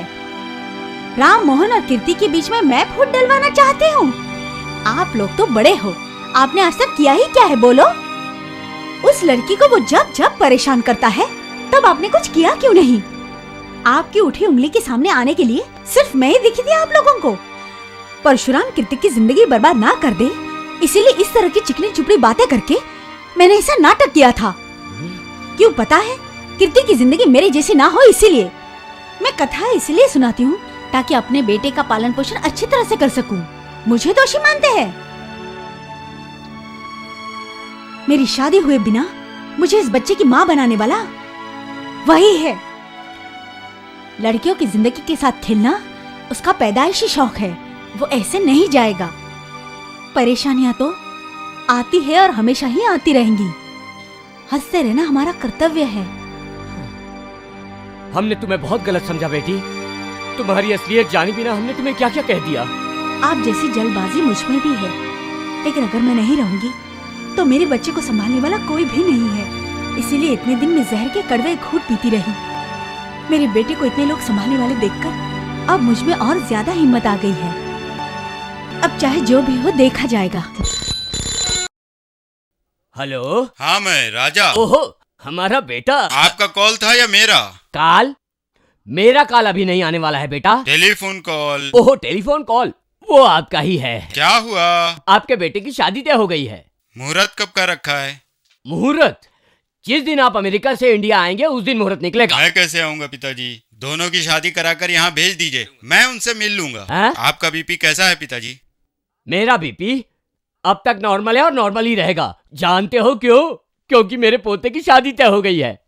Speaker 4: राम मोहन और कीर्ति के बीच में मैं फूट डलवाना चाहती हूँ? आप लोग तो बड़े हो, आपने आज तक किया ही क्या है बोलो? उस लड़की को वो जब जब परेशान करता है तब आपने कुछ किया क्यों नहीं? आपकी उठी उंगली के सामने आने के लिए सिर्फ मैं ही दिखी थी आप लोगों को। परशुराम कीर्ति की जिंदगी बर्बाद ना कर दे, इसीलिए इस तरह की चिकनी चुपड़ी बातें करके मैंने ऐसा नाटक किया था। क्यों पता है? कीर्ति की जिंदगी मेरे जैसी ना हो, इसीलिए मैं कथा इसलिए सुनाती हूँ ताकि अपने बेटे का पालन पोषण अच्छी तरह से कर सकूं। मुझे दोषी मानते हैं? मेरी शादी हुए बिना मुझे इस बच्चे की माँ बनाने वाला वही है। लड़कियों की जिंदगी के साथ खेलना उसका पैदाइशी शौक है, वो ऐसे नहीं जाएगा। परेशानियां तो आती है और हमेशा ही आती रहेंगी। हंसते रहना हमारा कर्तव्य है।
Speaker 2: हमने तुम्हें बहुत गलत समझा बेटी। तुम्हारी असलियत जाने बिना हमने तुम्हें क्या क्या कह दिया।
Speaker 4: आप जैसी जल्दबाजी मुझ में भी है, लेकिन अगर मैं नहीं रहूंगी तो मेरे बच्चे को संभालने वाला कोई भी नहीं है। इसीलिए इतने दिन में जहर के कड़वे घूंट पीती रही। मेरे बेटे को इतने लोग संभालने वाले देखकर अब मुझ में और ज्यादा हिम्मत आ गई है। अब चाहे जो भी हो देखा जाएगा।
Speaker 2: हेलो।
Speaker 16: हाँ, मैं राजा।
Speaker 2: ओहो, हमारा बेटा।
Speaker 16: आपका कॉल था या मेरा?
Speaker 2: कॉल? मेरा कॉल अभी नहीं आने वाला है बेटा।
Speaker 16: Telephone call.
Speaker 2: ओहो, टेलीफोन कॉल, वो आपका ही है।
Speaker 16: क्या हुआ?
Speaker 2: आपके बेटे की शादी तय हो गई है।
Speaker 16: मुहूर्त कब का रखा है?
Speaker 2: मुहूर्त? जिस दिन आप अमेरिका से इंडिया आएंगे उस दिन मुहूर्त निकलेगा।
Speaker 16: मैं कैसे आऊंगा पिताजी? दोनों की शादी कराकर यहाँ भेज दीजिए, मैं उनसे मिल लूंगा। आपका बीपी कैसा है पिताजी?
Speaker 2: मेरा बीपी अब तक नॉर्मल है और नॉर्मल ही रहेगा। जानते हो क्यों? क्योंकि मेरे पोते की शादी तय हो गई है।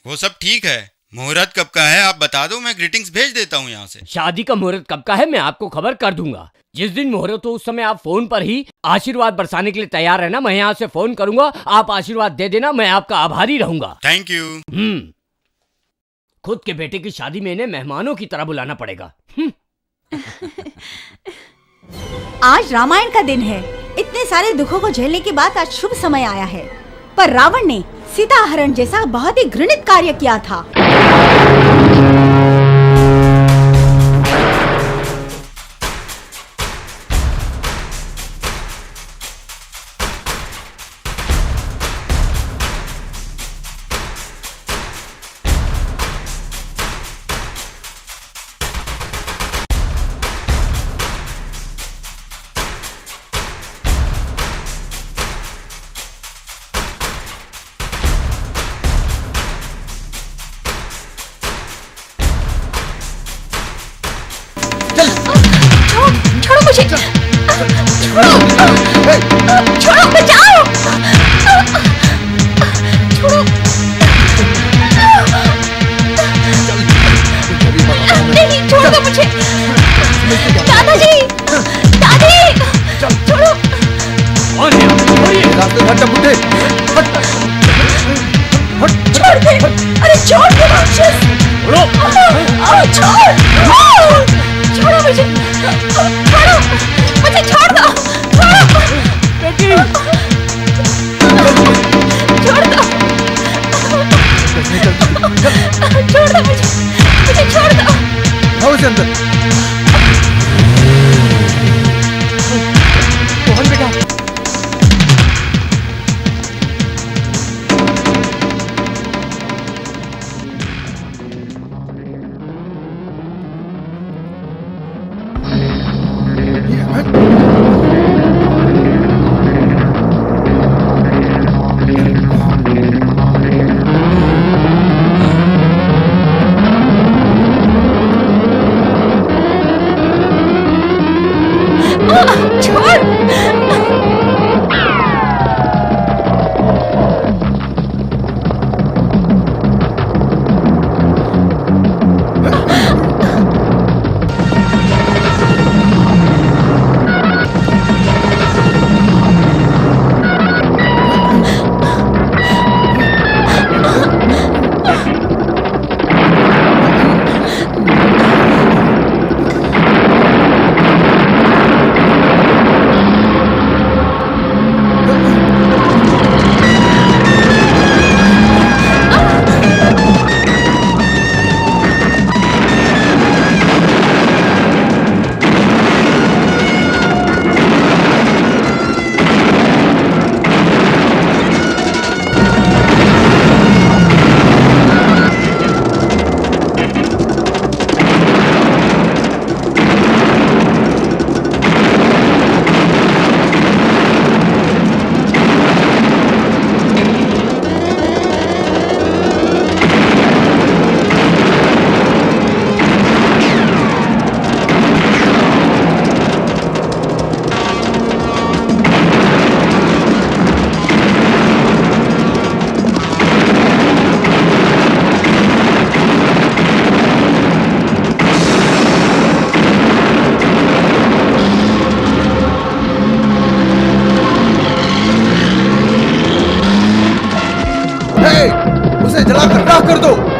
Speaker 16: वो सब ठीक है, मुहूर्त कब का है आप बता दो, मैं ग्रीटिंग्स भेज देता हूँ यहाँ से।
Speaker 2: शादी का मुहूर्त कब का है मैं आपको खबर कर दूंगा। जिस दिन मुहूर्त हो उस समय आप फोन पर ही आशीर्वाद बरसाने के लिए तैयार रहना। मैं यहाँ से फोन करूंगा, आप आशीर्वाद दे देना, मैं आपका आभारी रहूंगा।
Speaker 16: Thank you.
Speaker 2: खुद के बेटे की शादी में इन्हें मेहमानों की तरह बुलाना पड़ेगा।
Speaker 4: आज रामायण का दिन है। इतने सारे दुखों को झेलने के बाद आज शुभ समय आया है। पर रावण ने सीता हरण जैसा बहुत ही घृणित कार्य किया था। छोड़ो मुझे, छोड़ो, बचाओ, छोड़ो, नहीं, छोड़ दो मुझे, दादाजी, दादी, छोड़ो।
Speaker 5: कौन है? रास्ते हट बुड्ढे,
Speaker 4: छोड़ दे, अरे छोड़ दे राक्षस, छोड़ो, छोड़ो मुझे, छोड़ो, मुझे छोड़ दो, छोड़ो, बेटी, छोड़ दो, छोड़ दो मुझे छोड़ दो।
Speaker 5: आओ इसे अंदर। मोहन बेटा, छोड़ दो।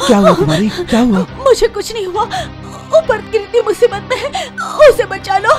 Speaker 17: क्या हुआ तुम्हारी, क्या हुआ?
Speaker 4: मुझे कुछ नहीं हुआ, ऊपर गिरती मुसीबत में है, उसे बचा लो।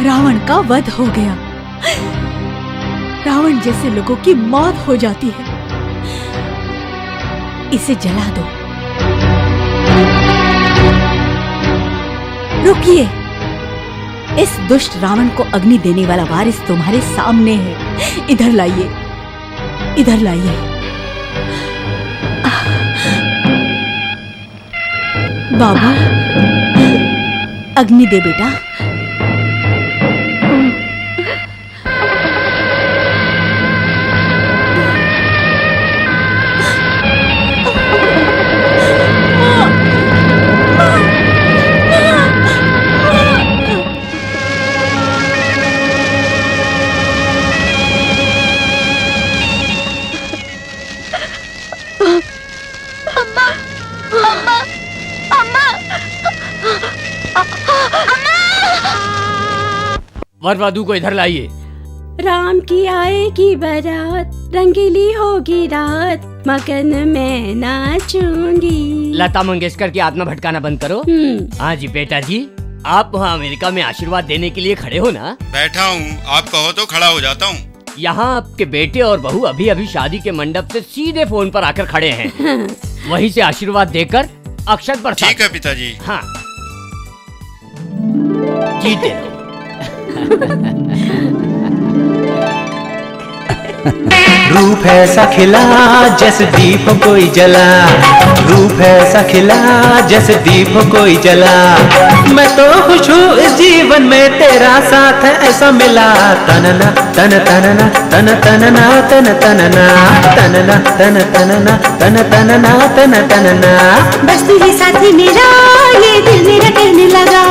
Speaker 4: रावण का वध हो गया। रावण जैसे लोगों की मौत हो जाती है। इसे जला दो। रुकिए, इस दुष्ट रावण को अग्नि देने वाला वारिस तुम्हारे सामने है। इधर लाइए, इधर लाइए। बाबू, अग्नि दे बेटा।
Speaker 2: वरवधू को इधर लाइए।
Speaker 1: राम की आएगी बारात, रंगीली होगी रात, मगन में नाचूंगी।
Speaker 2: लता मंगेशकर की आत्मा भटकाना बंद करो। हाँ जी बेटा जी, आप वहाँ अमेरिका में आशीर्वाद देने के लिए खड़े हो ना?
Speaker 16: बैठा हूँ, आप कहो तो खड़ा हो जाता हूँ।
Speaker 2: यहाँ आपके बेटे और बहू अभी अभी शादी के मंडप से सीधे फोन पर आकर खड़े हैं। वहीं से आशीर्वाद देकर अक्षत पर।
Speaker 16: ठीक है पिताजी।
Speaker 2: हाँ, जीते रहो।
Speaker 6: रूप ऐसा खिला जैसे दीप कोई जला, रूप ऐसा खिला जैसे दीप कोई जला। मैं तो खुश हूँ इस जीवन में तेरा साथ ऐसा मिला। तनना तन तनना तन तनना तन तनना तनना तन तनना तन तनना तन तनना।
Speaker 13: बस तू ही साथी मेरा, ये दिल मेरा कहने लगा।